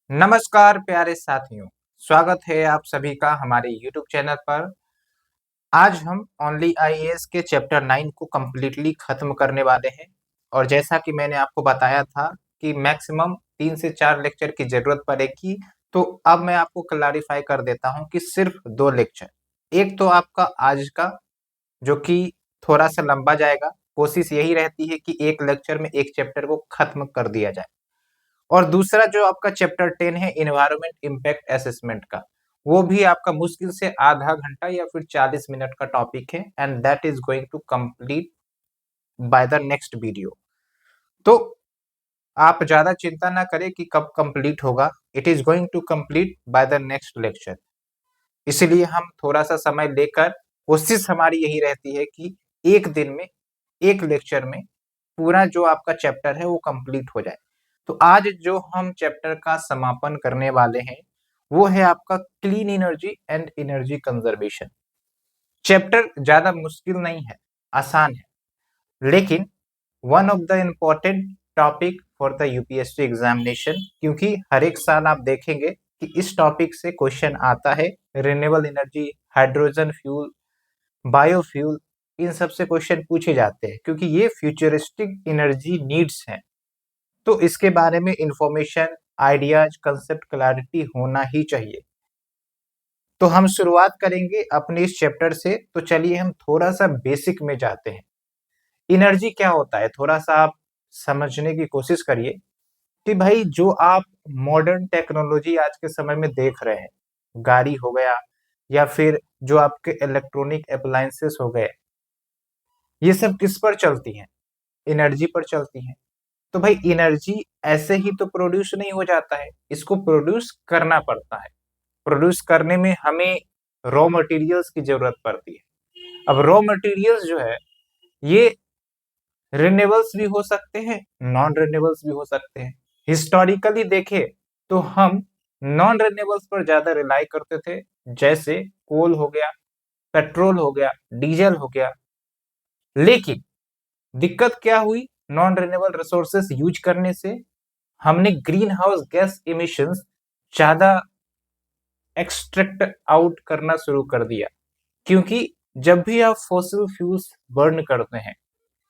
नमस्कार प्यारे साथियों, स्वागत है आप सभी का हमारे YouTube चैनल पर। आज हम ओनली आईएएस के चैप्टर 9 को कंप्लीटली खत्म करने वाले हैं और जैसा कि मैंने आपको बताया था कि मैक्सिमम 3 से 4 लेक्चर की ज़रूरत पड़ेगी, तो अब मैं आपको क्लैरिफाई कर देता हूं कि सिर्फ 2 लेक्चर। एक तो आपका आज का जो कि थोड़ा-सा लंबा जाएगा, कोशिश यही रहती है कि एक लेक्चर में एक चैप्टर को खत्म कर दिया जाए। और दूसरा जो आपका चैप्टर 10 है एनवायरनमेंट इम्पैक्ट असेसमेंट का, वो भी आपका मुश्किल से आधा घंटा या फिर 40 मिनट का टॉपिक है and that is going to complete by the next video. तो आप ज़्यादा चिंता ना करें कि कब कंप्लीट होगा, it is going to complete by the next lecture. इसलिए हम थोड़ा-सा समय लेकर कोशिश हमारी यही रहती है कि एक दिन में, एक लेक्चर में पूरा जो आपका चैप्टर है वो कंप्लीट हो जाए। तो आज जो हम चैप्टर का समापन करने वाले हैं, वो है आपका clean energy and energy conservation. Chapter ज़्यादा मुश्किल नहीं है, आसान है, लेकिन one of the important topic for the UPSC examination, क्योंकि हर एक साल आप देखेंगे कि इस टॉपिक से क्वेश्चन आता है। Renewable energy, hydrogen fuel, biofuel, इन सब से क्वेश्चन पूछे जाते हैं क्योंकि ये फ्यूचरिस्टिक एनर्जी नीड्स हैं। तो इसके बारे में इंफॉर्मेशन, आइडियाज, कंसेप्ट क्लैरिटी होना ही चाहिए। तो हम शुरुआत करेंगे अपने इस चैप्टर से, तो चलिए हम थोड़ा सा बेसिक में जाते हैं। एनर्जी क्या होता है, थोड़ा सा आप समझने की कोशिश करिए कि भाई जो आप मॉडर्न टेक्नोलॉजी आज के समय में देख रहे हैं, गाड़ी हो गया या फिर जो आपके इलेक्ट्रॉनिक अप्लायंसेस हो गए, ये सब किस पर चलती हैं? एनर्जी पर चलती हैं। तो भाई एनर्जी ऐसे ही तो प्रोड्यूस नहीं हो जाता है, इसको प्रोड्यूस करना पड़ता है। प्रोड्यूस करने में हमें रॉ मटेरियल्स की जरूरत पड़ती है। अब रॉ मटेरियल्स जो है ये रिन्यूएबल्स भी हो सकते हैं, नॉन रिन्यूएबल्स भी हो सकते हैं। हिस्टोरिकली देखें तो हम नॉन रिन्यूएबल्स पर ज्यादा रिलाई करते थे, जैसे कोल हो गया, पेट्रोल हो गया, डीजल हो गया। लेकिन दिक्कत क्या हुई, नॉन रिन्यूएबल रिसोर्सेस यूज करने से हमने ग्रीन हाउस गैस इमिशंस ज्यादा एक्सट्रैक्ट आउट करना शुरू कर दिया। क्योंकि जब भी आप फॉसिल फ्यूल्स बर्न करते हैं,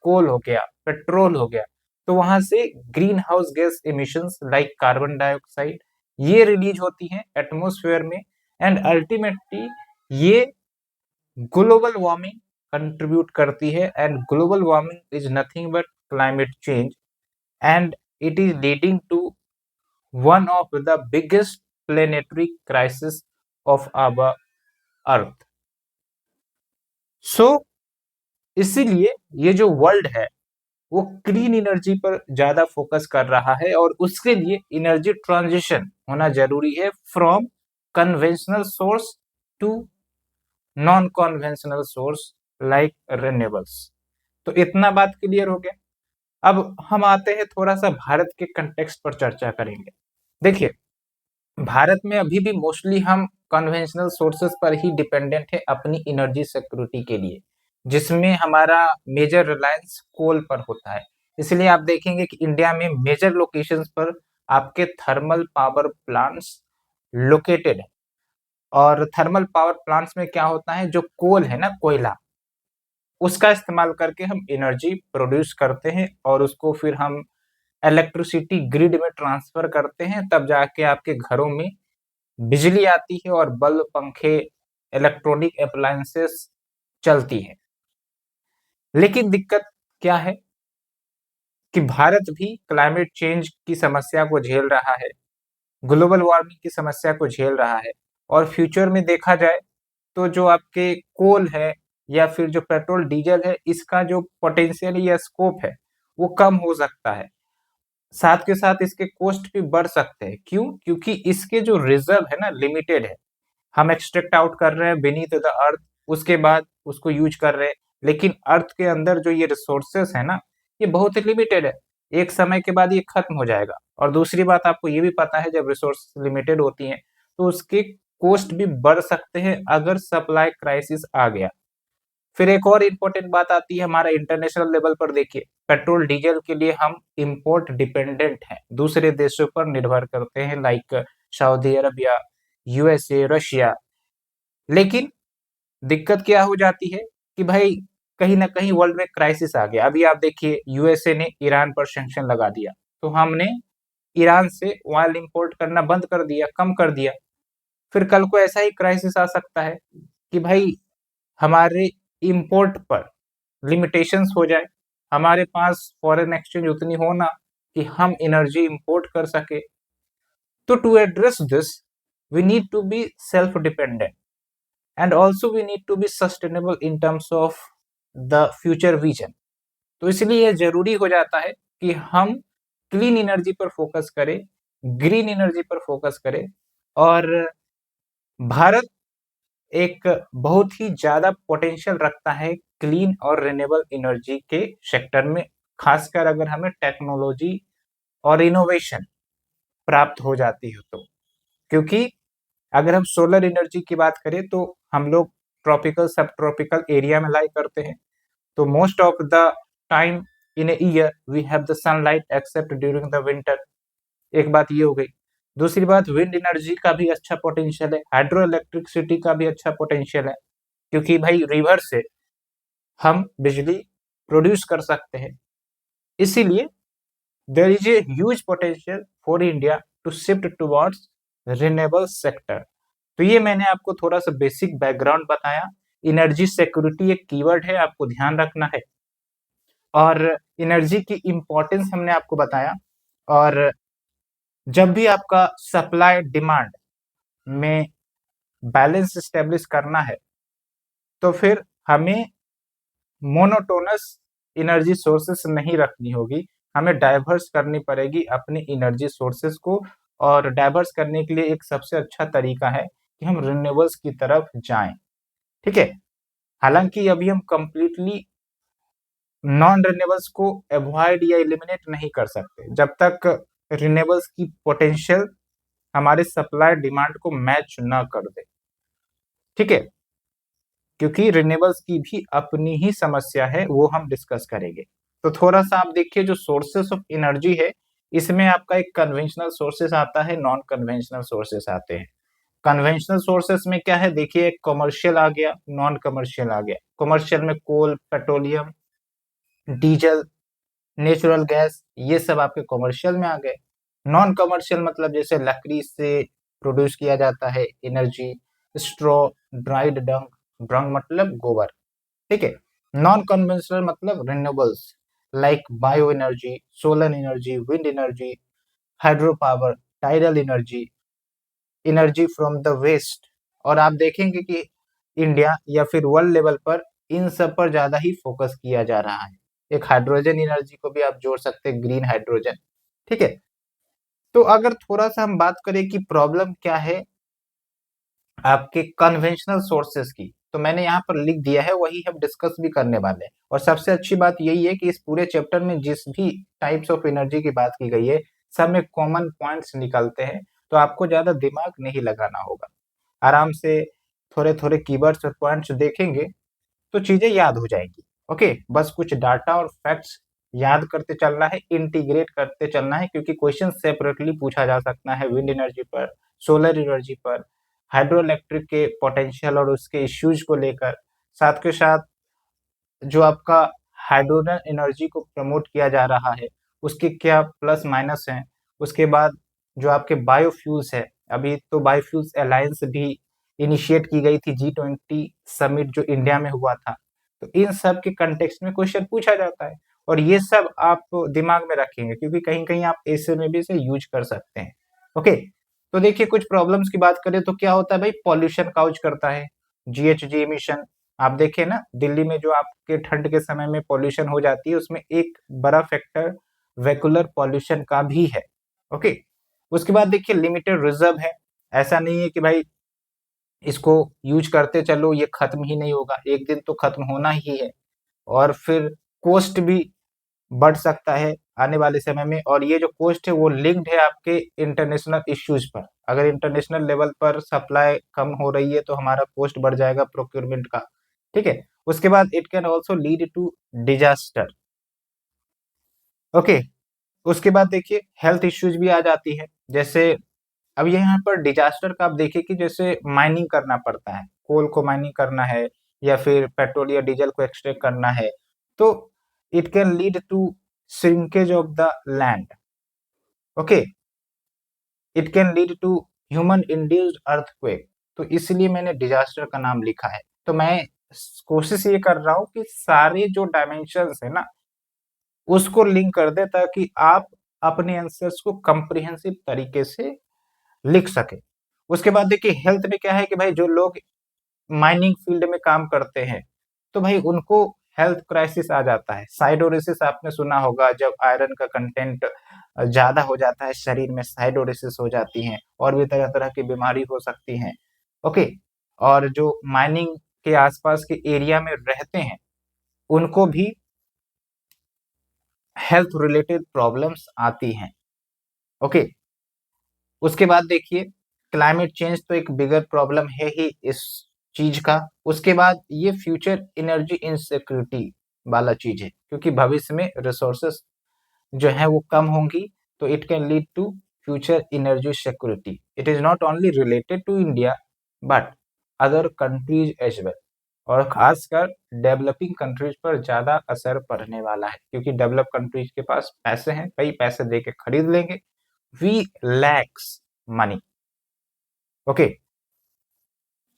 कोल हो गया, पेट्रोल हो गया, तो वहां से greenhouse gas emissions like carbon dioxide ये रिलीज होती हैं एटमॉस्फेयर में एंड अल्टीमेटली ये ग्लोबल वार्मिंग कंट्रीब्यूट करती है and global warming is nothing but climate change and it is leading to one of the biggest planetary crisis of our earth. So इसीलिए ये जो वर्ल्ड है वो क्लीन एनर्जी पर ज्यादा फोकस कर रहा है और उसके लिए एनर्जी ट्रांजिशन होना जरूरी है from conventional source to non conventional source like renewables. तो इतना बात क्लियर हो गया। अब हम आते हैं थोड़ा सा भारत के कंटेक्स्ट पर चर्चा करेंगे। देखिए, भारत में अभी भी मोस्टली हम कन्वेंशनल सोर्सेस पर ही डिपेंडेंट है अपनी एनर्जी सिक्योरिटी के लिए, जिसमें हमारा मेजर रिलायंस कोल पर होता है। इसलिए आप देखेंगे कि इंडिया में मेजर लोकेशंस पर आपके थर्मल पावर प्लांट्स लोकेटेड है। और थर्मल पावर प्लांट्स में क्या होता है, जो कोल है ना, कोयला, उसका इस्तेमाल करके हम एनर्जी प्रोड्यूस करते हैं और उसको फिर हम इलेक्ट्रिसिटी ग्रिड में ट्रांसफर करते हैं, तब जाके आपके घरों में बिजली आती है और बल्ब, पंखे, इलेक्ट्रॉनिक अप्लायंसेस चलती हैं। लेकिन दिक्कत क्या है कि भारत भी क्लाइमेट चेंज की समस्या को झेल रहा है, ग्लोबल वार्मिंग की समस्या को झेल रहा है और फ्यूचर में देखा जाए तो जो आपके कोल है या फिर जो पेट्रोल डीजल है, इसका जो पोटेंशियल या स्कोप है वो कम हो सकता है। साथ के साथ इसके कॉस्ट भी बढ़ सकते हैं। क्यों? क्योंकि इसके जो रिजर्व है ना, लिमिटेड है। हम एक्सट्रैक्ट आउट कर रहे हैं बीनीथ द अर्थ, उसके बाद उसको यूज कर रहे हैं, लेकिन अर्थ के अंदर जो ये रिसोर्सेस है ना, ये बहुत ही लिमिटेड है। एक समय के बाद ये खत्म हो जाएगा। और दूसरी बात, आपको ये भी पता है जब रिसोर्स लिमिटेड होती हैं तो उसके कॉस्ट भी बढ़ सकते हैं अगर सप्लाई क्राइसिस आ गया। फिर एक और इम्पोर्टेंट बात आती है हमारा इंटरनेशनल लेवल पर। देखिए, पेट्रोल डीजल के लिए हम इम्पोर्ट डिपेंडेंट हैं, दूसरे देशों पर निर्भर करते हैं, लाइक सऊदी अरब या यूएसए, रशिया। लेकिन दिक्कत क्या हो जाती है कि भाई कहीं ना कहीं वर्ल्ड में क्राइसिस आ गया। अभी आप देखिए, यूएसए ने ईरान पर सैंक्शन लगा दिया, तो हमने ईरान से ऑयल इंपोर्ट करना बंद कर दिया, कम कर दिया। फिर कल को ऐसा ही क्राइसिस आ सकता है कि भाई हमारे इंपोर्ट पर लिमिटेशंस हो जाए, हमारे पास फॉरेन एक्सचेंज उतनी हो ना कि हम एनर्जी इंपोर्ट कर सके। तो to address this we need to be self dependent and also we need to be sustainable in terms of the future vision. तो इसलिए यह जरूरी हो जाता है कि हम क्लीन एनर्जी पर फोकस करें, ग्रीन एनर्जी पर फोकस करें। और भारत एक बहुत ही ज्यादा पोटेंशियल रखता है क्लीन और रिन्यूएबल एनर्जी के सेक्टर में, खासकर अगर हमें टेक्नोलॉजी और इनोवेशन प्राप्त हो जाती है तो। क्योंकि अगर हम सोलर एनर्जी की बात करें तो हम लोग ट्रॉपिकल सब ट्रॉपिकल एरिया में लाई करते हैं, तो most of the time in a year we have the sunlight except during the winter. एक बात ये हो गई। दूसरी बात, विंड एनर्जी का भी अच्छा पोटेंशियल है, हाइड्रो इलेक्ट्रिसिटी का भी अच्छा पोटेंशियल है, क्योंकि भाई रिवर से हम बिजली प्रोड्यूस कर सकते हैं। इसीलिए there is a huge potential for India to shift towards renewable sector. तो ये मैंने आपको थोड़ा सा बेसिक बैकग्राउंड बताया। एनर्जी सिक्योरिटी एक कीवर्ड है, आपको ध्यान रखना है, और एनर्जी की इंपॉर्टेंस हमने आपको बताया। और जब भी आपका सप्लाई डिमांड में बैलेंस स्टेब्लिश करना है तो फिर हमें मोनोटोनस एनर्जी सोर्सेस नहीं रखनी होगी, हमें डाइवर्स करनी पड़ेगी अपनी एनर्जी सोर्सेस को। और डाइवर्स करने के लिए एक सबसे अच्छा तरीका है कि हम रिन्यूएबल्स की तरफ जाएं। ठीक है, हालांकि अभी हम कंप्लीटली नॉन रिन्यूएबल्स को अवॉइड या एलिमिनेट नहीं कर सकते जब तक रिन्यूएबल्स की पोटेंशियल हमारे सप्लाई डिमांड को मैच ना कर दे। ठीक है, क्योंकि रिन्यूएबल्स की भी अपनी ही समस्या है, वो हम डिस्कस करेंगे। तो थोड़ा सा आप देखिए, जो सोर्सेस ऑफ एनर्जी है इसमें आपका एक कन्वेंशनल सोर्सेस आता है, नॉन कन्वेंशनल सोर्सेस आते हैं। कन्वेंशनल सोर्सेस में क्या है, देखिए एक कमर्शियल आ गया, नॉन कमर्शियल आ गया। कमर्शियल में कोल, पेट्रोलियम, डीजल, नेचुरल गैस, ये सब आपके कमर्शियल में आ गए। नॉन कमर्शियल मतलब जैसे लकड़ी से प्रोड्यूस किया जाता है energy, straw, dried dung, dung मतलब गोबर। ठीक है, नॉन कन्वेंशनल मतलब renewables like bio energy, solar energy, wind energy, hydro power, tidal energy, energy from the waste. और आप देखेंगे कि इंडिया या फिर वर्ल्ड लेवल पर इन सब पर ज्यादा ही फोकस किया जा रहा है। एक हाइड्रोजन एनर्जी को भी आप जोड़ सकते हैं, ग्रीन हाइड्रोजन। ठीक है, तो अगर थोड़ा सा हम बात करें कि प्रॉब्लम क्या है आपके कन्वेंशनल सोर्सेस की, तो मैंने यहाँ पर लिख दिया है, वही हम डिस्कस भी करने वाले हैं। और सबसे अच्छी बात यही है कि इस पूरे चैप्टर में जिस भी टाइप्स ऑफ एनर्जी की बात की गई है सब में कॉमन पॉइंट्स निकलते हैं, तो आपको ज्यादा दिमाग नहीं लगाना होगा। आराम से थोड़े थोड़े कीवर्ड्स और पॉइंट्स देखेंगे तो चीजें याद हो जाएंगी। ओके, बस कुछ डाटा और फैक्ट्स याद करते चलना है, इंटीग्रेट करते चलना है, क्योंकि क्वेश्चन सेपरेटली पूछा जा सकता है विंड एनर्जी पर, सोलर एनर्जी पर, हाइड्रो इलेक्ट्रिक के पोटेंशियल और उसके इश्यूज को लेकर। साथ के साथ जो आपका हाइड्रोजन एनर्जी को प्रमोट किया जा रहा है उसके क्या प्लस माइनस हैं। उसके बाद जो आपके बायोफ्यूल्स है, अभी तो बायोफ्यूल्स अलायंस भी इनिशिएट की गई थी, G20 समिट जो इंडिया में हुआ था। तो इन सब के कंटेक्स्ट में क्वेश्चन पूछा जाता है, और ये सब आप दिमाग में रखेंगे क्योंकि कहीं कहीं आप ऐसे में भी इसे यूज कर सकते हैं। ओके, तो देखिए कुछ प्रॉब्लम्स की बात करें तो क्या होता है भाई, पॉल्यूशन काउज करता है, GHG इमिशन। आप देखें ना, दिल्ली में जो आपके ठंड के समय में पॉल्यूशन हो जाती है उसमें एक बड़ा फैक्टर वेहिकुलर पॉल्यूशन का भी है। ओके, उसके बाद देखिए लिमिटेड रिजर्व है, ऐसा नहीं है कि भाई इसको यूज करते चलो ये खत्म ही नहीं होगा, एक दिन तो खत्म होना ही है। और फिर कोस्ट भी बढ़ सकता है आने वाले समय में, और ये जो कोस्ट है वो लिंक्ड है आपके इंटरनेशनल इश्यूज पर। अगर इंटरनेशनल लेवल पर सप्लाई कम हो रही है तो हमारा कोस्ट बढ़ जाएगा प्रोक्योरमेंट का। ठीक है। उसके बाद it can also lead to disaster. Okay. उसके बाद देखिए हेल्थ इश्यूज भी आ जाती है, जैसे अब ये यहाँ पर डिजास्टर का आप देखिए कि जैसे माइनिंग करना पड़ता है, कोल को माइनिंग करना है या फिर पेट्रोल या डीजल को एक्सट्रैक्ट करना है, तो it can lead to shrinkage of the land. Okay. It can lead to human induced earthquake. तो इसलिए मैंने डिजास्टर का नाम लिखा है। तो मैं कोशिश ये कर रहा हूँ कि सारे जो डायमेंशंस है ना उसको लिंक कर दे, ताकि आप अपने आंसर्स को कंप्रिहेंसिव तरीके से लिख सके। उसके बाद देखिए हेल्थ में क्या है कि भाई जो लोग माइनिंग फील्ड में काम करते हैं तो भाई उनको हेल्थ क्राइसिस आ जाता है। साइडोरिसिस आपने सुना होगा, जब आयरन का कंटेंट ज्यादा हो जाता है शरीर में साइडोरिसिस हो जाती है, और भी तरह तरह की बीमारी हो सकती है। ओके। और जो माइनिंग के आसपास के एरिया में रहते हैं उनको भी हेल्थ रिलेटेड प्रॉब्लम्स आती हैं। ओके। उसके बाद देखिए क्लाइमेट चेंज तो एक बिगर प्रॉब्लम है ही इस चीज का। उसके बाद ये फ्यूचर एनर्जी इनसिक्योरिटी वाला चीज है, क्योंकि भविष्य में रिसोर्सेस जो है वो कम होंगी, तो it can lead to future energy security. It is not only related to India but other countries as well. और खासकर डेवलपिंग कंट्रीज पर ज्यादा असर पड़ने वाला है, क्योंकि डेवलप कंट्रीज के पास पैसे हैं, कई पैसे दे के खरीद लेंगे। We lacks money. ओके।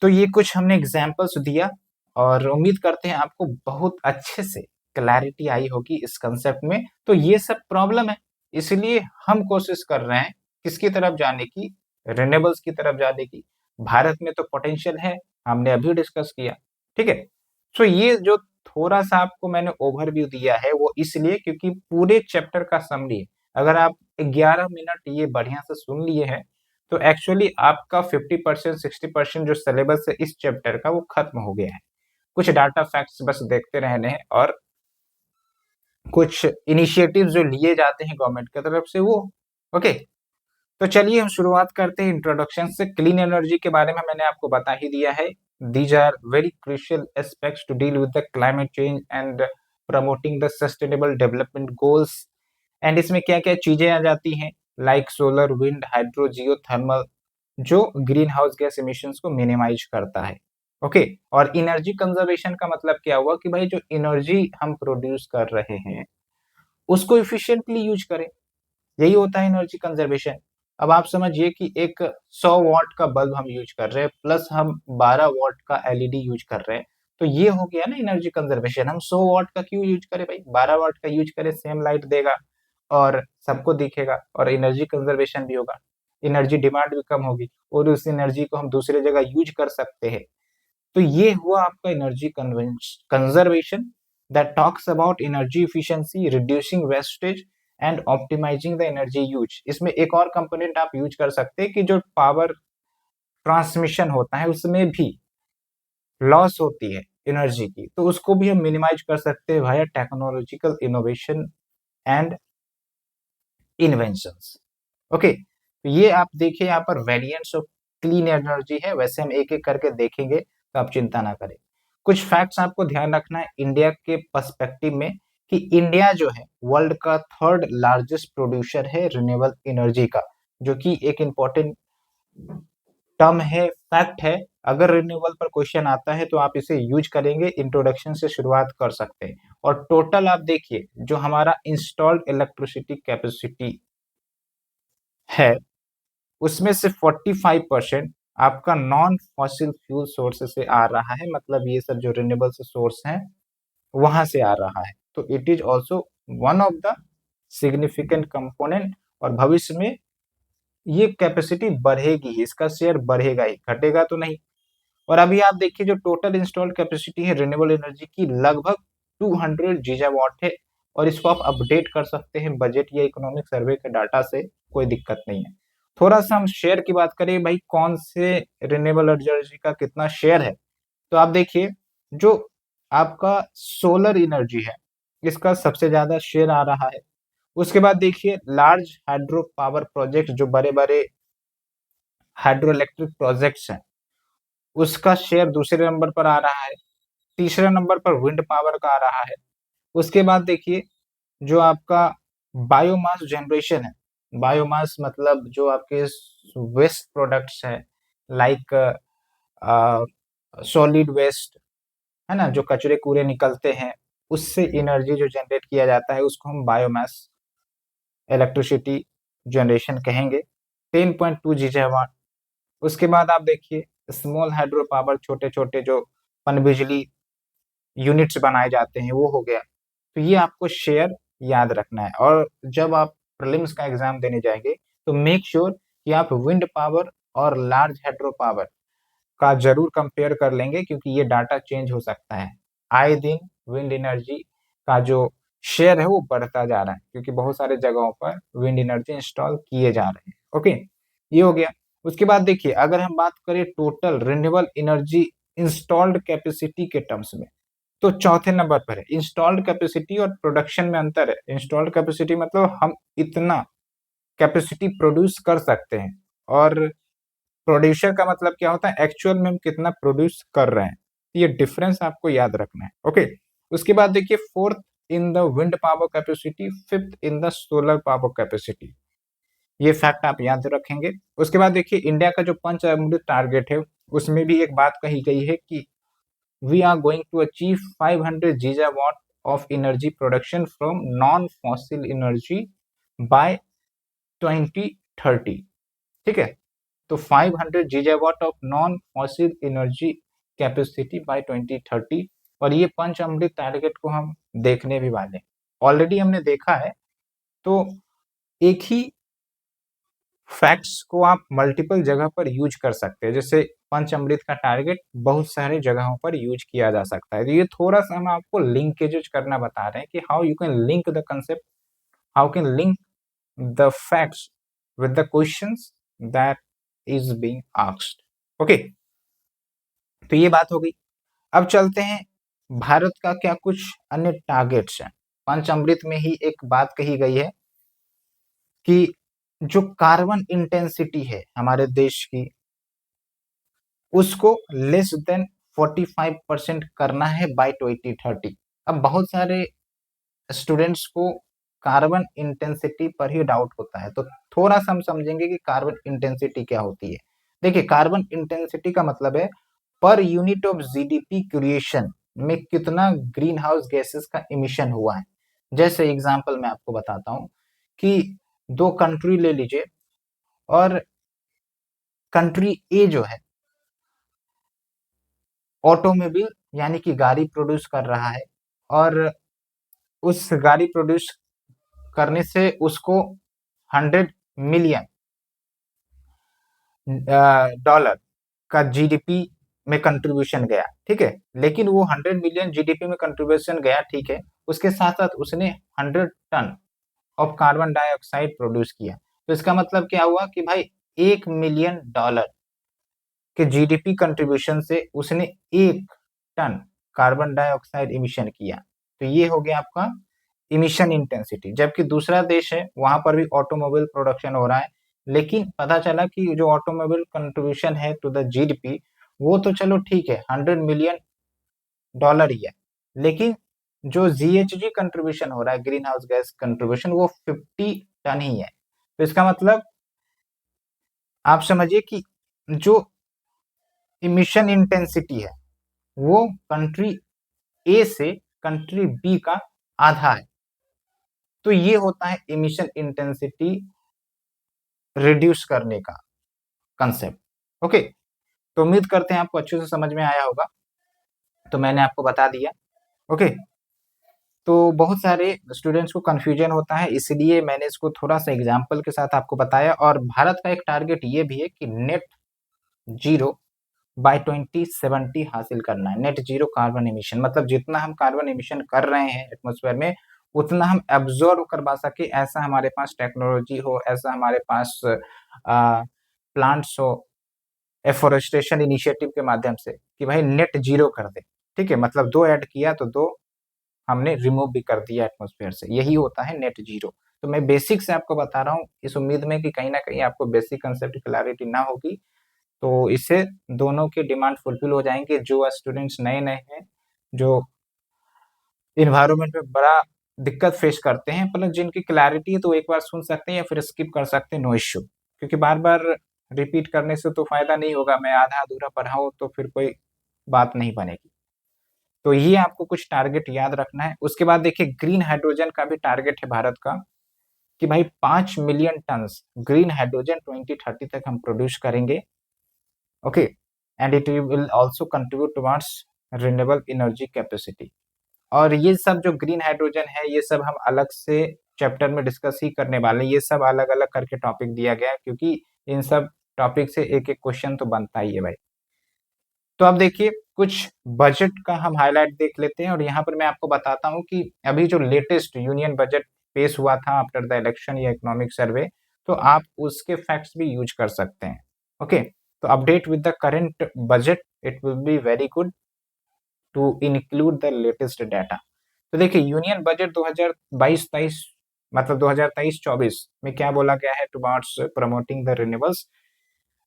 तो ये कुछ हमने एग्जाम्पल्स दिया, और उम्मीद करते हैं आपको बहुत अच्छे से क्लैरिटी आई होगी इस कंसेप्ट में। तो ये सब प्रॉब्लम है, इसलिए हम कोशिश कर रहे हैं किसकी तरफ जाने की, रिन्यूएबल्स की तरफ जाने की। भारत में तो पोटेंशियल है, हमने अभी डिस्कस किया। ठीक है। तो ये जो थोड़ा सा आपको मैंने ओवरव्यू दिया है वो इसलिए क्योंकि पूरे चैप्टर का समरी है। अगर आप 11 मिनट ये बढ़िया से सुन लिए हैं तो एक्चुअली आपका 50% 60% जो सिलेबस है इस चैप्टर का वो खत्म हो गया है। कुछ डाटा फैक्ट्स बस देखते रहने हैं, और कुछ इनिशिएटिव जो लिए जाते हैं गवर्नमेंट की तरफ से वो। ओके। तो चलिए हम शुरुआत करते हैं इंट्रोडक्शन से। क्लीन एनर्जी के बारे में मैंने आपको बता ही दिया है। These are very crucial aspects to deal with the climate change and promoting the sustainable development goals. And इसमें क्या क्या चीजें आ जाती हैं, like solar, wind, hydro, geothermal, जो ग्रीन हाउस गैस इमिशंस को मिनिमाइज करता है। ओके। और एनर्जी कंजर्वेशन का मतलब क्या हुआ कि भाई जो एनर्जी हम प्रोड्यूस कर रहे हैं उसको इफिशिएंटली यूज करें, यही होता है एनर्जी कंजर्वेशन। अब आप समझिए कि एक 100 वॉट का बल्ब हम यूज कर रहे हैं प्लस हम 12 वॉट का एलईडी यूज कर रहे हैं, तो ये हो गया ना एनर्जी कंजर्वेशन। हम 100 वॉट का क्यों यूज करें भाई, 12 वॉट का यूज करें, सेम लाइट देगा और सबको दिखेगा और एनर्जी कंजर्वेशन भी होगा, एनर्जी डिमांड भी कम होगी और उस एनर्जी को हम दूसरी जगह यूज कर सकते हैं। तो ये हुआ आपका energy conservation that talks about energy efficiency, reducing wastage and optimizing the energy use. इसमें एक और कंपोनेंट आप यूज कर सकते हैं कि जो पावर ट्रांसमिशन होता है उसमें भी लॉस होती है एनर्जी की, तो उसको भी हम मिनिमाइज कर सकते हैं via technological innovation and inventions. Okay. तो ये आप देखिए यहाँ पर वेरिएंट्स ऑफ क्लीन एनर्जी है, वैसे हम एक एक करके देखेंगे तो आप चिंता ना करें। कुछ फैक्ट्स आपको ध्यान रखना है इंडिया के पर्सपेक्टिव में, कि इंडिया जो है वर्ल्ड का थर्ड लार्जेस्ट प्रोड्यूसर है रिन्यूएबल एनर्जी का, जो कि एक इम्पोर्टेंट टर्म है, फैक्ट है। अगर रिन्यूएबल पर क्वेश्चन आता है तो आप इसे यूज करेंगे, इंट्रोडक्शन से शुरुआत कर सकते हैं। और टोटल आप देखिए जो हमारा इंस्टॉल्ड इलेक्ट्रिसिटी कैपेसिटी है उसमें से 45% आपका नॉन फॉसिल फ्यूल सोर्स से आ रहा है, मतलब ये सब जो रिन्यूएबल सोर्स हैं वहां से आ रहा है। तो it is also one of the significant component, और भविष्य में ये कैपेसिटी बढ़ेगी ही, इसका शेयर बढ़ेगा ही, घटेगा तो नहीं। और अभी आप देखिए जो टोटल इंस्टॉल्ड कैपेसिटी है रिन्यूएबल एनर्जी की लगभग 200 गीगावाट है, और इसको आप अपडेट कर सकते हैं बजट या इकोनॉमिक सर्वे के डाटा से, कोई दिक्कत नहीं है। थोड़ा सा हम शेयर की बात करें भाई, कौन से रिन्यूएबल एनर्जी का कितना शेयर है, तो आप देखिए जो आपका सोलर एनर्जी है इसका सबसे ज्यादा शेयर आ रहा है। उसके बाद देखिए लार्ज हाइड्रो पावर प्रोजेक्ट, जो बड़े बड़े हाइड्रो इलेक्ट्रिक प्रोजेक्ट्स हैं उसका शेयर दूसरे नंबर पर आ रहा है। तीसरे नंबर पर विंड पावर का आ रहा है। उसके बाद देखिए जो आपका बायोमास जनरेशन है, बायोमास मतलब जो आपके वेस्ट प्रोडक्ट्स है, लाइक सॉलिड वेस्ट, है ना, जो कचरे कूड़े निकलते हैं उससे एनर्जी जो जनरेट किया जाता है उसको हम बायोमास इलेक्ट्रिसिटी जनरेशन कहेंगे, 10.2 गीगावाट। उसके बाद आप देखिए स्मॉल हाइड्रो पावर, छोटे छोटे जो पनबिजली यूनिट्स बनाए जाते हैं वो हो गया। तो ये आपको शेयर याद रखना है, और जब आप प्रीलिम्स का एग्जाम देने जाएंगे तो मेक श्योर कि आप विंड पावर और लार्ज हाइड्रो पावर का जरूर कंपेयर कर लेंगे, क्योंकि ये डाटा चेंज हो सकता है। आए दिन विंड एनर्जी का जो शेयर है वो बढ़ता जा रहा है, क्योंकि बहुत सारे जगहों पर विंड एनर्जी इंस्टॉल किए जा रहे हैं। ओके, ये हो गया। उसके बाद देखिए अगर हम बात करें total renewable energy installed capacity के टर्म्स में, तो चौथे नंबर पर है। इंस्टॉल्ड कैपेसिटी और प्रोडक्शन में अंतर है। इंस्टॉल्ड कैपेसिटी मतलब हम इतना कैपेसिटी प्रोड्यूस कर सकते हैं, और प्रोड्यूसर का मतलब क्या होता है, एक्चुअल में हम कितना प्रोड्यूस कर रहे हैं। ये डिफरेंस आपको याद रखना है। ओके, उसके बाद देखिए fourth in the wind power capacity, fifth in the solar power capacity, ये फैक्ट आप याद रखेंगे। उसके बाद देखिए इंडिया का जो पंच अमृत टारगेट है उसमें भी एक बात कही गई है कि we are going to achieve 500 gigawatt of energy production from non-fossil energy by 2030। ठीक है, तो 500 gigawatt of non fossil energy capacity by 2030, और ये पंच अमृत टारगेट को हम देखने भी वाले हैं। ऑलरेडी हमने देखा है, तो एक ही फैक्ट्स को आप मल्टीपल जगह पर यूज कर सकते हैं। जैसे पंचामृत का टारगेट बहुत सारे जगहों पर यूज किया जा सकता है। तो ये थोड़ा सा हम आपको लिंकेज करना बता रहे हैं कि how you can link the concept, how can link the facts with the questions that is being asked. Okay, तो ये बात हो गई। अब चलते हैं भारत का क्या कुछ अन्य टारगेट्स हैं। पंचामृत में ही एक बात कही गई है कि जो कार्बन इंटेंसिटी है हमारे देश की, उसको लेस देन 45% करना है बाय 2030। अब बहुत सारे स्टूडेंट्स को कार्बन इंटेंसिटी पर ही डाउट होता है, तो थोड़ा सा हम समझेंगे कि कार्बन इंटेंसिटी क्या होती है। देखिए कार्बन इंटेंसिटी का मतलब है per unit of GDP creation में कितना ग्रीन हाउस गैसेस का इमिशन हुआ है। जैसे एग्जांपल मैं आपको बताता हूं कि दो कंट्री ले लीजिए, और कंट्री ए जो है ऑटोमोबाइल यानी कि गाड़ी प्रोड्यूस कर रहा है, और उस गाड़ी प्रोड्यूस करने से उसको 100 मिलियन डॉलर का जीडीपी में कंट्रीब्यूशन गया। ठीक है, लेकिन वो 100 मिलियन जीडीपी में कंट्रीब्यूशन गया, ठीक है, उसके साथ साथ उसने 100 ton of carbon dioxide produce किया। तो इसका मतलब क्या हुआ कि भाई 1 मिलियन डॉलर के जीडीपी कंट्रीब्यूशन से उसने 1 टन कार्बन डाइऑक्साइड इमिशन किया। तो ये हो गया आपका इमिशन इंटेंसिटी। जबकि दूसरा देश है वहां पर भी ऑटोमोबाइल प्रोडक्शन हो रहा है, लेकिन पता चला कि जो ऑटोमोबाइल कंट्रीब्यूशन है टू द जीडीपी वो तो चलो ठीक है 100 मिलियन डॉलर ही है, लेकिन जो जीएचजी कंट्रीब्यूशन हो रहा है, ग्रीन हाउस गैस कंट्रीब्यूशन, वो 50 टन ही है। तो इसका मतलब आप समझिए कि जो इमिशन इंटेंसिटी है वो कंट्री ए से कंट्री बी का आधा है। तो ये होता है इमिशन इंटेंसिटी रिड्यूस करने का कंसेप्ट। ओके, तो उम्मीद करते हैं आपको अच्छे से समझ में आया होगा, तो मैंने आपको बता दिया। ओके, तो बहुत सारे स्टूडेंट्स को कंफ्यूजन होता है, इसलिए मैंने इसको थोड़ा सा एग्जाम्पल के साथ आपको बताया। और भारत का एक टारगेट ये भी है कि नेट जीरो बाय 2070 हासिल करना है। नेट जीरो कार्बन एमिशन मतलब जितना हम कार्बन एमिशन कर रहे हैं एटमॉस्फेयर में उतना हम एब्जॉर्ब करवा सके, ऐसा हमारे पास टेक्नोलॉजी हो, ऐसा हमारे पास प्लांट्स हो, एफोरेस्टेशन इनिशिएटिव के माध्यम से कि भाई नेट जीरो कर दे। ठीक है, मतलब 2 ऐड किया तो 2 हमने रिमूव भी कर दिया एटमॉस्फेयर से, यही होता है नेट जीरो। तो मैं बेसिक से आपको बता रहा हूँ इस उम्मीद में कि कहीं ना कहीं आपको बेसिक कंसेप्ट क्लैरिटी ना होगी, तो इससे दोनों के डिमांड फुलफिल हो जाएंगे। जो स्टूडेंट्स नए नए हैं जो इन्वायरमेंट में बड़ा दिक्कत फेस करते हैं, मतलब जिनकी क्लैरिटी है तो एक बार सुन सकते हैं या फिर स्किप कर सकते हैं, नो इश्यू। क्योंकि बार बार रिपीट करने से तो फायदा नहीं होगा, मैं आधा अधूरा पढ़ाऊँ तो फिर कोई बात नहीं बनेगी। तो ये आपको कुछ टारगेट याद रखना है। उसके बाद देखिए ग्रीन हाइड्रोजन का भी टारगेट है भारत का कि भाई 5 मिलियन टन्स ग्रीन हाइड्रोजन 2030 तक हम प्रोड्यूस करेंगे। Okay, and it will also contribute towards renewable energy capacity. और ये सब जो ग्रीन हाइड्रोजन है ये सब हम अलग से चैप्टर में डिस्कस ही करने वाले हैं। ये सब अलग अलग करके टॉपिक दिया गया है, क्योंकि इन सब टॉपिक से एक एक क्वेश्चन तो बनता ही है भाई। तो अब देखिए कुछ बजट का हम हाईलाइट देख लेते हैं, और यहाँ पर मैं आपको बताता हूँ कि अभी जो लेटेस्ट यूनियन बजट पेश हुआ था आफ्टर द इलेक्शन या इकोनॉमिक सर्वे, तो आप उसके फैक्ट्स भी यूज कर सकते हैं। ओके, तो update with the current budget, it will be very good to include the latest data. तो देखिए यूनियन बजट 2022-23 मतलब 2023-24 में क्या बोला गया है, टुवर्ड्स प्रमोटिंग द रिन्यूएबल्स।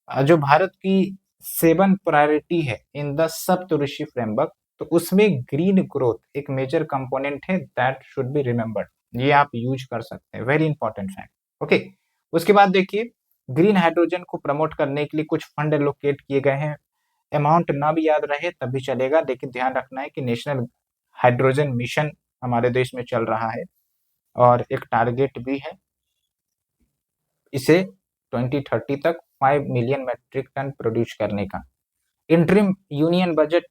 जो भारत की 7 प्रायोरिटी है इन द सप्तऋषि फ्रेमवर्क, तो उसमें ग्रीन ग्रोथ एक मेजर कंपोनेंट है, दैट शुड बी रिमेम्बर्ड। ये आप यूज कर सकते हैं, वेरी इंपॉर्टेंट फैक्ट। ओके, उसके बाद देखिए ग्रीन हाइड्रोजन को प्रमोट करने के लिए कुछ फंड एलोकेट किए गए हैं। अमाउंट ना भी याद रहे तब भी चलेगा, लेकिन ध्यान रखना है कि नेशनल हाइड्रोजन मिशन हमारे देश में चल रहा है और एक टारगेट भी है इसे 2030 तक 5 मिलियन मैट्रिक टन प्रोड्यूस करने का। इंटरिम यूनियन बजट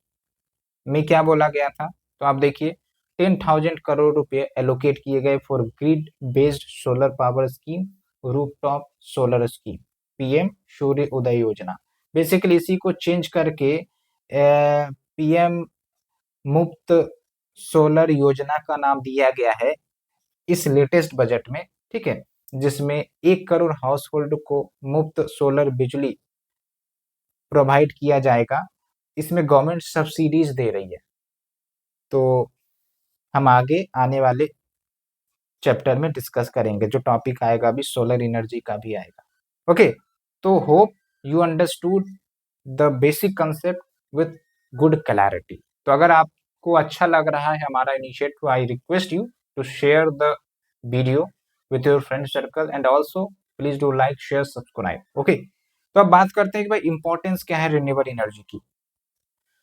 में क्या बोला गया था, तो आप देखिए 10,000 करोड़ रुपए एलोकेट किए गए for grid based solar power scheme, rooftop solar scheme, PM Surya Uday Yojana. Basically इसी को चेंज करके पीएम मुफ्त सोलर योजना का नाम दिया गया है इस लेटेस्ट बजट में, ठीक है, जिसमें 1 करोड़ हाउस होल्ड को मुफ्त सोलर बिजली प्रोवाइड किया जाएगा। इसमें गवर्नमेंट सब्सिडीज दे रही है। तो हम आगे आने वाले चैप्टर में डिस्कस करेंगे, जो टॉपिक आएगा अभी सोलर एनर्जी का भी आएगा। ओके, तो hope you understood the basic concept with good clarity. तो अगर आपको अच्छा लग रहा है हमारा initiative, I request you to share the video with your friend circle, and also please do like share subscribe. Okay, तो अब बात करते हैं कि भाई इंपॉर्टेंस क्या है रिन्यूएबल एनर्जी की।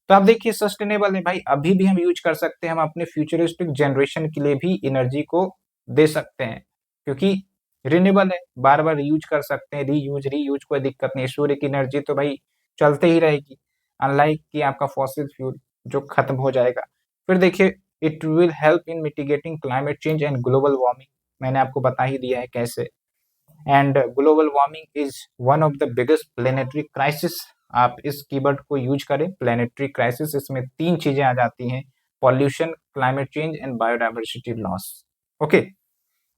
तो आप देखिए सस्टेनेबल है भाई, अभी भी हम यूज कर सकते हैं, हम अपने फ्यूचरिस्टिक जनरेशन के लिए भी एनर्जी को दे सकते हैं, क्योंकि रिन्यूएबल है, बार बार यूज कर सकते हैं, रीयूज कोई दिक्कत नहीं। सूर्य की एनर्जी तो भाई चलते ही रहेगी, अनलाइक कि आपका फॉसिल फ्यूल जो खत्म हो जाएगा। फिर देखिए it will help in mitigating climate change and global warming, मैंने आपको बता ही दिया है कैसे। And global warming is one of the biggest planetary crisis. आप इस कीवर्ड को यूज करें, प्लेनेटरी क्राइसिस, इसमें 3 चीजें आ जाती हैं, pollution, climate change and biodiversity loss. Okay,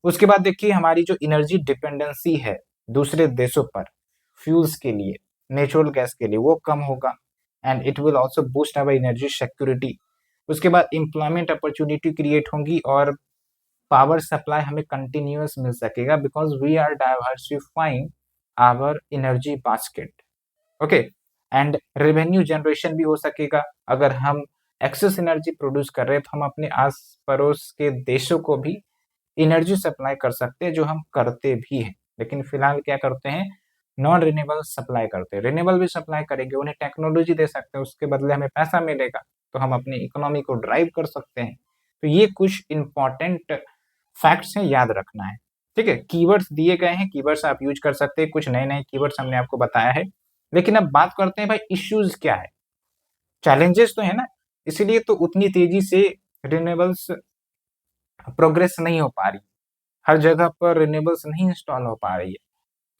उसके बाद देखिए हमारी जो एनर्जी डिपेंडेंसी है दूसरे देशों पर फ्यूल्स के लिए, नेचुरल गैस के लिए, वो कम होगा, and it will also boost our energy security. उसके बाद एम्प्लॉयमेंट अपॉर्चुनिटी क्रिएट होंगी और पावर सप्लाई हमें कंटिन्यूअस मिल सकेगा, because we are diversifying our energy basket. Okay, and revenue generation भी हो सकेगा। अगर हम एक्सेस एनर्जी प्रोड्यूस कर रहे हैं तो हम अपने आस पड़ोस के देशों को भी एनर्जी सप्लाई कर सकते हैं, जो हम करते भी हैं। लेकिन फिलहाल क्या करते हैं, नॉन रिन्यूएबल सप्लाई करते हैं। रिन्यूएबल भी सप्लाई करेंगे, उन्हें टेक्नोलॉजी दे सकते हैं, उसके बदले हमें पैसा मिलेगा, तो हम अपनी इकोनॉमी को ड्राइव कर सकते हैं। तो ये कुछ इंपॉर्टेंट फैक्ट्स हैं, याद रखना है, ठीक है। कीवर्ड्स दिए गए हैं, कीवर्ड्स आप यूज कर सकते हैं, कुछ नए नए कीवर्ड्स हमने आपको बताया है। लेकिन अब बात करते हैं भाई इश्यूज क्या है, चैलेंजेस तो है ना, इसीलिए तो उतनी तेजी से रिन्यूएबल्स प्रोग्रेस नहीं हो पा रही, हर जगह पर रिन्यूएबल्स नहीं इंस्टॉल हो पा रही है।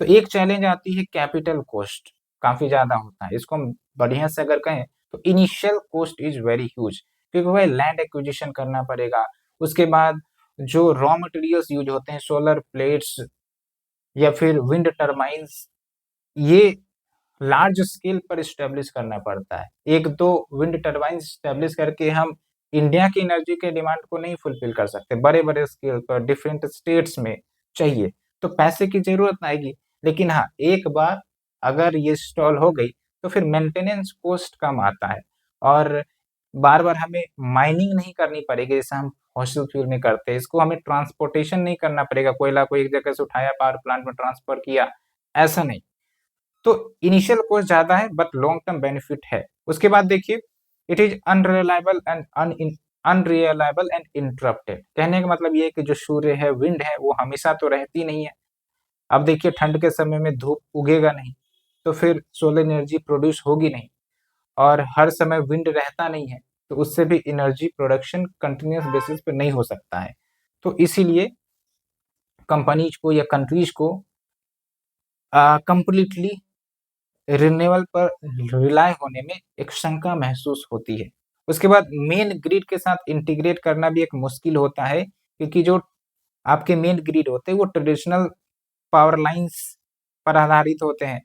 तो एक चैलेंज आती है, कैपिटल कॉस्ट काफी ज्यादा होता है। इसको हम बढ़िया से अगर कहें तो initial cost is very huge, क्योंकि भाई लैंड एक्विजिशन करना पड़ेगा। उसके बाद जो रॉ मटेरियल्स यूज होते हैं, सोलर प्लेट्स या फिर विंड टर्बाइंस, ये लार्ज स्केल पर स्टेब्लिश करना पड़ता है। एक दो विंड टर्बाइन स्टेब्लिश करके हम इंडिया की एनर्जी के डिमांड को नहीं फुलफिल कर सकते, बड़े बड़े स्केल पर डिफरेंट स्टेट्स में चाहिए, तो पैसे की जरूरत आएगी। लेकिन हाँ, एक बार अगर ये इंस्टॉल हो गई तो फिर मेंटेनेंस कॉस्ट कम आता है, और बार बार हमें माइनिंग नहीं करनी पड़ेगी जैसे हम फॉसिल फ्यूल में करते हैं, इसको हमें ट्रांसपोर्टेशन नहीं करना पड़ेगा, कोयला को एक जगह से उठाया पावर प्लांट में ट्रांसफर किया, ऐसा नहीं। तो इनिशियल कॉस्ट ज्यादा है बट लॉन्ग टर्म बेनिफिट है। उसके बाद देखिए it is unreliable and interrupted. कहने का मतलब ये है कि जो सूर्य है, विंड है, वो हमेशा तो रहती नहीं है। अब देखिए ठंड के समय में धूप उगेगा नहीं तो फिर सोलर एनर्जी प्रोड्यूस होगी नहीं, और हर समय विंड रहता नहीं है तो उससे भी एनर्जी प्रोडक्शन कंटिन्यूस बेसिस पे नहीं हो सकता है। तो इसीलिए कंपनीज को या कंट्रीज को कंप्लीटली रिन्यूएबल पर रिलाय होने में एक शंका महसूस होती है। उसके बाद मेन ग्रिड के साथ इंटीग्रेट करना भी एक मुश्किल होता है, क्योंकि जो आपके मेन ग्रिड होते हैं वो ट्रेडिशनल पावर लाइंस पर आधारित होते हैं।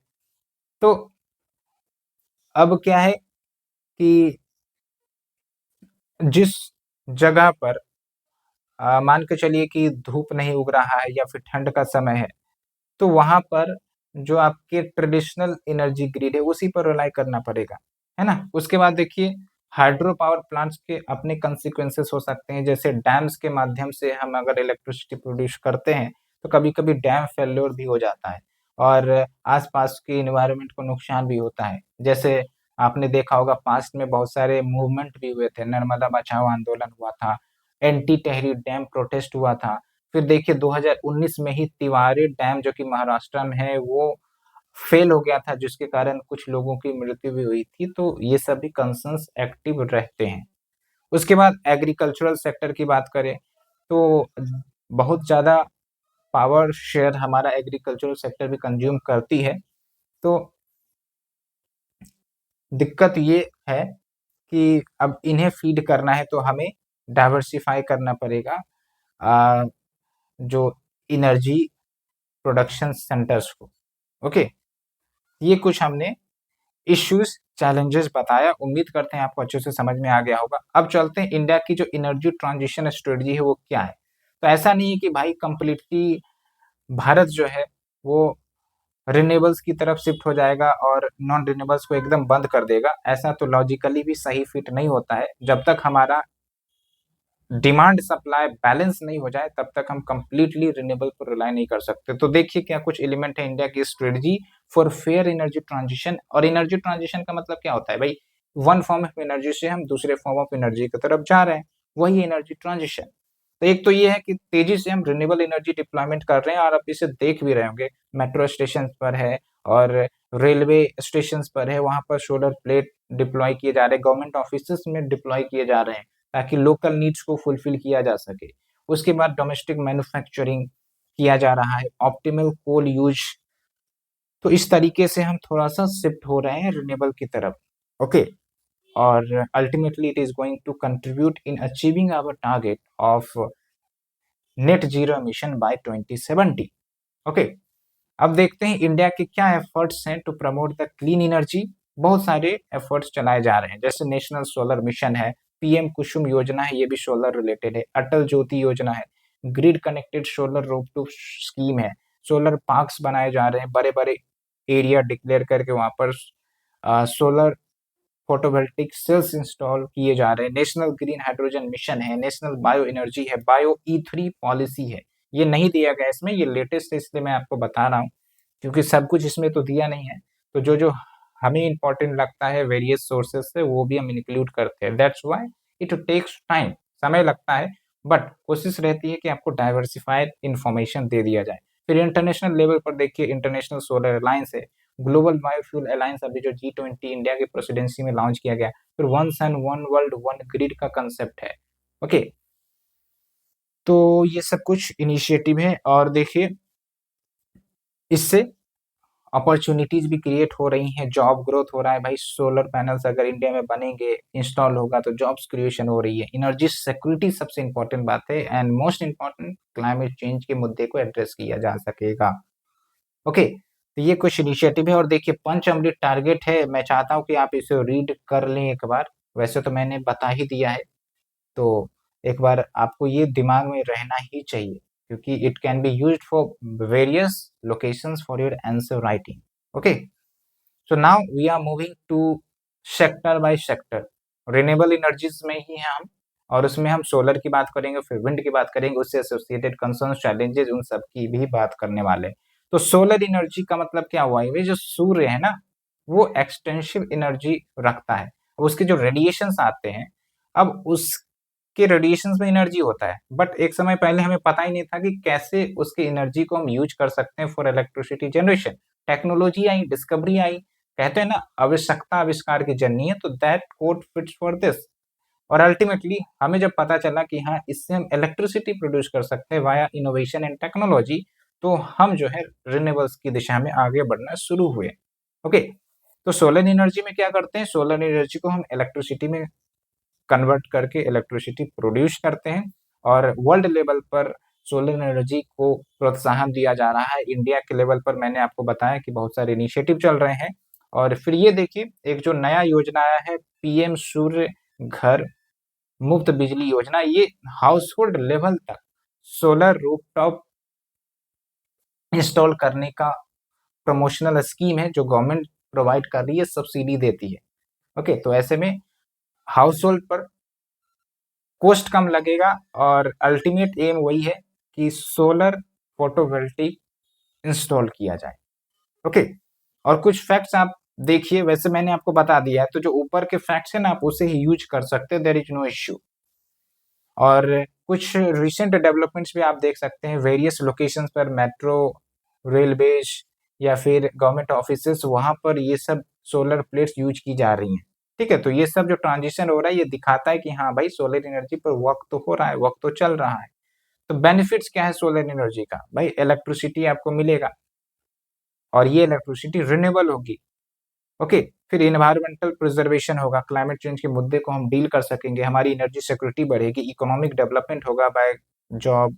तो अब क्या है कि जिस जगह पर मान के चलिए कि धूप नहीं उग रहा है या फिर ठंड का समय है, तो वहां पर जो आपके ट्रेडिशनल एनर्जी ग्रिड है उसी पर रिलाई करना पड़ेगा, है ना। उसके बाद देखिए हाइड्रो पावर प्लांट्स के अपने कंसिक्वेंसेस हो सकते हैं, जैसे डैम्स के माध्यम से हम अगर इलेक्ट्रिसिटी प्रोड्यूस करते हैं तो कभी कभी डैम फेल्योर भी हो जाता है और आसपास के इन्वायरमेंट को नुकसान भी होता है। जैसे आपने देखा होगा पास्ट में बहुत सारे मूवमेंट भी हुए थे, नर्मदा बचाओ आंदोलन हुआ था, एंटी टेहरी डैम प्रोटेस्ट हुआ था। फिर देखिए 2019 में ही तिवारी डैम जो कि महाराष्ट्र में है वो फेल हो गया था, जिसके कारण कुछ लोगों की मृत्यु भी हुई थी। तो ये सभी कंसर्न्स एक्टिव रहते हैं। उसके बाद एग्रीकल्चरल सेक्टर की बात करें तो बहुत ज्यादा पावर शेयर हमारा एग्रीकल्चरल सेक्टर भी कंज्यूम करती है। तो दिक्कत ये है कि अब इन्हें फीड करना है तो हमें डाइवर्सिफाई करना पड़ेगा जो एनर्जी प्रोडक्शन सेंटर्स को। ओके, ये कुछ हमने इश्यूज चैलेंजेस बताया, उम्मीद करते हैं आपको अच्छे से समझ में आ गया होगा। अब चलते हैं इंडिया की जो एनर्जी ट्रांजिशन स्ट्रेटजी है वो क्या है। तो ऐसा नहीं है कि भाई कंप्लीटली भारत जो है वो रिन्यूएबल्स की तरफ शिफ्ट हो जाएगा और नॉन रिन्यूएबल्स को एकदम बंद कर देगा, ऐसा तो लॉजिकली भी सही फिट नहीं होता है। जब तक हमारा डिमांड सप्लाई बैलेंस नहीं हो जाए तब तक हम कंप्लीटली रिन्यूएबल पर रिलाई नहीं कर सकते। तो देखिए क्या कुछ एलिमेंट है इंडिया की strategy for fair energy transition. और एनर्जी ट्रांजिशन का मतलब क्या होता है भाई, वन फॉर्म ऑफ एनर्जी से हम दूसरे फॉर्म ऑफ एनर्जी की तरफ जा रहे हैं, वही एनर्जी ट्रांजिशन। तो एक तो ये है कि तेजी से हम रिन्यूएबल एनर्जी डिप्लॉयमेंट कर रहे हैं और आप इसे देख भी रहे होंगे, मेट्रो स्टेशन पर है और रेलवे स्टेशन पर है, वहां पर सोलर प्लेट डिप्लॉय किए जा रहे हैं, गवर्नमेंट ऑफिस में डिप्लॉय किए जा रहे हैं ताकि लोकल नीड्स को फुलफिल किया जा सके। उसके बाद डोमेस्टिक मैन्युफैक्चरिंग किया जा रहा है, ऑप्टिमल कोल यूज। तो इस तरीके से हम थोड़ा सा शिफ्ट हो रहे हैं रिन्यूएबल की तरफ। ओके, और ultimately it is going to contribute in achieving our target of net zero emission by 2070। Okay, अब देखते हैं इंडिया के क्या एफर्ट्स हैं to promote the clean energy. बहुत सारे एफर्ट्स चलाए जा रहे हैं, जैसे नेशनल सोलर मिशन है, पीएम कुसुम योजना है, ये भी सोलर रिलेटेड है, अटल ज्योति योजना है, grid connected solar rooftop scheme है, सोलर पार्क्स बनाए जा रहे हैं, बड़े बड़े एरिया डिक्लेयर करके वहां पर सोलर फोटोवोल्टिक सेल्स इंस्टॉल किए जा रहे हैं, नेशनल ग्रीन हाइड्रोजन मिशन है, नेशनल बायो एनर्जी है, बायो E3 पॉलिसी है। ये नहीं दिया गया इसमें, ये लेटेस्ट है इसलिए मैं आपको बता रहा हूँ, क्योंकि सब कुछ इसमें तो दिया नहीं है। तो जो जो हमें इंपॉर्टेंट लगता है वेरियस सोर्सेज से वो भी हम इंक्लूड करते हैं। That's why it takes time, समय लगता है, बट कोशिश रहती है कि आपको डाइवर्सिफाइड इंफॉर्मेशन दे दिया जाए। फिर इंटरनेशनल लेवल पर देखिए इंटरनेशनल सोलर अलायंस है, ग्लोबल बायोफ्यूल अलायंस अभी जो G20 इंडिया की प्रेसिडेंसी में लॉन्च किया गया, फिर one sun one world one grid का कंसेप्ट है। ओके, तो ये सब कुछ इनिशिएटिव है और देखिए इससे अपॉर्चुनिटीज भी क्रिएट हो रही हैं, जॉब ग्रोथ हो रहा है भाई। सोलर पैनल्स अगर इंडिया में बनेंगे, इंस्टॉल होगा तो जॉब्स क्रिएशन हो रही है। एनर्जी सिक्योरिटी सबसे इंपॉर्टेंट बात है and most important climate change के मुद्दे को एड्रेस किया जा सकेगा। ओके, तो ये कुछ इनिशिएटिव है और देखिए पंच अमृत टारगेट है, मैं चाहता हूँ कि आप इसे रीड कर लें एक बार, वैसे तो मैंने बता ही दिया है, तो एक बार आपको ये दिमाग में रहना ही चाहिए, क्योंकि it can be used for various locations for your answer writing. Okay, so now we are moving to sector by sector. Renewable energies में ही हैं हम, और उसमें हम सोलर की बात करेंगे, फिर विंड की बात करेंगे, उससे एसोसिएटेड कंसर्न, चैलेंजेस, उन सब की भी बात करने वाले हैं। तो सोलर एनर्जी का मतलब क्या हुआ, ये जो सूर्य है ना, वो एक्सटेंसिव एनर्जी रखता है। उसके जो रेडिएशंस आते हैं, अब उसके रेडिएशंस में एनर्जी होता है, बट एक समय पहले हमें पता ही नहीं था कि कैसे उसके एनर्जी को हम यूज कर सकते हैं फॉर इलेक्ट्रिसिटी जनरेशन। टेक्नोलॉजी आई, डिस्कवरी आई, कहते हैं ना आवश्यकता आविष्कार की जननी है, तो that code fits for this. और अल्टीमेटली हमें जब पता चला कि हाँ, इससे हम इलेक्ट्रिसिटी प्रोड्यूस कर सकते हैं वाया इनोवेशन एंड टेक्नोलॉजी, तो हम जो है रिन्यूएबल्स की दिशा में आगे बढ़ना शुरू हुए। ओके, तो सोलर एनर्जी में क्या करते हैं, सोलर एनर्जी को हम इलेक्ट्रिसिटी में कन्वर्ट करके इलेक्ट्रिसिटी प्रोड्यूस करते हैं, और वर्ल्ड लेवल पर सोलर एनर्जी को प्रोत्साहन दिया जा रहा है। इंडिया के लेवल पर मैंने आपको बताया कि बहुत सारे इनिशिएटिव चल रहे हैं। और फिर ये देखिए, एक जो नया योजना आया है, पीएम सूर्य घर मुफ्त बिजली योजना, ये हाउस होल्ड लेवल तक सोलर रूफटॉप इंस्टॉल करने का प्रमोशनल स्कीम है, जो गवर्नमेंट प्रोवाइड कर रही है, सब्सिडी देती है। ओके, तो ऐसे में हाउस होल्ड पर कॉस्ट कम लगेगा, और अल्टीमेट एम वही है कि सोलर फोटोवोल्टिक इंस्टॉल किया जाए। ओके, और कुछ फैक्ट्स आप देखिए, वैसे मैंने आपको बता दिया है, तो जो ऊपर के फैक्ट्स हैं ना, आप उसे ही यूज कर सकते हैं, देयर इज नो इश्यू। और कुछ रिसेंट डेवलपमेंट्स भी आप देख सकते हैं, वेरियस लोकेशंस पर मेट्रो, रेलवेज, या फिर गवर्नमेंट ऑफिसेस, वहां पर ये सब सोलर प्लेट्स यूज की जा रही हैं। ठीक है, तो ये सब जो ट्रांजिशन हो रहा है, ये दिखाता है कि हाँ भाई, सोलर एनर्जी पर वर्क तो हो रहा है, वर्क तो चल रहा है। तो बेनिफिट्स क्या है सोलर एनर्जी का, भाई इलेक्ट्रिसिटी आपको मिलेगा, और ये इलेक्ट्रिसिटी रिन्यूएबल होगी। ओके, फिर इन्वायरमेंटल प्रिजर्वेशन होगा, क्लाइमेट चेंज के मुद्दे को हम डील कर सकेंगे, हमारी एनर्जी सिक्योरिटी बढ़ेगी, इकोनॉमिक डेवलपमेंट होगा बाय जॉब,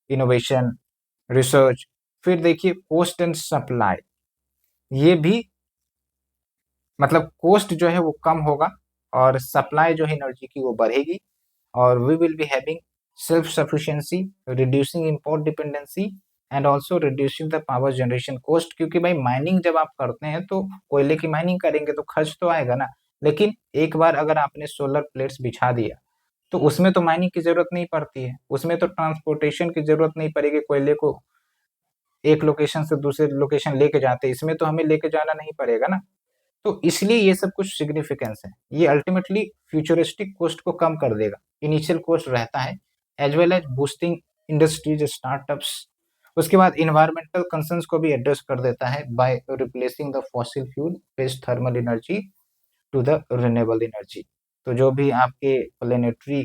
इनोवेशन, रिसर्च। फिर देखिए कॉस्ट एंड सप्लाई, ये भी मतलब कॉस्ट जो है वो कम होगा, और सप्लाई जो है एनर्जी की वो बढ़ेगी, और we will be having self sufficiency, reducing import dependency, and also reducing the power generation cost. क्योंकि भाई माइनिंग जब आप करते हैं, तो कोयले की माइनिंग करेंगे तो खर्च तो आएगा ना, लेकिन एक बार अगर आपने सोलर प्लेट्स बिछा दिया, तो उसमें तो माइनिंग की जरूरत नहीं पड़ती है, उसमें तो ट्रांसपोर्टेशन की जरूरत नहीं पड़ेगी, कोयले को एक लोकेशन से दूसरे लोकेशन लेके जाते, इसमें तो हमें लेके जाना नहीं पड़ेगा ना। तो इसलिए ये सब कुछ सिग्निफिकेंस है, ये अल्टीमेटली फ्यूचरिस्टिक कॉस्ट को कम कर देगा, इनिशियल कॉस्ट रहता है, as well as boosting industries, startups. उसके बाद इन्वायरमेंटल कंसर्न्स को भी एड्रेस कर देता है by replacing the fossil fuel based thermal energy to the renewable energy. तो जो भी आपके प्लेनेटरी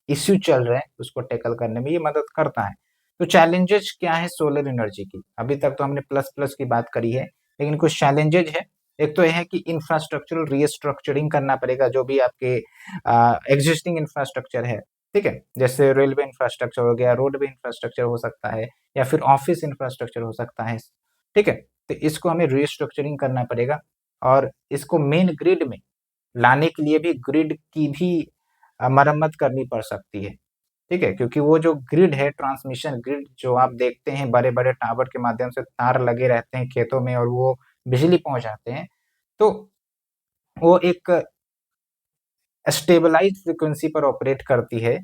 इश्यू चल रहे हैं, उसको टैकल करने में ये मदद करता है। तो चैलेंजेस क्या है सोलर एनर्जी की, अभी तक तो हमने प्लस प्लस की बात करी है, लेकिन कुछ चैलेंजेज है। एक तो यह है कि इंफ्रास्ट्रक्चरल रीस्ट्रक्चरिंग करना पड़ेगा, जो भी आपके एग्जिस्टिंग इंफ्रास्ट्रक्चर है, ठीक है, जैसे रेलवे इंफ्रास्ट्रक्चर हो गया, रोडवे इंफ्रास्ट्रक्चर हो सकता है, या फिर ऑफिस इंफ्रास्ट्रक्चर हो सकता है। ठीक है, तो इसको हमें रीस्ट्रक्चरिंग करना पड़ेगा, और इसको मेन ग्रिड में लाने के लिए भी ग्रिड की भी मरम्मत करनी पड़ सकती है। ठीक है, क्योंकि वो जो ग्रिड है, ट्रांसमिशन ग्रिड, जो आप देखते हैं बड़े बड़े टावर के माध्यम से तार लगे रहते हैं खेतों में, और वो बिजली पहुंचाते हैं, तो वो एक स्टेबलाइज फ्रीक्वेंसी पर ऑपरेट करती है।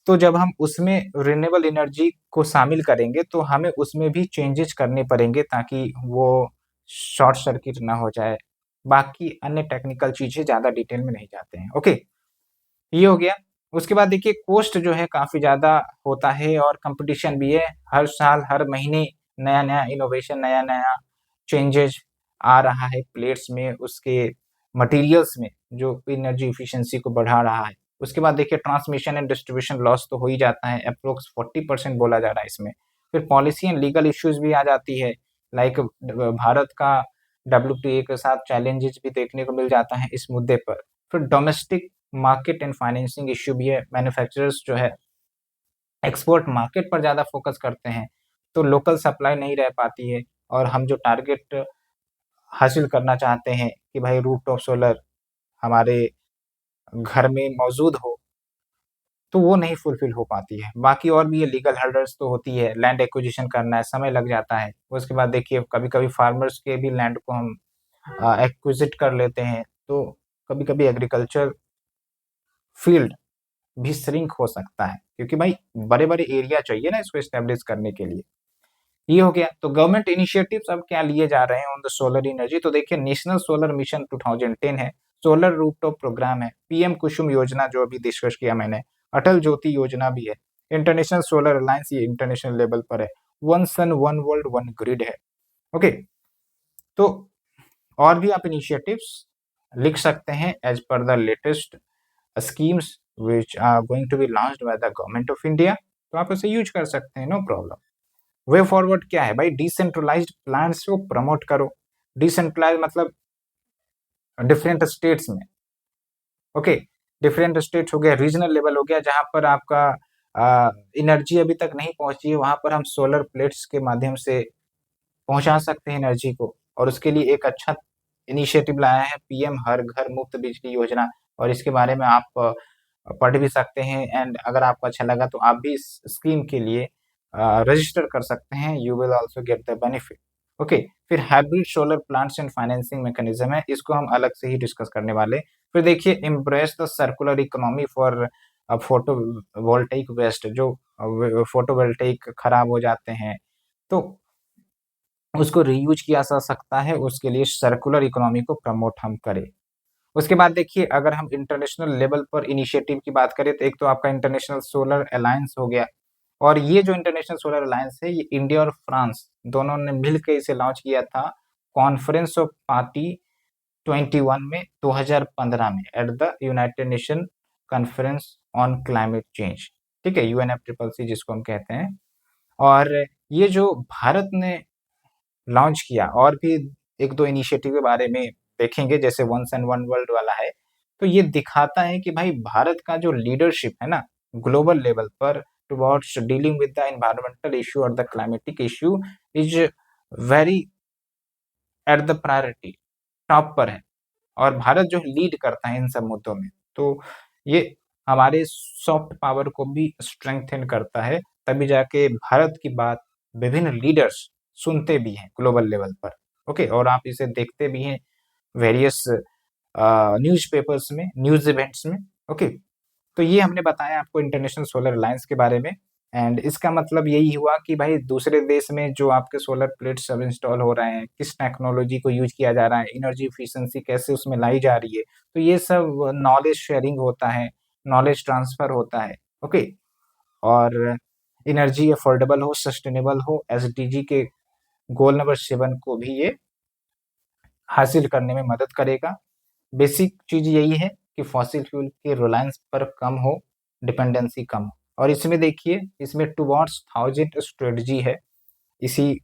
तो जब हम उसमें रिन्यूएबल एनर्जी को शामिल करेंगे, तो हमें उसमें भी चेंजेस करने पड़ेंगे, ताकि वो शॉर्ट सर्किट ना हो जाए। बाकी अन्य टेक्निकल चीजें ज्यादा डिटेल में नहीं जाते हैं। ओके, ये हो गया। उसके बाद देखिए कॉस्ट जो है काफी ज्यादा होता है, और कंपटीशन भी है, हर साल हर महीने नया नया इनोवेशन, नया नया चेंजेस आ रहा है प्लेट्स में, उसके मटेरियल्स में, जो एनर्जी इफिशिएंसी को बढ़ा रहा है। उसके बाद देखिए ट्रांसमिशन एंड डिस्ट्रीब्यूशन लॉस तो हो ही जाता है, अप्रोक्स 40% बोला जा रहा है इसमें। फिर पॉलिसी एंड लीगल इश्यूज भी आ जाती है, लाइक भारत का डब्ल्यूटीए के साथ चैलेंजेस भी देखने को मिल जाता है इस मुद्दे पर। फिर domestic market and financing issue भी है, मैन्युफैक्चरर्स जो है एक्सपोर्ट मार्केट पर ज़्यादा फोकस करते हैं, तो लोकल सप्लाई नहीं रह पाती है, और हम जो टारगेट हासिल करना चाहते हैं कि भाई रूफटॉप सोलर हमारे घर में मौजूद हो, तो वो नहीं फुलफिल हो पाती है। बाकी और भी ये लीगल हर्डल्स तो होती है, लैंड एक्विजिशन करना है, समय लग जाता है। उसके बाद देखिए कभी कभी फार्मर्स के भी लैंड को हम एक्विजिट कर लेते हैं, तो कभी कभी एग्रीकल्चर फील्ड भी श्रिंक हो सकता है, क्योंकि भाई बड़े बड़े एरिया चाहिए ना इसको एस्टेब्लिश करने के लिए। ये हो गया। तो गवर्नमेंट इनिशिएटिव्स अब क्या लिए जा रहे हैं ऑन द सोलर एनर्जी, तो देखिए नेशनल सोलर मिशन 2010 है, सोलर रूफटॉप प्रोग्राम है, पीएम कुसुम योजना जो अभी डिस्कस किया मैंने, अटल ज्योति योजना भी है, इंटरनेशनल सोलर अलायंस ये इंटरनेशनल लेवल पर है, one sun one world one grid है। ओके, तो और भी आप इनिशिएटिव्स लिख सकते हैं as per the latest schemes which are going to be launched by the government of India, तो आप इसे यूज कर सकते हैं, नो प्रॉब्लम। वे फॉरवर्ड क्या है भाई, डिसेंट्रलाइज्ड प्लान्स को प्रमोट करो। डिसेंट्रलाइज मतलब डिफरेंट स्टेट्स में, ओके, डिफरेंट स्टेट्स हो गया, रीजनल लेवल हो गया, जहां पर आपका एनर्जी अभी तक नहीं पहुंची है, वहां पर हम सोलर प्लेट्स के माध्यम से पहुंचा सकते हैं एनर्जी को। और उसके लिए एक अच्छा इनिशिएटिव लाया है पीएम हर घर मुफ्त बिजली योजना, और इसके बारे में आप पढ़ भी सकते हैं। एंड अगर आपको अच्छा लगा तो आप भी इस स्कीम के लिए रजिस्टर कर सकते हैं, you will also get the benefit. Okay, फिर hybrid solar plants and financing mechanism है, इसको हम अलग से ही डिस्कस करने वाले। फिर देखिए embrace the circular economy for photovoltaic waste, जो फोटो वोल्टेइक खराब हो जाते हैं तो उसको रीयूज किया जा सकता है, उसके लिए सर्कुलर इकोनॉमी को प्रमोट हम करें। उसके बाद देखिए अगर हम इंटरनेशनल लेवल पर इनिशिएटिव की बात करें तो एक तो आपका इंटरनेशनल सोलर अलायंस हो गया, और ये जो इंटरनेशनल सोलर अलायंस है ये इंडिया और फ्रांस दोनों ने मिलकर इसे लॉन्च किया था कॉन्फ्रेंस ऑफ पार्टी 21 में 2015 में at the United nation conference on climate change, ठीक है, UNFCCC जिसको हम कहते हैं। और ये जो भारत ने लॉन्च किया, और भी एक दो इनिशिएटिव के बारे में देखेंगे, जैसे वन सन वन वर्ल्ड वाला है, तो ये दिखाता है कि भाई भारत का जो लीडरशिप है ना ग्लोबल लेवल पर towards dealing with the environmental issue और the climatic issue is very at the priority, top पर है, और भारत जो लीड करता है इन सब मुद्दों में, तो ये हमारे सॉफ्ट पावर को भी स्ट्रेंथन करता है, तभी जाके भारत की बात विभिन्न लीडर्स सुनते भी हैं ग्लोबल लेवल पर। ओके, और आप इसे देखते भी हैं वेरियस न्यूज़पेपर्स में, न्यूज़ इवेंट्स में। ओके, तो ये हमने बताया आपको इंटरनेशनल सोलर अलायंस के बारे में। एंड इसका मतलब यही हुआ कि भाई दूसरे देश में जो आपके सोलर प्लेट्स सब इंस्टॉल हो रहे हैं, किस टेक्नोलॉजी को यूज किया जा रहा है, एनर्जी इफिशिएंसी कैसे उसमें लाई जा रही है, तो ये सब नॉलेज शेयरिंग होता है, नॉलेज ट्रांसफर होता है। ओके, और एनर्जी अफोर्डेबल हो, सस्टेनेबल हो, एसडीजी के गोल नंबर 7 को भी ये हासिल करने में मदद करेगा। बेसिक चीज यही है कि फॉसिल फ्यूल के रिलायंस पर कम हो, डिपेंडेंसी कम हो। और इसमें देखिए इसमें टुवर्ड्स 1000 स्ट्रेटजी है इसी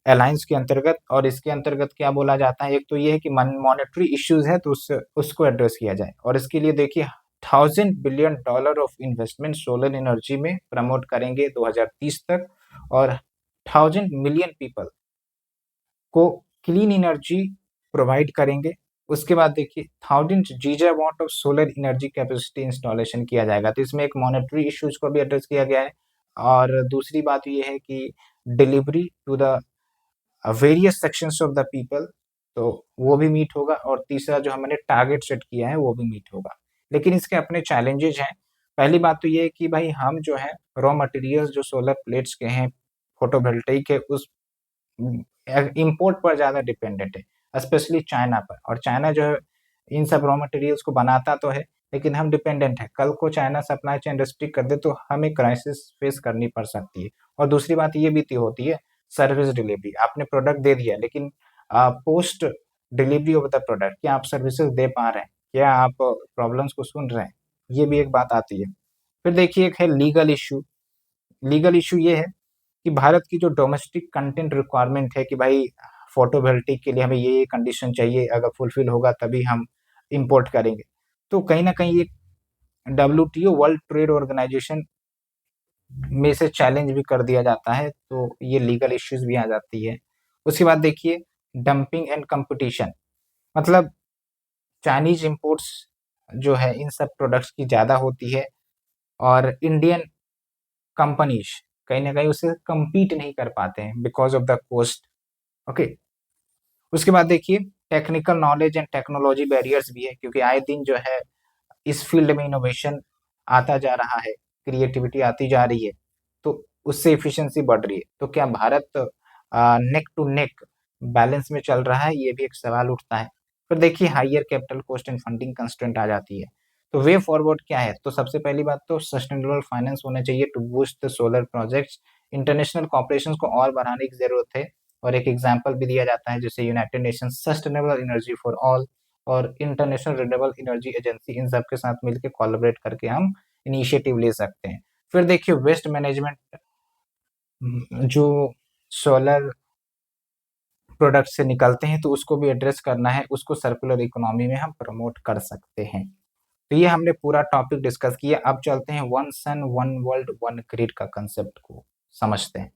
अलायंस के अंतर्गत, और इसके अंतर्गत क्या बोला जाता है, एक तो ये है कि मॉनेटरी इश्यूज है तो उसको एड्रेस किया जाए, और इसके लिए देखिए $1000 billion of investment solar energy में प्रमोट करेंगे 2030 तक, और 1000 मिलियन पीपल को क्लीन एनर्जी प्रोवाइड करेंगे। उसके बाद देखिए 1000 gigawatt of solar energy capacity installation किया जाएगा, तो इसमें एक मॉनेटरी इश्यूज को भी एड्रेस किया गया है। और दूसरी बात ये है कि delivery to the various sections of the people, तो वो भी मीट होगा, और तीसरा जो हमने टारगेट सेट किया है वो भी मीट होगा। लेकिन इसके अपने चैलेंजेस हैं। पहली बात तो ये है कि भाई हम जो है रॉ मटेरियल्स जो सोलर प्लेट्स के हैं, फोटोवोल्टेइक है, उस इम्पोर्ट पर ज़्यादा डिपेंडेंट है, स्पेशली चाइना पर। और चाइना जो है इन सब रॉ मटेरियल्स को बनाता तो है, लेकिन हम डिपेंडेंट है, कल को चाइना सप्लाई चेन रिस्ट्रिक्ट कर दे तो हमें क्राइसिस फेस करनी पड़ सकती है। और दूसरी बात ये भी तो होती है सर्विस डिलीवरी, आपने प्रोडक्ट दे दिया लेकिन post delivery of the product क्या आप सर्विसेज दे पा रहे हैं, क्या आप प्रॉब्लम्स को सुन रहे हैं, ये भी एक बात आती है। फिर देखिए एक है लीगल इशू। लीगल इशू ये है कि भारत की जो डोमेस्टिक कंटेंट रिक्वायरमेंट है कि भाई फोटोवोल्टिक के लिए हमें ये कंडीशन चाहिए, अगर फुलफिल होगा तभी हम इंपोर्ट करेंगे, तो कहीं ना कहीं ये WTO वर्ल्ड ट्रेड ऑर्गेनाइजेशन में से चैलेंज भी कर दिया जाता है, तो ये लीगल इश्यूज भी आ जाती है। उसके बाद देखिए डंपिंग एंड कंपटीशन, मतलब चाइनीज इंपोर्ट्स जो है इन सब प्रोडक्ट्स की ज़्यादा होती है, और इंडियन कंपनीज कहीं ना कहीं उससे compete नहीं कर पाते हैं because of the cost. Okay, उसके बाद देखिए technical knowledge and technology barriers भी है, क्योंकि आए दिन जो है इस फील्ड में इनोवेशन आता जा रहा है, क्रिएटिविटी आती जा रही है, तो उससे एफिशिएंसी बढ़ रही है। तो क्या Bharat neck to neck balance में चल रहा है, ये भी एक सवाल उठता है। फिर देखिए higher capital cost and funding constraint आ जाती है। तो वे फॉरवर्ड क्या है? तो सबसे पहली बात तो सस्टेनेबल फाइनेंस होना चाहिए to boost the solar projects. International cooperation को और बढ़ाने की जरूरत है, और एक एग्जाम्पल भी दिया जाता है जैसे United nation sustainable energy for all और इंटरनेशनल रिन्यूएबल एनर्जी एजेंसी, इन सब के साथ मिलकर कोलैबोरेट करके हम इनिशिएटिव ले सकते हैं। फिर देखिए वेस्ट मैनेजमेंट, जो सोलर प्रोडक्ट से निकलते हैं तो उसको भी एड्रेस करना है, उसको सर्कुलर इकोनॉमी में हम प्रमोट कर सकते हैं। तो ये हमने पूरा टॉपिक डिस्कस किया। अब चलते हैं one sun one world one grid का कंसेप्ट को समझते हैं।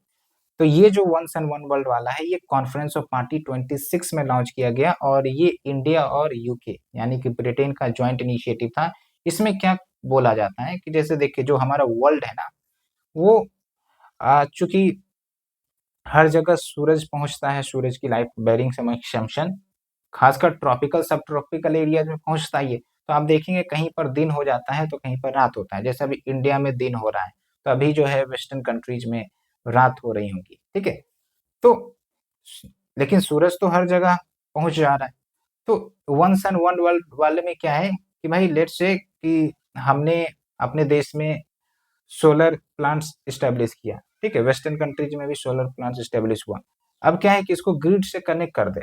तो ये जो वन सन वन वर्ल्ड वाला है, ये कॉन्फ्रेंस ऑफ पार्टी 26 में लॉन्च किया गया, और ये इंडिया और यूके यानी कि ब्रिटेन का ज्वाइंट इनिशिएटिव था। इसमें क्या बोला जाता है कि जैसे देखिए जो हमारा वर्ल्ड है ना, वो चूंकि हर जगह सूरज पहुंचता है, सूरज की लाइट बेरिंग समक्शन, खासकर ट्रॉपिकल सब ट्रॉपिकल एरियाज में पहुंचता ही है। तो आप देखेंगे कहीं पर दिन हो जाता है तो कहीं पर रात होता है, जैसे अभी इंडिया में दिन हो रहा है, तो अभी जो है वेस्टर्न कंट्रीज में रात हो रही होगी, ठीक है। तो लेकिन सूरज तो हर जगह पहुंच जा रहा है। तो वन सन वन वर्ल्ड वाले में क्या है कि भाई लेट्स से कि हमने अपने देश में सोलर प्लांट्स इस्टेब्लिश किया, ठीक है, वेस्टर्न कंट्रीज में भी सोलर प्लांट्स इस्टेब्लिश हुआ। अब क्या है कि इसको ग्रिड से कनेक्ट कर दे,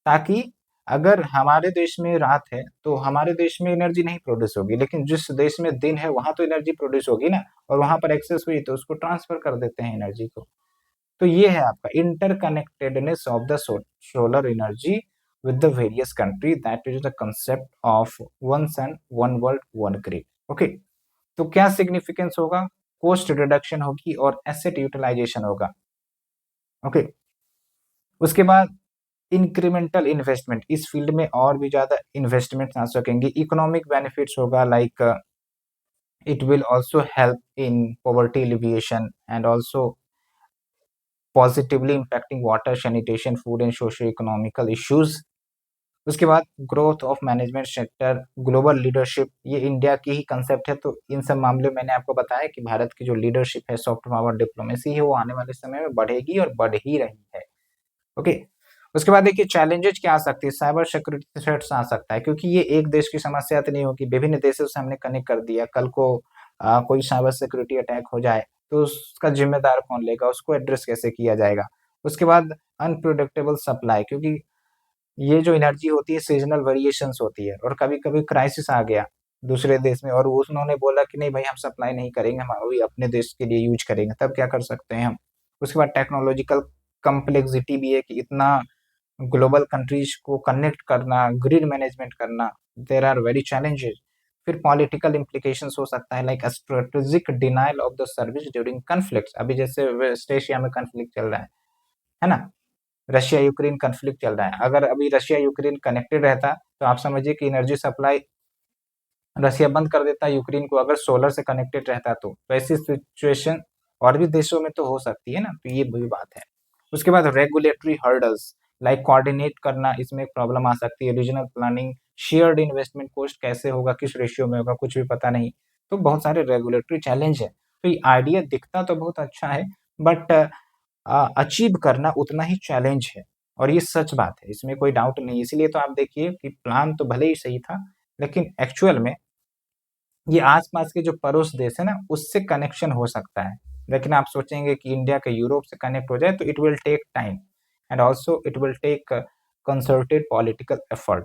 ताकि अगर हमारे देश में रात है तो हमारे देश में एनर्जी नहीं प्रोड्यूस होगी, लेकिन जिस देश में दिन है वहां तो एनर्जी प्रोड्यूस होगी ना, और वहां पर एक्सेस हुई तो उसको ट्रांसफर कर देते हैं एनर्जी को। तो ये है आपका interconnectedness of the solar energy with the various country, that is the concept of one sun one world one grid. Okay, तो क्या सिग्निफिकेंस होगा? कॉस्ट रिडक्शन होगी और एसेट यूटिलाइजेशन होगा। ओके, उसके बाद इंक्रीमेंटल इन्वेस्टमेंट, इस फील्ड में और भी ज्यादा इन्वेस्टमेंट आ सकेंगे। इकोनॉमिक बेनिफिट्स होगा, like it will also help in poverty alleviation and also positively impacting water sanitation food and socio economical issues. उसके बाद growth of management sector, global leadership, ये इंडिया की ही कंसेप्ट है। तो इन सब मामले मैंने आपको बताया कि भारत की जो लीडरशिप है, सॉफ्ट पावर डिप्लोमेसी है, वो आने वाले समय में बढ़ेगी और बढ़ ही रही है। ओके, उसके बाद देखिए चैलेंजेस क्या आ सकती है, साइबर सिक्योरिटी थ्रेट्स आ सकता है, क्योंकि ये एक देश की समस्या तो नहीं होगी, विभिन्न देशों से हमने कनेक्ट कर दिया, कल को कोई साइबर सिक्योरिटी अटैक हो जाए तो उसका जिम्मेदार कौन लेगा, उसको एड्रेस कैसे किया जाएगा। उसके बाद अनप्रिडिक्टेबल सप्लाई, क्योंकि ये जो एनर्जी होती है सीजनल वेरिएशंस होती है, और कभी कभी क्राइसिस आ गया दूसरे देश में और उन्होंने बोला कि नहीं भाई हम सप्लाई नहीं करेंगे, हम अभी अपने देश के लिए यूज करेंगे, तब क्या कर सकते हैं हम। उसके बाद टेक्नोलॉजिकल कम्प्लेक्सिटी भी है कि इतना ग्लोबल कंट्रीज को कनेक्ट करना, ग्रिड मैनेजमेंट करना, देर आर वेरी चैलेंजेस। फिर पॉलिटिकल इम्प्लीकेशंस हो सकता है, like strategic denial of the service during conflict, अभी जैसे वेस्ट एशिया में कन्फ्लिक्ट चल रहा है ना, रशिया यूक्रेन कन्फ्लिक्ट चल रहा है। अगर अभी रशिया यूक्रेन कनेक्टेड रहता तो आप समझिए कि एनर्जी सप्लाई रसिया बंद कर देता यूक्रेन को, अगर सोलर से कनेक्टेड रहता तो ऐसी सिचुएशन और भी देशों में तो हो सकती है ना, तो ये भी बात है। उसके बाद रेगुलेटरी हर्डल्स, लाइक कोऑर्डिनेट करना, इसमें एक प्रॉब्लम आ सकती है। Regional planning, shared investment cost कैसे होगा, किस रेशियो में होगा, कुछ भी पता नहीं। तो बहुत सारे रेगुलेटरी चैलेंज है। तो ये आइडिया दिखता तो बहुत अच्छा है, बट अचीव करना उतना ही चैलेंज है, और ये सच बात है, इसमें कोई डाउट नहीं। इसीलिए तो आप देखिए कि प्लान तो भले ही सही था, लेकिन एक्चुअल में ये आस-पास के जो पड़ोस देश है ना, उससे कनेक्शन हो सकता है। लेकिन आप सोचेंगे कि इंडिया के यूरोप से कनेक्ट हो जाए तो it will take time and also it will take concerted political effort.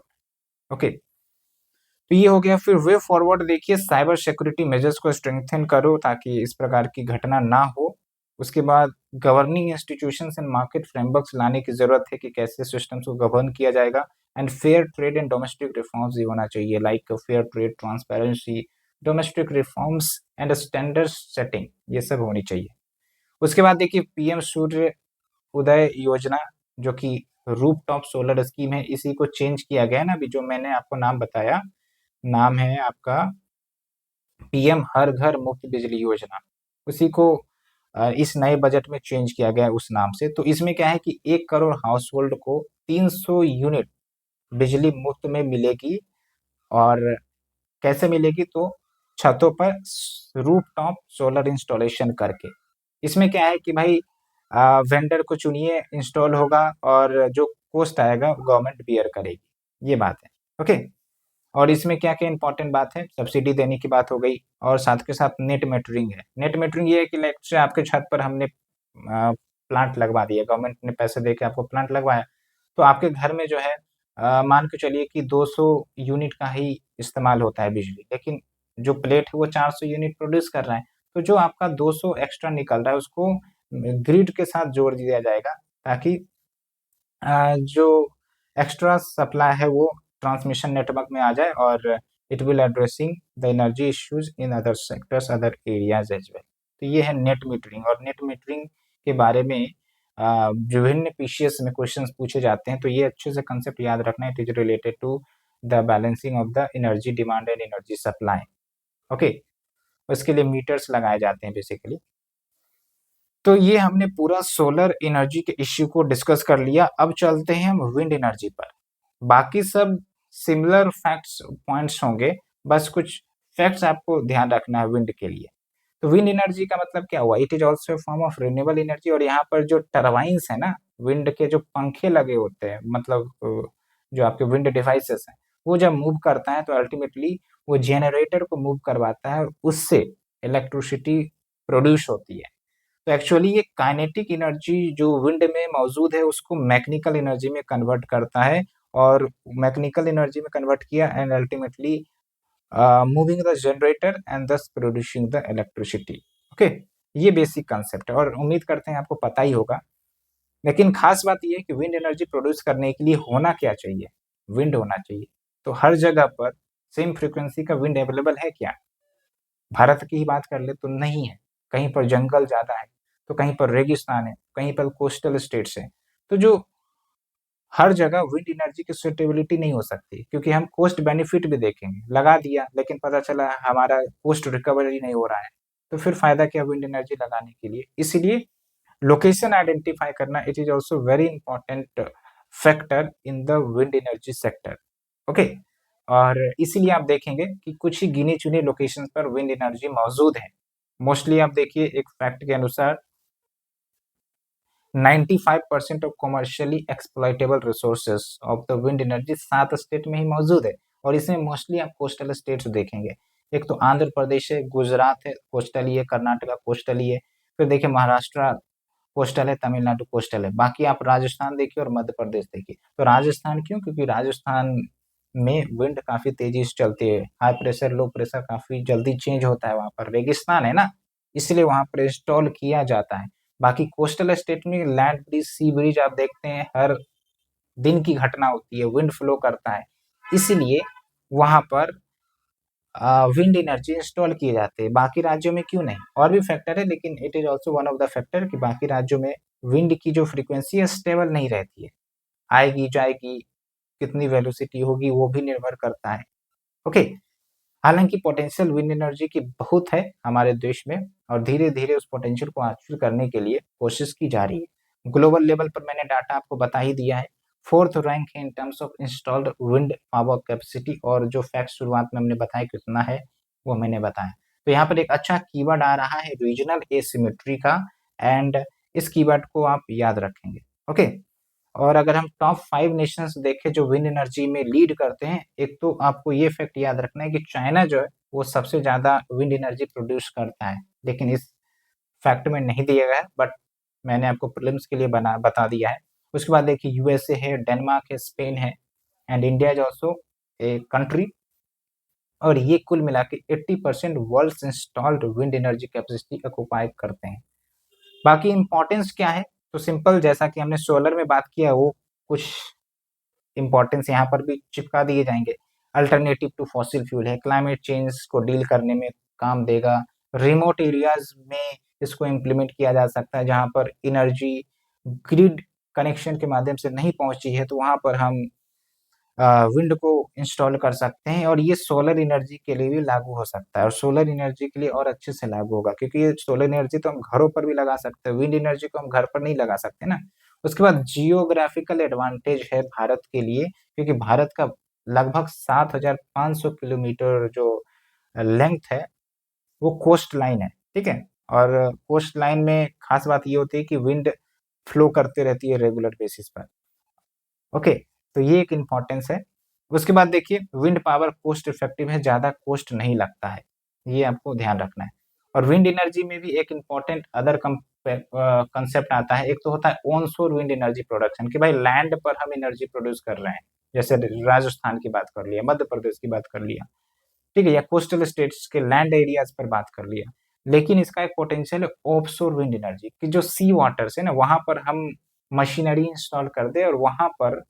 Okay, तो ये हो गया। फिर वे फॉरवर्ड देखिए, साइबर सिक्योरिटी मेजर्स को स्ट्रेंथन करो ताकि इस प्रकार की घटना ना हो। उसके बाद governing institutions and market frameworks लाने की जरूरत है कि कैसे सिस्टम्स को गवर्न किया जाएगा। And fair trade and domestic reforms भी होना चाहिए, like fair trade, transparency, domestic reforms and standard setting, ये सब होनी चाहिए। उसके बाद देखिए पीएम सूर्य उदय योजना, जो कि रूफटॉप सोलर स्कीम है, इसी को चेंज किया गया है ना, अभी जो मैंने आपको नाम बताया, नाम है आपका पीएम हर घर मुफ्त बिजली योजना। उसी को इस नए बजट में चेंज किया गया है उस नाम से। तो इसमें क्या है कि 1 करोड़ हाउस होल्ड को 300 यूनिट बिजली मुफ्त में मिलेगी। और कैसे मिलेगी? तो छतों पर रूफटॉप सोलर इंस्टॉलेशन करके। इसमें क्या है कि भाई वेंडर को चुनिए, इंस्टॉल होगा और जो कॉस्ट आएगा गवर्नमेंट बियर करेगी, ये बात है। ओके। और इसमें क्या क्या इंपॉर्टेंट बात है, सब्सिडी देने की बात हो गई, और साथ के साथ नेट मीटरिंग है। नेट मीटरिंग ये है कि लेट्स से आपके छत पर हमने प्लांट लगवा दिया, गवर्नमेंट ने पैसे दे के आपको प्लांट लगवाया, तो आपके घर में जो है मान के चलिए कि 200 यूनिट का ही इस्तेमाल होता है बिजली, लेकिन जो प्लेट है वो 400 यूनिट प्रोड्यूस कर रहा है। तो जो आपका 200 एक्स्ट्रा निकल रहा है उसको ग्रिड के साथ जोड़ दिया जाएगा, ताकि जो एक्स्ट्रा सप्लाई है वो ट्रांसमिशन नेटवर्क में आ जाए, और it will addressing the energy issues in other sectors, other areas as well. तो ये है नेट मीटरिंग। और नेट मीटरिंग के बारे में विभिन्न पीसीएस में क्वेश्चंस पूछे जाते हैं, तो ये अच्छे से कंसेप्ट याद रखना है। It is related to the balancing of the energy demand and energy supply. Okay. उसके लिए मीटर्स लगाए जाते हैं बेसिकली। तो ये हमने पूरा सोलर एनर्जी के इश्यू को डिस्कस कर लिया। अब चलते हैं हम विंड एनर्जी पर। बाकी सब सिमिलर फैक्ट्स पॉइंट्स होंगे, बस कुछ फैक्ट्स आपको ध्यान रखना है विंड के लिए। तो विंड एनर्जी का मतलब क्या हुआ? It is also form of renewable energy. और यहाँ पर जो टरबाइंस है ना, विंड के जो पंखे लगे होते हैं, मतलब जो आपके विंड डिवाइसेस हैं, वो जब मूव करता है तो अल्टीमेटली वो जनरेटर को मूव करवाता है, उससे इलेक्ट्रिसिटी प्रोड्यूस होती है। तो एक्चुअली ये काइनेटिक एनर्जी जो विंड में मौजूद है उसको मैकेनिकल एनर्जी में कन्वर्ट करता है, और मैकेनिकल एनर्जी में कन्वर्ट किया and ultimately moving the generator and दस प्रोड्यूसिंग द इलेक्ट्रिसिटी। ओके। ये बेसिक कंसेप्ट है और उम्मीद करते हैं आपको पता ही होगा। लेकिन खास बात यह है कि विंड एनर्जी प्रोड्यूस करने के लिए होना क्या चाहिए? विंड होना चाहिए। तो हर जगह पर सेम फ्रीक्वेंसी का विंड अवेलेबल है क्या? भारत की ही बात कर ले तो नहीं है। कहीं पर जंगल ज्यादा है, तो कहीं पर रेगिस्तान है, कहीं पर कोस्टल स्टेट्स है। तो जो हर जगह विंड एनर्जी की सुटेबिलिटी नहीं हो सकती, क्योंकि हम कोस्ट बेनिफिट भी देखेंगे, लगा दिया लेकिन पता चला हमारा कोस्ट रिकवरी नहीं हो रहा है, तो फिर फायदा क्या विंड एनर्जी लगाने के लिए? इसलिए लोकेशन आइडेंटिफाई करना it is also very important factor in the wind energy sector. Okay. और इसीलिए आप देखेंगे कि कुछ ही गिने चुने लोकेशन पर विंड एनर्जी मौजूद है। मोस्टली आप देखिए, एक फैक्ट के अनुसार 95% of commercially exploitable resources of the wind energy 7 state में ही मौजूद है। और इसमें मोस्टली आप कोस्टल स्टेट्स देखेंगे। एक तो आंध्र प्रदेश है, गुजरात है, कोस्टल ही है, कर्नाटका कोस्टल ही है, फिर देखिए महाराष्ट्र कोस्टल है, तमिलनाडु कोस्टल है। बाकी आप राजस्थान देखिए और मध्य प्रदेश देखिए। तो राजस्थान क्यों? क्योंकि राजस्थान में विंड काफी तेजी से चलती है, हाई प्रेशर लो प्रेशर काफी जल्दी चेंज होता है, वहां पर रेगिस्तान है ना, इसलिए वहां पर इंस्टॉल किया जाता है। बाकी कोस्टल स्टेट में लैंड ब्रिज सी ब्रिज आप देखते हैं, हर दिन की घटना होती है, विंड फ्लो करता है, इसीलिए वहां पर विंड एनर्जी इंस्टॉल किए जाते हैं। बाकी राज्यों में क्यों नहीं? और भी फैक्टर है, लेकिन it is also one of the factor कि बाकी राज्यों में विंड की जो फ्रीक्वेंसी है स्टेबल नहीं रहती है, आएगी जाएगी, कितनी वेलोसिटी होगी वो भी निर्भर करता है। ओके। हालांकि पोटेंशियल विंड एनर्जी की बहुत है हमारे देश में, और धीरे धीरे उस पोटेंशियल को हासिल करने के लिए कोशिश की जा रही है। ग्लोबल लेवल पर मैंने डाटा आपको बता ही दिया है। फोर्थ रैंक है इन terms of installed wind power capacity, और जो फैक्ट शुरुआत में हमने बताया कितना है वो मैंने बताया। तो यहाँ पर एक अच्छा कीवर्ड आ रहा है रीजनल एसिमेट्री का, एंड इस कीवर्ड को आप याद रखेंगे। ओके। और अगर हम टॉप 5 नेशंस देखें जो विंड एनर्जी में लीड करते हैं, एक तो आपको ये फैक्ट याद रखना है कि चाइना जो है वो सबसे ज्यादा विंड एनर्जी प्रोड्यूस करता है, लेकिन इस फैक्ट में नहीं दिया गया है, बट मैंने आपको प्रीलिम्स के लिए बता दिया है। उसके बाद देखिए यूएसए है, डेनमार्क है, स्पेन है, and India is also a country. और ये कुल मिला के 80% world installed wind energy capacity occupy करते हैं। बाकी इंपॉर्टेंस क्या है? तो सिंपल, जैसा कि हमने सोलर में बात किया, वो कुछ इंपॉर्टेंस यहाँ पर भी चिपका दिए जाएंगे। अल्टरनेटिव टू फॉसिल फ्यूल है, क्लाइमेट चेंज को डील करने में काम देगा। रिमोट एरियाज में इसको इम्प्लीमेंट किया जा सकता है, जहाँ पर एनर्जी ग्रिड कनेक्शन के माध्यम से नहीं पहुंची है, तो वहां पर हम विंड को इंस्टॉल कर सकते हैं। और ये सोलर एनर्जी के लिए भी लागू हो सकता है, और सोलर एनर्जी के लिए और अच्छे से लागू होगा, क्योंकि ये सोलर एनर्जी तो हम घरों पर भी लगा सकते हैं, विंड एनर्जी को हम घर पर नहीं लगा सकते ना, उसके बाद जियोग्राफिकल एडवांटेज है भारत के लिए, क्योंकि भारत का लगभग 7,500 किलोमीटर जो लेंथ है वो कोस्ट लाइन है, ठीक है। और कोस्ट लाइन में खास बात ये होती है कि विंड फ्लो करते रहती है रेगुलर बेसिस पर। ओके, तो ये एक इम्पोर्टेंस है। उसके बाद देखिए, विंड पावर कोस्ट इफेक्टिव है, ज़्यादा कोस्ट नहीं लगता है, ये आपको ध्यान रखना है। और विंड एनर्जी में भी एक इम्पोर्टेंट अदर कंसेप्ट आता है। एक तो होता है ऑन शोर विंड एनर्जी प्रोडक्शन, कि भाई लैंड पर हम एनर्जी प्रोड्यूस कर रहे हैं, जैसे राजस्थान की बात कर लिया, मध्य प्रदेश की बात कर लिया, ठीक है, या कोस्टल स्टेट्स के लैंड एरियाज पर बात कर लिया। लेकिन इसका एक पोटेंशियल है ऑफशोर विंड एनर्जी की, जो सी वाटर से ना वहां पर हम मशीनरी इंस्टॉल कर दे और वहां पर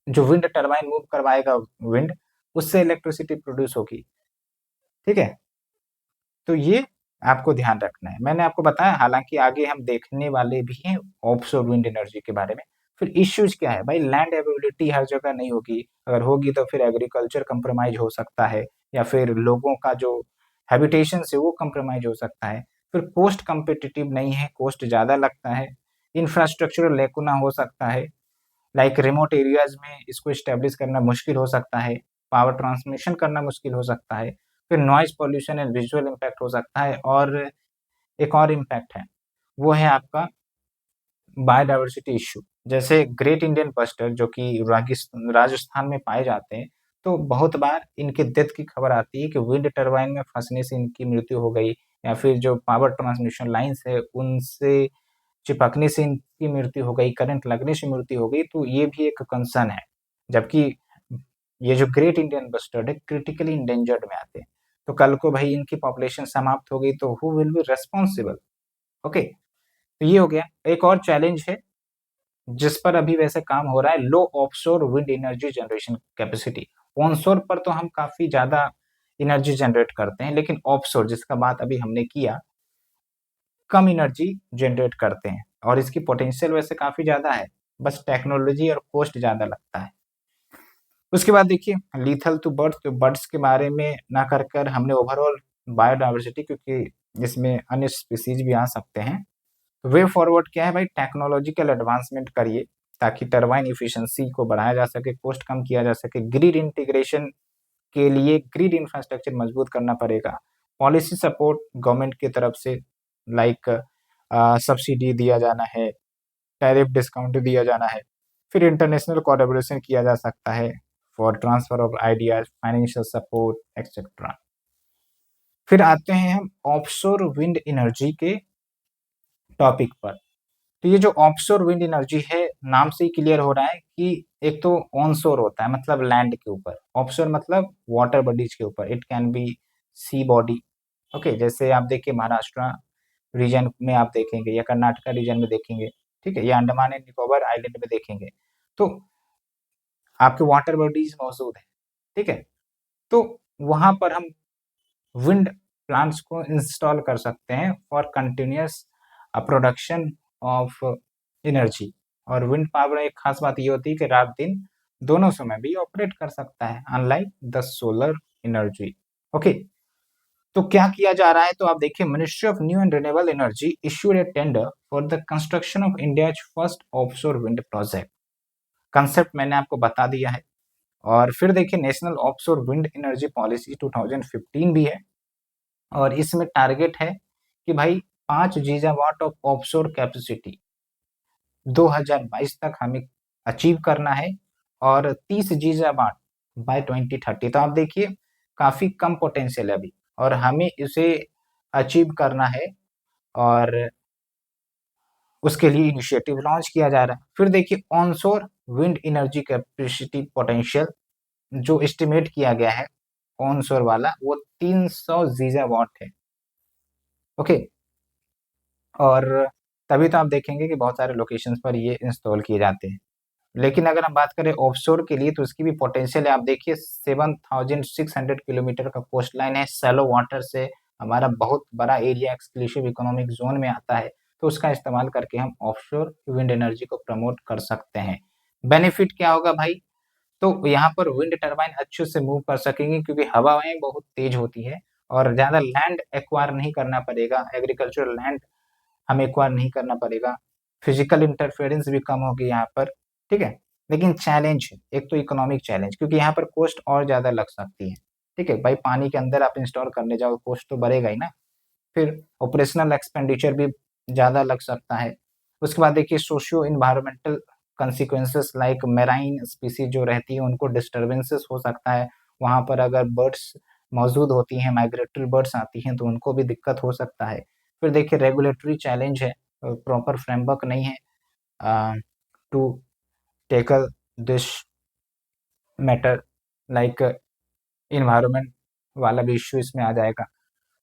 जो विंड टरबाइन मूव करवाएगा विंड, उससे इलेक्ट्रिसिटी प्रोड्यूस होगी, ठीक है। तो ये आपको ध्यान रखना है। मैंने आपको बताया, हालांकि आगे हम देखने वाले भी हैं ऑफशोर विंड एनर्जी के बारे में। फिर इश्यूज क्या है भाई, लैंड अवेलेबिलिटी हर जगह नहीं होगी, अगर होगी तो फिर एग्रीकल्चर कंप्रोमाइज हो सकता है, या फिर लोगों का जो हैबिटेशन है वो कंप्रोमाइज हो सकता है। फिर कोस्ट कम्पिटिटिव नहीं है, कोस्ट ज़्यादा लगता है। इंफ्रास्ट्रक्चरल लेकुना हो सकता है, लाइक रिमोट एरियाज में इसको स्टेब्लिश करना मुश्किल हो सकता है, पावर ट्रांसमिशन करना मुश्किल हो सकता है। फिर noise pollution and visual impact हो सकता है। और एक और इम्पैक्ट है, वो है आपका बायोडाइवर्सिटी इश्यू। जैसे ग्रेट इंडियन बस्टर जो कि राजस्थान में पाए जाते हैं, तो बहुत बार इनके डेथ की खबर आती है कि विंड टरबाइन में फंसने से इनकी मृत्यु हो गई, या फिर जो पावर ट्रांसमिशन लाइन्स है उनसे चिपकने से इनकी मृत्यु हो गई, करंट लगने से मृत्यु हो गई। तो ये भी एक कंसर्न है। जबकि ये जो ग्रेट इंडियन बस्टर्ड है क्रिटिकली इंडेंजर्ड में आते हैं, तो कल को भाई इनकी पॉपुलेशन समाप्त हो गई तो who will be responsible. Okay, तो ये हो गया। एक और चैलेंज है जिस पर अभी वैसे काम हो रहा है, low offshore wind energy generation capacity. Onshore पर तो हम काफी ज्यादा एनर्जी जनरेट करते हैं, लेकिन ऑफशोर जिसका बात अभी हमने किया, कम एनर्जी जनरेट करते हैं। और इसकी पोटेंशियल वैसे काफी ज्यादा है, बस टेक्नोलॉजी और कॉस्ट ज्यादा लगता है। उसके बाद देखिए, लीथल टू बर्ड्स, तो बर्ड्स के बारे में ना कर कर हमने ओवरऑल बायोडाइवर्सिटी, क्योंकि इसमें अन्य स्पीसीज भी आ सकते हैं। वे फॉरवर्ड क्या है भाई, टेक्नोलॉजिकल एडवांसमेंट करिए ताकि टरबाइन इफिशिएंसी को बढ़ाया जा सके, कॉस्ट कम किया जा सके। ग्रिड इंटीग्रेशन के लिए ग्रिड इंफ्रास्ट्रक्चर मजबूत करना पड़ेगा। पॉलिसी सपोर्ट गवर्नमेंट की तरफ से, लाइक सब्सिडी दिया जाना है, टैरिफ डिस्काउंट दिया जाना है। फिर इंटरनेशनल कोलैबोरेशन किया जा सकता है for transfer of ideas, financial support etcetera. फिर आते हैं हम ऑफशोर विंड एनर्जी के टॉपिक पर। तो ये जो ऑफशोर विंड एनर्जी है, नाम से ही क्लियर हो रहा है कि एक तो ऑनशोर होता है मतलब लैंड के ऊपर, ऑफशोर मतलब वाटर बॉडीज के ऊपर, it can be sea body. Okay, जैसे आप देखिए महाराष्ट्र रीजन में आप देखेंगे, या कर्नाटका रीजन में देखेंगे, ठीक है, या अंडमान एंड निकोबार आइलैंड में देखेंगे, तो आपके वाटर बॉडीज मौजूद है, ठीक है। तो वहां पर हम विंड प्लांट्स को इंस्टॉल कर सकते हैं for continuous production of energy. और विंड पावर एक खास बात ये होती है कि रात दिन दोनों समय भी ऑपरेट कर सकता है, unlike the solar energy. Okay, तो क्या किया जा रहा है, तो आप देखिए, ministry of new and renewable energy issued A tender for the construction of India first offshore wind project. Concept मैंने आपको बता दिया है। और फिर देखिए, national offshore wind energy policy 2015 भी है, और इसमें टारगेट है कि भाई 5 गीगावाट ऑफ ऑफशोर कैपेसिटी 2022 तक हमें अचीव करना है, और 30 गीगावाट बाय 2030। तो आप देखिए, काफी कम पोटेंशियल है अभी, और हमें इसे अचीव करना है, और उसके लिए इनिशिएटिव लॉन्च किया जा रहा है। फिर देखिए, onshore wind energy capacity potential जो एस्टिमेट किया गया है ऑनशोर वाला, वो 300 गीगावाट है। ओके, और तभी तो आप देखेंगे कि बहुत सारे लोकेशंस पर ये इंस्टॉल किए जाते हैं। लेकिन अगर हम बात करें ऑफशोर के लिए, तो उसकी भी पोटेंशियल है। आप देखिए, 7,600 किलोमीटर का कोस्ट लाइन है, सैलो वाटर से हमारा बहुत बड़ा एरिया एक्सक्लूसिव इकोनॉमिक जोन में आता है, तो उसका इस्तेमाल करके हम ऑफशोर विंड एनर्जी को प्रमोट कर सकते हैं। बेनिफिट क्या होगा भाई, तो यहाँ पर विंड टरबाइन अच्छे से मूव कर सकेंगे, क्योंकि हवाएं बहुत तेज होती है, और ज्यादा लैंड एक्वायर नहीं करना पड़ेगा, एग्रीकल्चरल लैंड हमें एक्वायर नहीं करना पड़ेगा। फिजिकल इंटरफेरेंस भी कम होगी यहाँ पर, ठीक है। लेकिन चैलेंज है, एक तो इकोनॉमिक चैलेंज, क्योंकि यहाँ पर कॉस्ट और ज़्यादा लग सकती है, ठीक है भाई। पानी के अंदर आप इंस्टॉल करने जाओ, कॉस्ट तो बढ़ेगा ही ना। फिर ऑपरेशनल एक्सपेंडिचर भी ज़्यादा लग सकता है। उसके बाद देखिए socio environmental consequences like marine species जो रहती है उनको डिस्टर्बेंसेस हो सकता है। वहाँ पर अगर बर्ड्स मौजूद होती हैं, माइग्रेटरी बर्ड्स आती हैं, तो उनको भी दिक्कत हो सकता है। फिर देखिए रेगुलेटरी चैलेंज है, प्रॉपर फ्रेमवर्क नहीं है to tackle this matter, like environment वाला भी इश्यू इसमें आ जाएगा।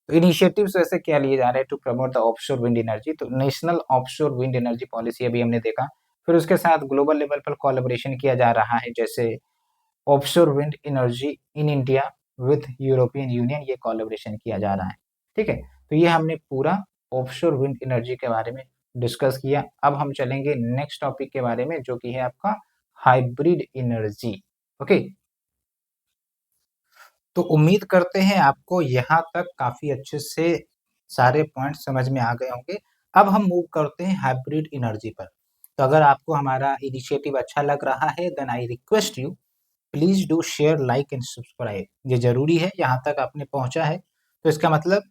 तो इनिशिएटिव्स वैसे क्या लिए जा रहे हैं to promote the offshore wind energy, तो national offshore wind energy policy अभी हमने देखा। फिर उसके साथ ग्लोबल लेवल पर कोलैबोरेशन किया जा रहा है, जैसे offshore wind energy in India with European union, ये कोलैबोरेशन किया जा रहा है, ठीक है। तो ये हमने पूरा ऑफशोर विंड एनर्जी के बारे में डिस्कस किया। अब हम चलेंगे नेक्स्ट टॉपिक के बारे में, जो कि है आपका हाइब्रिड एनर्जी। ओके, तो उम्मीद करते हैं आपको यहाँ तक काफी अच्छे से सारे पॉइंट समझ में आ गए होंगे। अब हम मूव करते हैं हाइब्रिड एनर्जी पर। तो अगर आपको हमारा इनिशिएटिव अच्छा लग रहा है, then I request you please do share, like and subscribe. ये जरूरी है, यहाँ तक आपने पहुंचा है तो इसका मतलब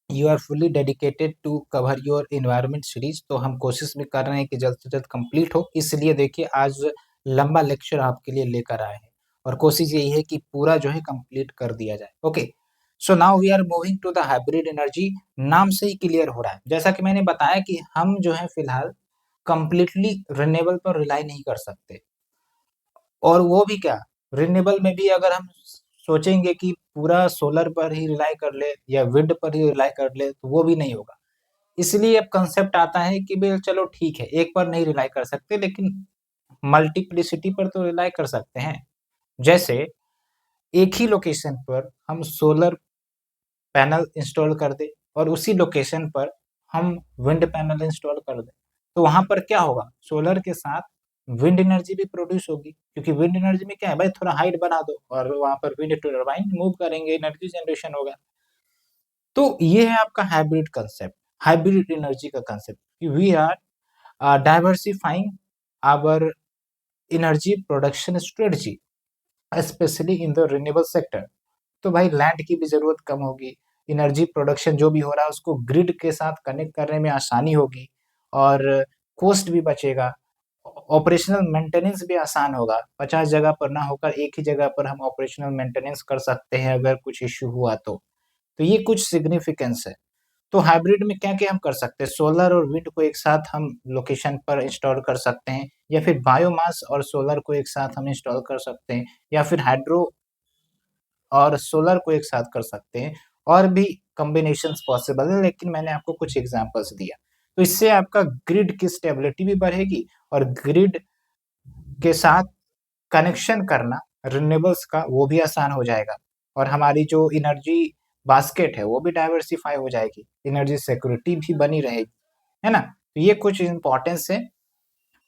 you are fully dedicated to cover your environment series. तो हम कोशिश भी कर रहे हैं कि जल्द से जल्द कंप्लीट हो, इसलिए देखिए आज लंबा लेक्चर आपके लिए लेकर आए हैं और कोशिश यही है कि पूरा जो है कंप्लीट कर दिया जाए। Okay, so now we are moving to the hybrid energy. नाम से ही क्लियर हो रहा है, जैसा कि मैंने बताया कि हम जो है फिलहाल कंप्लीटली रिन्यूएबल पर रिलाई नहीं कर सकते। और वो भी क्या, रिन्यूएबल में भी अगर हम सोचेंगे कि पूरा सोलर पर ही रिलाई कर ले या विंड पर ही रिलाई कर ले, तो वो भी नहीं होगा। इसलिए अब कंसेप्ट आता है कि भाई चलो ठीक है, एक पर नहीं रिलाई कर सकते लेकिन मल्टीप्लिसिटी पर तो रिलाई कर सकते हैं। जैसे एक ही लोकेशन पर हम सोलर पैनल इंस्टॉल कर दे और उसी लोकेशन पर हम विंड पैनल इंस्टॉल कर दें, तो वहां पर क्या होगा, सोलर के साथ विंड एनर्जी भी प्रोड्यूस होगी। क्योंकि विंड एनर्जी में क्या है भाई, थोड़ा हाइट बना दो और वहां पर विंड टर्बाइन मूव करेंगे, एनर्जी जनरेशन होगा। तो ये है आपका हाइब्रिड कंसेप्ट, हाइब्रिड एनर्जी का concept. We are diversifying our energy production strategy specially in the renewable sector. तो भाई लैंड की भी जरूरत कम होगी, एनर्जी प्रोडक्शन जो भी हो रहा है उसको ग्रिड के साथ कनेक्ट करने में आसानी होगी और कॉस्ट भी बचेगा। ऑपरेशनल मेंटेनेंस भी आसान होगा, 50 जगह पर ना होकर एक ही जगह पर हम ऑपरेशनल मेंटेनेंस कर सकते हैं अगर कुछ इश्यू हुआ तो ये कुछ सिग्निफिकेंस है। तो हाइब्रिड में क्या क्या हम कर सकते हैं, सोलर और विंड को एक साथ हम लोकेशन पर इंस्टॉल कर सकते हैं, या फिर बायोमास और सोलर को एक साथ हम इंस्टॉल कर सकते हैं, या फिर हाइड्रो और सोलर को एक साथ कर सकते हैं। और भी कॉम्बिनेशंस पॉसिबल है, लेकिन मैंने आपको कुछ एग्जांपल्स दिया। तो इससे आपका ग्रिड की स्टेबिलिटी भी बढ़ेगी और ग्रिड के साथ कनेक्शन करना रिन्यूएबल्स का वो भी आसान हो जाएगा, और हमारी जो एनर्जी बास्केट है वो भी डाइवर्सिफाई हो जाएगी, एनर्जी सिक्योरिटी भी बनी रहेगी, है ना। तो ये कुछ इंपॉर्टेंस है।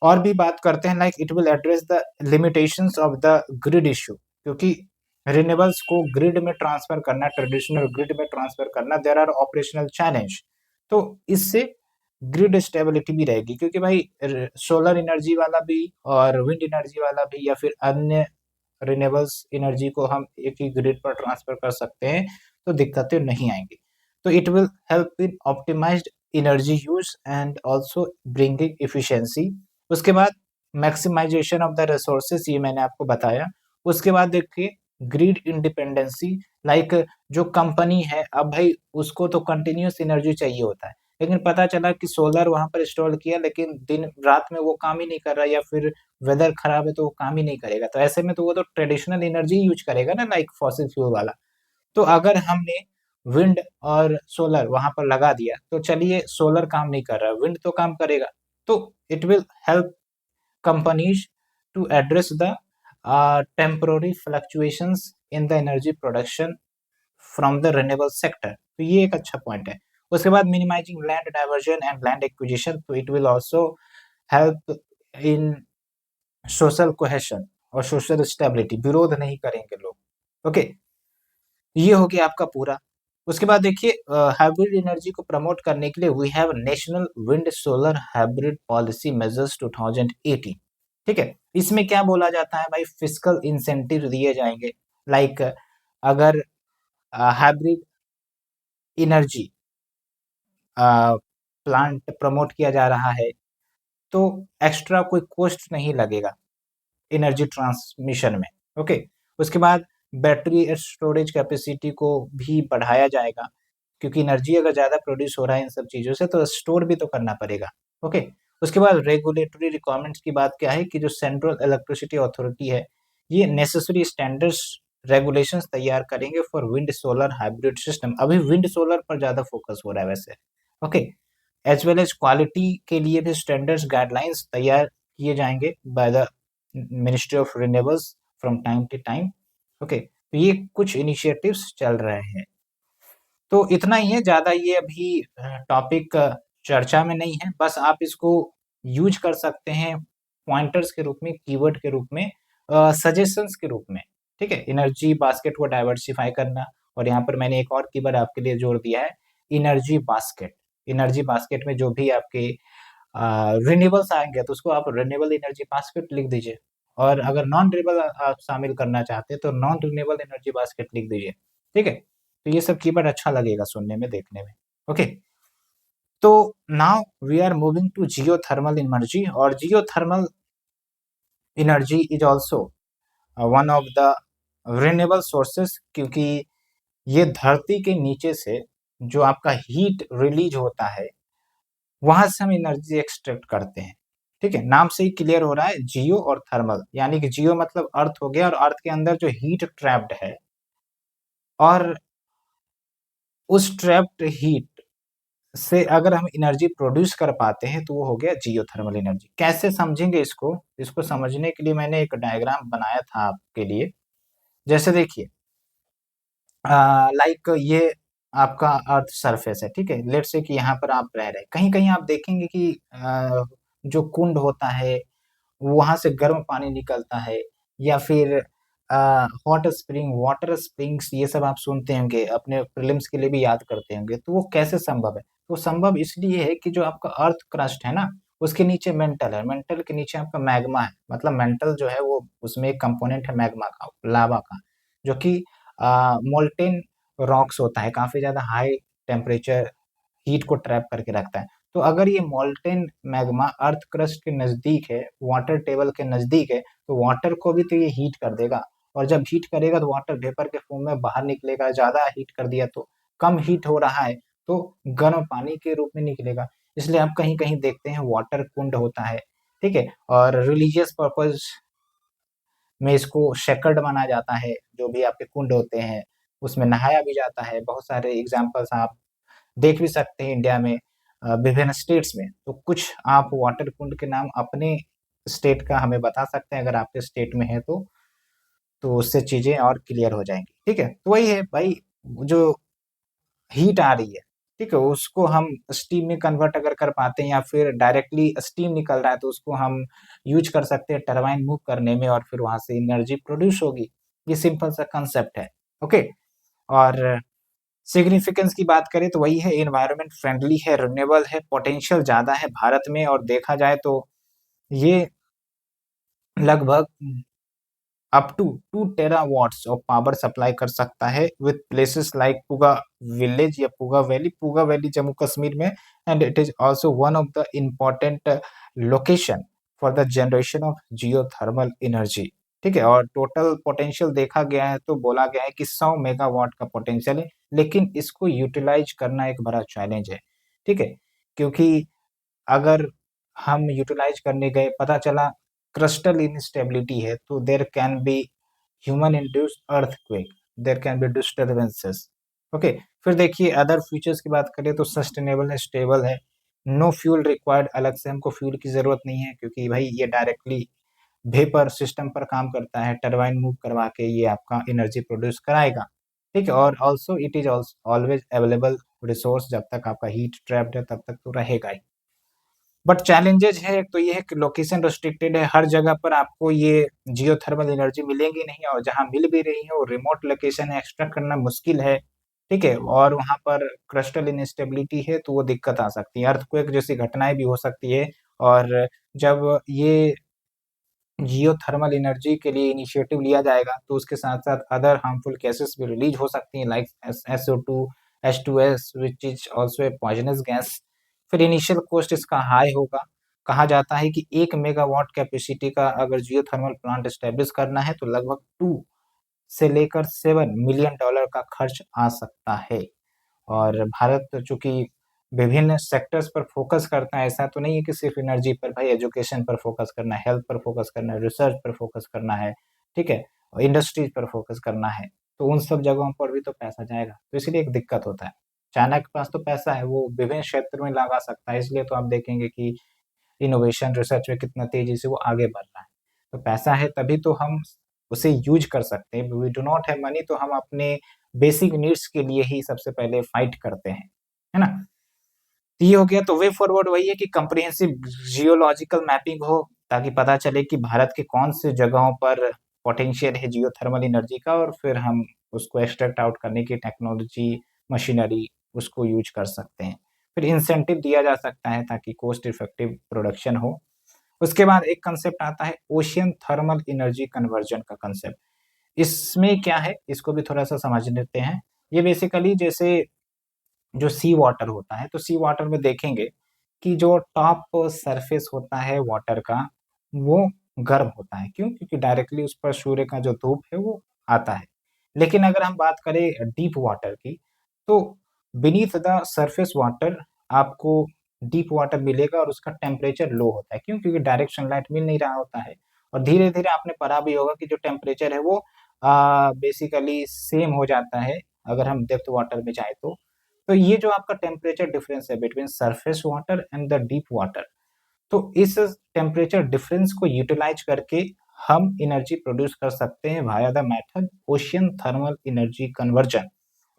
और भी बात करते हैं, like it will address the limitations of the grid issue, क्योंकि रिन्यूएबल्स को ग्रिड में ट्रांसफर करना, ट्रेडिशनल ग्रिड में ट्रांसफर करना, देयर आर ऑपरेशनल चैलेंज। तो इससे ग्रिड स्टेबिलिटी भी रहेगी, क्योंकि भाई सोलर एनर्जी वाला भी और विंड एनर्जी वाला भी या फिर अन्य रिन्यूएबल्स एनर्जी को हम एक ही ग्रिड पर ट्रांसफर कर सकते हैं, तो दिक्कतें नहीं आएंगी। तो it will help in optimized energy use and also bringing efficiency. उसके बाद मैक्सिमाइजेशन ऑफ द रिसोर्सेज, ये मैंने आपको बताया। उसके बाद देखिए ग्रिड इंडिपेंडेंसी, लाइक जो कंपनी है, अब भाई उसको तो कंटिन्यूस एनर्जी चाहिए होता है, लेकिन पता चला कि सोलर वहां पर इंस्टॉल किया लेकिन दिन रात में वो काम ही नहीं कर रहा, या फिर वेदर खराब है तो वो काम ही नहीं करेगा, तो ऐसे में तो वो तो ट्रेडिशनल एनर्जी यूज करेगा ना, लाइक फॉसिल फ्यूल वाला। तो अगर हमने विंड और सोलर वहां पर लगा दिया, तो चलिए सोलर काम नहीं कर रहा, विंड तो काम करेगा। तो it will help companies to address the temporary fluctuations in the energy production from the renewable sector. तो ये एक अच्छा पॉइंट है। उसके बाद minimising land diversion and land acquisition, तो it will also help in social cohesion और social stability, विरोध नहीं करेंगे लोग। ओके, ये हो गया आपका पूरा। उसके बाद देखिए हाइब्रिड एनर्जी को प्रमोट करने के लिए we have national wind solar hybrid policy measures 2018। ठीक है, इसमें क्या बोला जाता है भाई, फिस्कल इंसेंटिव दिए जाएंगे। लाइक अगर हाइब्रिड एनर्जी प्लांट प्रमोट किया जा रहा है तो एक्स्ट्रा कोई कॉस्ट नहीं लगेगा एनर्जी ट्रांसमिशन में। ओके, उसके बाद बैटरी स्टोरेज कैपेसिटी को भी बढ़ाया जाएगा, क्योंकि एनर्जी अगर ज़्यादा प्रोड्यूस हो रहा है इन सब चीज़ों से तो स्टोर भी तो करना पड़ेगा। ओके, उसके बाद रेगुलेटरी रिक्वायरमेंट्स की बात क्या है कि जो सेंट्रल इलेक्ट्रिसिटी अथॉरिटी है ये नेसेसरी स्टैंडर्ड्स रेगुलेशंस तैयार करेंगे for wind solar hybrid system. अभी विंड सोलर पर ज़्यादा फोकस हो रहा है वैसे। Okay, as well as quality के लिए भी स्टैंडर्ड्स गाइडलाइंस तैयार किए जाएंगे by the ministry of renewables from time to time. Okay, तो ये कुछ इनिशिएटिव्स चल रहे हैं। तो इतना ही है, ज़्यादा ये अभी टॉपिक चर्चा में नहीं है, बस आप इसको यूज कर सकते हैं पॉइंटर्स के रूप में, कीवर्ड के रूप में, सजेशंस के रूप में। ठीक है, एनर्जी बास्केट को डाइवर्सिफाई करना, और यहाँ पर मैंने एक और कीवर्ड आपके लिए जोड़ दिया है, एनर्जी बास्केट। एनर्जी बास्केट में जो भी आपके रिन्यूएबल्स आएंगे तो उसको आप रिन्यूएबल एनर्जी बास्केट लिख दीजिए, और अगर नॉन रिन्यूएबल आप शामिल करना चाहते हैं तो नॉन रिन्यूएबल एनर्जी बास्केट लिख दीजिए। ठीक है, तो ये सब कीवर्ड अच्छा लगेगा सुनने में, देखने में। ओके, तो now we are moving to geothermal energy, और geothermal energy is also one of the renewable sources, क्योंकि ये धरती के नीचे से जो आपका हीट रिलीज होता है वहां से हम एनर्जी एक्सट्रैक्ट करते हैं। ठीक है, नाम से ही क्लियर हो रहा है जियो और थर्मल, यानी कि जियो मतलब अर्थ हो गया, और अर्थ के अंदर जो हीट ट्रैप्ड है, और उस ट्रैप्ड हीट से अगर हम एनर्जी प्रोड्यूस कर पाते हैं तो वो हो गया जियोथर्मल एनर्जी। कैसे समझेंगे इसको, इसको समझने के लिए मैंने एक डायग्राम बनाया था आपके लिए। जैसे देखिए लाइक ये आपका अर्थ सरफेस है। ठीक है, लेट से कि यहाँ पर आप रह रहे, कहीं कहीं आप देखेंगे कि जो कुंड होता है वहां से गर्म पानी निकलता है, या फिर हॉट स्प्रिंग, वाटर स्प्रिंग्स, ये सब आप सुनते होंगे, अपने प्रीलिम्स के लिए भी याद करते होंगे। तो वो कैसे संभव है, तो संभव इसलिए है कि जो आपका अर्थ क्रस्ट है ना, उसके नीचे मेंटल है, मेंटल के नीचे आपका मैग्मा है। मतलब मेंटल जो है वो उसमें एक कंपोनेंट है मैग्मा का, लावा का, जो कि मोल्टेन रॉक्स होता है, काफी ज्यादा हाई टेम्परेचर हीट को ट्रैप करके रखता है। तो अगर ये मोल्टेन मैग्मा अर्थ क्रस्ट के नजदीक है, वाटर टेबल के नजदीक है, तो वाटर को भी तो ये हीट कर देगा, और जब हीट करेगा तो वाटर वेपर के फॉर्म में बाहर निकलेगा। ज्यादा हीट कर दिया तो कम हीट हो रहा है तो गर्म पानी के रूप में निकलेगा। इसलिए आप कहीं कहीं देखते हैं वाटर कुंड होता है। ठीक है, और रिलीजियस पर्पज में इसको शेकर्ड माना जाता है, जो भी आपके कुंड होते हैं उसमें नहाया भी जाता है। बहुत सारे एग्जाम्पल्स आप देख भी सकते हैं इंडिया में, विभिन्न स्टेट्स में। तो कुछ आप वाटर कुंड के नाम अपने स्टेट का हमें बता सकते हैं, अगर आपके स्टेट में है तो उससे चीजें और क्लियर हो जाएंगी। ठीक है, तो वही है भाई, जो हीट आ रही है, ठीक है, उसको हम स्टीम में कन्वर्ट अगर कर पाते हैं, या फिर डायरेक्टली स्टीम निकल रहा है तो उसको हम यूज कर सकते हैं टरबाइन मूव करने में, और फिर वहां से एनर्जी प्रोड्यूस होगी। ये सिंपल सा कंसेप्ट है। ओके, और सिग्निफिकेंस की बात करें तो वही है, एनवायरनमेंट फ्रेंडली है, रिन्यूएबल है, पोटेंशियल ज्यादा है भारत में, और देखा जाए तो ये लगभग up to 2 terawatts of power supply कर सकता है, with places like Puga village या पुगा वैली जम्मू कश्मीर में, and it is also one of the important location for the generation of geothermal energy. ठीक है, और टोटल पोटेंशियल देखा गया है तो बोला गया है कि 100 मेगावाट का पोटेंशियल है, लेकिन इसको यूटिलाइज करना एक बड़ा चैलेंज है। ठीक है, क्योंकि अगर हम यूटिलाइज करने गए, पता चला crustal instability है, तो there can be human induced earthquake, there can be disturbances. Okay, फिर देखिए अदर फीचर्स की बात करें तो सस्टेनेबल है, स्टेबल है, नो फ्यूल रिक्वायर्ड, अलग से हमको फ्यूल की जरूरत नहीं है, क्योंकि भाई ये डायरेक्टली वेपर सिस्टम पर काम करता है, टरबाइन मूव करवा के ये आपका एनर्जी प्रोड्यूस कराएगा। ठीक है, और also it is always available resource, जब तक आपका हीट ट्रैप्ड है तब तक तो रहेगा ही। बट चैलेंजेज है, एक तो ये है कि लोकेशन रेस्ट्रिक्टेड है, हर जगह पर आपको ये जियोथर्मल एनर्जी मिलेंगी नहीं, और जहां मिल भी रही है वो रिमोट लोकेशन है, एक्सट्रैक्ट करना मुश्किल है। ठीक है, और वहां पर क्रिस्टल इंस्टेबिलिटी है तो वो दिक्कत आ सकती है, अर्थक्वेक जैसी घटनाएं भी हो सकती है। और जब ये जियो थर्मल एनर्जी के लिए इनिशिएटिव लिया जाएगा तो उसके साथ साथ अदर हार्मफुल गैसेस भी रिलीज हो सकती हैं, like SO2, H2S, which is also a poisonous gas. फिर इनिशियल कॉस्ट इसका हाई होगा। कहा जाता है कि 1 मेगावाट कैपेसिटी का अगर जियो थर्मल प्लांट स्टेब्लिश करना है तो लगभग 2 से लेकर 7 मिलियन डॉलर का खर्च आ सकता है। और भारत चूंकि विभिन्न सेक्टर्स पर फोकस करता है, ऐसा तो नहीं है कि सिर्फ एनर्जी पर, भाई एजुकेशन पर फोकस करना है, हेल्थ पर फोकस करना है, रिसर्च पर फोकस करना है, ठीक है, और इंडस्ट्रीज पर फोकस करना है, तो उन सब जगहों पर भी तो पैसा जाएगा, तो इसलिए एक दिक्कत होता है। चाइना के पास तो पैसा है, वो विभिन्न क्षेत्र में लगा सकता है, इसलिए तो आप देखेंगे कि इनोवेशन रिसर्च में कितना तेजी से वो आगे बढ़ रहा है। तो पैसा है तभी तो हम उसे यूज कर सकते हैं। We do not have money तो हम अपने बेसिक नीड्स के लिए ही सबसे पहले फाइट करते हैं, है ना। तो ये हो गया। तो वे फॉरवर्ड वही है कि कंप्रिहेंसिव जियोलॉजिकल मैपिंग हो, ताकि पता चले कि भारत के कौन से जगहों पर पोटेंशियल है जियो थर्मल एनर्जी का, और फिर हम उसको एक्सट्रैक्ट आउट करने की टेक्नोलॉजी, मशीनरी उसको यूज कर सकते हैं। फिर इंसेंटिव दिया जा सकता है ताकि कॉस्ट इफेक्टिव प्रोडक्शन हो। उसके बाद एक कंसेप्ट आता है ओशियन थर्मल एनर्जी कन्वर्जन का कंसेप्ट। इसमें क्या है, इसको भी थोड़ा सा समझ लेते हैं। ये बेसिकली जैसे जो सी वाटर होता है, तो सी वाटर में देखेंगे कि जो टॉप सरफेस होता है वाटर का, वो गर्म होता है। क्यों? क्योंकि डायरेक्टली उस पर सूर्य का जो धूप है वो आता है। लेकिन अगर हम बात करें डीप वाटर की, तो बीनीथ द सरफेस वाटर आपको डीप वाटर मिलेगा और उसका टेम्परेचर लो होता है। क्यों? क्योंकि डायरेक्ट सनलाइट मिल नहीं रहा होता है। और धीरे धीरे आपने पढ़ा भी होगा कि जो टेम्परेचर है वो बेसिकली सेम हो जाता है अगर हम डेप्थ वाटर में जाए तो ये जो आपका टेम्परेचर डिफरेंस है between surface water and the deep water, तो इस टेम्परेचर डिफरेंस को यूटिलाइज करके हम एनर्जी प्रोड्यूस कर सकते हैं via the method ocean thermal energy conversion.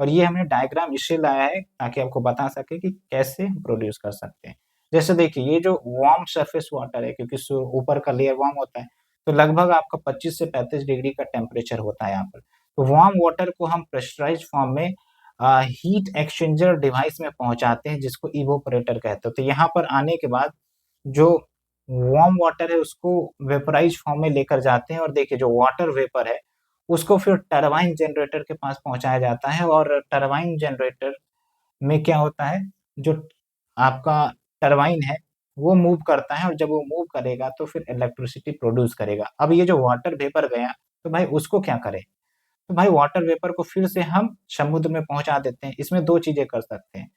और ये हमने डायग्राम इससे लाया है ताकि आपको बता सके कि कैसे हम प्रोड्यूस कर सकते हैं। जैसे देखिए, ये जो वार्म सरफेस वाटर है, क्योंकि ऊपर का लेयर वार्म होता है, तो लगभग आपका 25 से 35 डिग्री का टेम्परेचर होता है यहाँ पर। तो वार्म वाटर को हम प्रेशराइज फॉर्म में हीट एक्सचेंजर डिवाइस में पहुंचाते हैं, जिसको इवोपरेटर कहते हैं। तो यहाँ पर आने के बाद जो वार्म वाटर है उसको वेपराइज फॉर्म में लेकर जाते हैं, और देखिए जो वाटर वेपर है उसको फिर टरबाइन जनरेटर के पास पहुंचाया जाता है। और टरबाइन जनरेटर में क्या होता है, जो आपका टरबाइन है वो मूव करता है, और जब वो मूव करेगा तो फिर इलेक्ट्रिसिटी प्रोड्यूस करेगा। अब ये जो वाटर वेपर गया, तो भाई उसको क्या करें, तो भाई वाटर वेपर को फिर से हम समुद्र में पहुंचा देते हैं। इसमें दो चीजें कर सकते हैं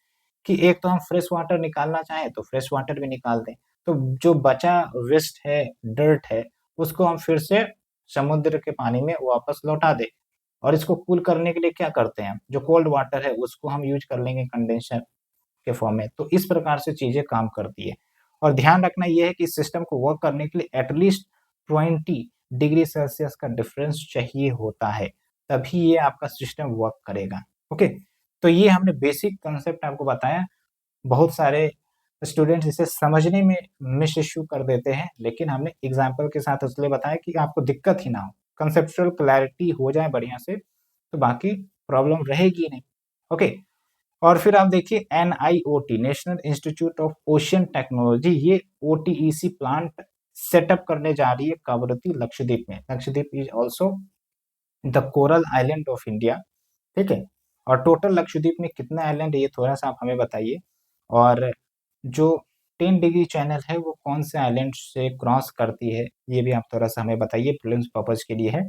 कि एक तो हम फ्रेश वाटर निकालना चाहें तो फ्रेश वाटर भी निकाल दें, तो जो बचा वेस्ट है, डर्ट है, उसको हम फिर से समुद्र के पानी में वापस लौटा दें। और इसको कूल करने के लिए क्या करते हैं, जो कोल्ड वाटर है उसको हम यूज कर लेंगे कंडेंसर के फॉर्म में। तो इस प्रकार से चीजें काम करती है। और ध्यान रखना यह है कि इस सिस्टम को वर्क करने के लिए एटलीस्ट 20 डिग्री सेल्सियस का डिफरेंस चाहिए होता है, तभी ये आपका सिस्टम वर्क करेगा। ओके, तो ये हमने बेसिक कंसेप्ट आपको बताया। बहुत सारे स्टूडेंट्स इसे समझने में मिस इश्यू कर देते हैं, लेकिन हमने एग्जाम्पल के साथ इसलिए बताया कि आपको दिक्कत ही ना हो, कंसेप्चुअल क्लैरिटी हो जाए बढ़िया से, तो बाकी प्रॉब्लम रहेगी नहीं। ओके, और फिर आप देखिए NIOT, national institute of ocean technology, ये OTEC प्लांट सेटअप करने जा रही है कवरत्ती लक्षद्वीप में। Lakshadweep is also the coral island of India, ठीक है। और टोटल लक्षद्वीप में कितना आइलैंड है ये थोड़ा सा आप हमें बताइए। और जो 10 डिग्री चैनल है वो कौन से आइलैंड से क्रॉस करती है, ये भी आप थोड़ा सा हमें बताइए, प्रीलिम्स पर्पज के लिए है।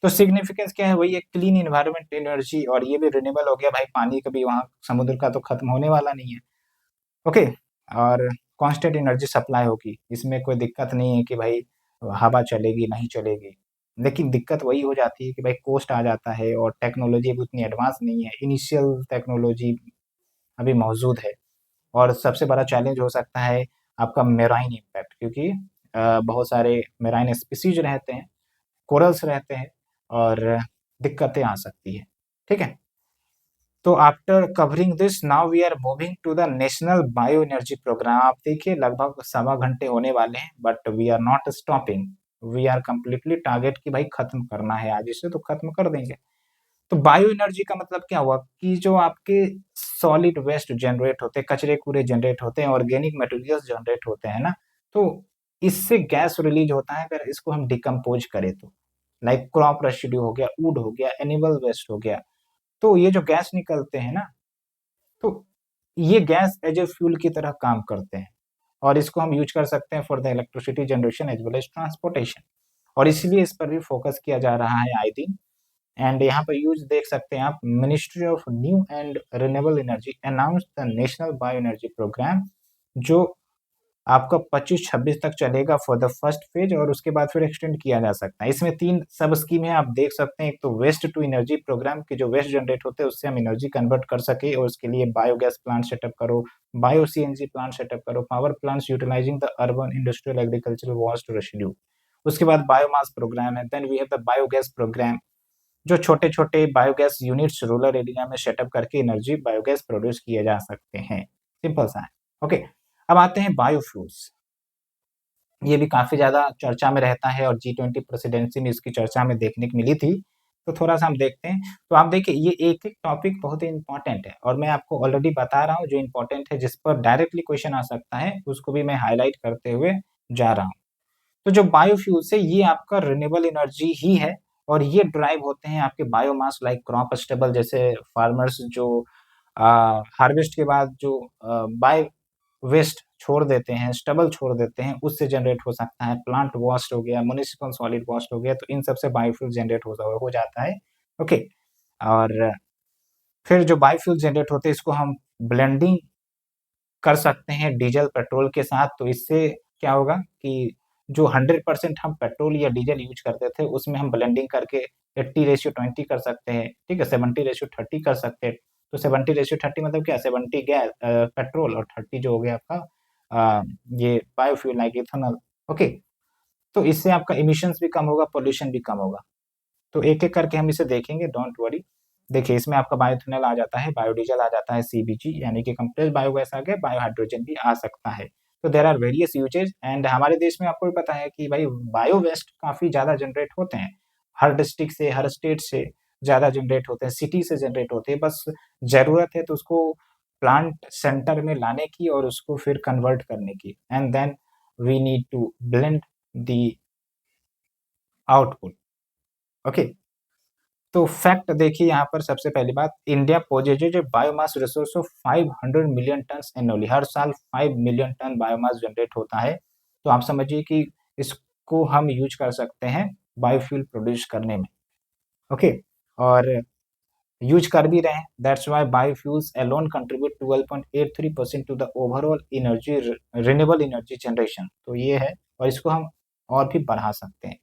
तो सिग्निफिकेंस क्या है, वही एक क्लीन इन्वायरमेंट एनर्जी, और ये भी रिन्यूएबल हो गया। भाई पानी कभी वहाँ समुद्र का तो खत्म होने वाला नहीं है। ओके, और कांस्टेंट एनर्जी सप्लाई होगी, इसमें कोई दिक्कत नहीं है कि भाई हवा चलेगी नहीं चलेगी। लेकिन दिक्कत वही हो जाती है कि भाई कॉस्ट आ जाता है, और टेक्नोलॉजी अभी उतनी एडवांस नहीं है, इनिशियल टेक्नोलॉजी अभी मौजूद है। और सबसे बड़ा चैलेंज हो सकता है आपका मेराइन इम्पैक्ट, क्योंकि बहुत सारे मेराइन स्पीसीज रहते हैं, कोरल्स रहते हैं, और दिक्कतें आ सकती है। ठीक है, तो after covering this now we are moving to the national bio energy program. आप देखिए लगभग 1.25 घंटे होने वाले हैं, but we are not stopping, we are completely target की भाई खत्म करना है, आज इसे तो खत्म कर देंगे। तो बायो एनर्जी का मतलब क्या हुआ कि जो आपके सॉलिड वेस्ट जनरेट होते हैं, कचरे कूड़े जनरेट होते हैं, ऑर्गेनिक मटेरियल्स जनरेट होते हैं ना, तो इससे गैस रिलीज होता है अगर इसको हम डिकम्पोज करें तो। लाइक क्रॉप रेसिड्यू हो गया, वुड हो गया, एनिमल वेस्ट हो गया, तो ये जो गैस निकलते हैं ना, तो ये गैस एज ए फ्यूल की तरह काम करते हैं और इसको हम यूज कर सकते हैं for the electricity generation as well as transportation, और इसलिए इस पर भी फोकस किया जा रहा है आई थिंक। एंड यहाँ पर यूज देख सकते हैं आप, ministry of new and renewable energy announce the national bio energy program, जो आपका 25-26 तक चलेगा फॉर द फर्स्ट फेज, और उसके बाद फिर एक्सटेंड किया जा सकता है। इसमें 3 सब स्कीम है, आप देख सकते हैं। एक तो वेस्ट टू एनर्जी प्रोग्राम की, जो वेस्ट जनरेट होते हैं उससे हम एनर्जी कन्वर्ट कर सके, और उसके लिए बायोगैस प्लांट सेटअप करो, बायो सीएनजी प्लांट सेटअप करो, power plants utilizing the urban industrial agricultural waste residue. उसके बाद बायोमास प्रोग्राम है। Then we have the biogas program, जो छोटे-छोटे बायोगैस यूनिट्स रूरल एरिया में सेटअप करके एनर्जी बायोगैस प्रोड्यूस किए जा सकते हैं। सिंपल सा है। ओके, अब आते हैं बायोफ्यूल्स। ये भी काफ़ी ज़्यादा चर्चा में रहता है और G20 प्रेसिडेंसी में इसकी चर्चा हमें देखने को मिली थी। तो थोड़ा-सा हम देखते हैं। तो आप देखिए, ये एक-एक टॉपिक बहुत ही इम्पोर्टेंट है और मैं आपको ऑलरेडी बता रहा हूँ जो इम्पोर्टेंट है, जिस पर डायरेक्टली क्वेश्चन आ सकता है, उसको भी मैं हाइलाइट करते हुए जा रहा हूँ। तो जो बायोफ्यूल्स है, ये आपका रिन्यूएबल एनर्जी ही है और ये ड्राइव होते हैं आपके बायोमास लाइक क्रॉप स्टेबल, जैसे फार्मर्स जो हार्वेस्ट के बाद जो बाय वेस्ट छोड़ देते हैं, स्टबल छोड़ देते हैं, उससे जनरेट हो सकता है। प्लांट वेस्ट हो गया, म्युनिसिपल सॉलिड वेस्ट हो गया, तो इन सब से बायोफ्यूल जनरेट हो जाता है। ओके, और फिर जो बायोफ्यूल जनरेट होते हैं, इसको हम ब्लेंडिंग कर सकते हैं डीजल पेट्रोल के साथ। तो इससे क्या होगा कि जो 100% हम पेट्रोल या डीजल यूज करते थे, उसमें हम ब्लेंडिंग करके 80:20 कर सकते हैं, ठीक है, 70:30 कर सकते हैं। तो 70:30 मतलब क्या, 70 गैस पेट्रोल और 30 जो हो गया आपका ये बायोफ्यूल लाइक इथेनॉल। ओके, तो इससे आपका इमिशंस भी कम होगा, पॉल्यूशन भी कम होगा। तो एक-एक करके हम इसे देखेंगे, डोंट वरी। देखिए, इसमें आपका बायोइथेनॉल आ जाता है, बायोडीज़ल आ जाता है, सीबीजी यानी कि कंप्रेस्ड बायोगैस आ गया, बायोहाइड्रोजन भी आ सकता है। तो there are various usages and हमारे देश में आपको भी पता है कि भाई बायो वेस्ट काफ़ी ज़्यादा जनरेट होते हैं। हर डिस्ट्रिक्ट से, हर स्टेट से ज़्यादा जनरेट होते हैं, सिटी से जनरेट होते हैं। बस ज़रूरत है तो उसको प्लांट सेंटर में लाने की और उसको फिर कन्वर्ट करने की, and then we need to blend the output. Okay, तो फैक्ट देखिए यहाँ पर, सबसे पहली बात, India possesses a biomass resource of 500 million tons annually. हर साल 5 मिलियन टन बायोमास जनरेट होता है। तो आप समझिए कि इसको हम यूज कर सकते हैं बायोफ्यूल प्रोड्यूस करने में। ओके, और यूज कर भी रहे हैं। That's why biofuels alone contribute 12.83% to the overall energy renewable energy generation. तो ये है, और इसको हम और भी बढ़ा सकते हैं।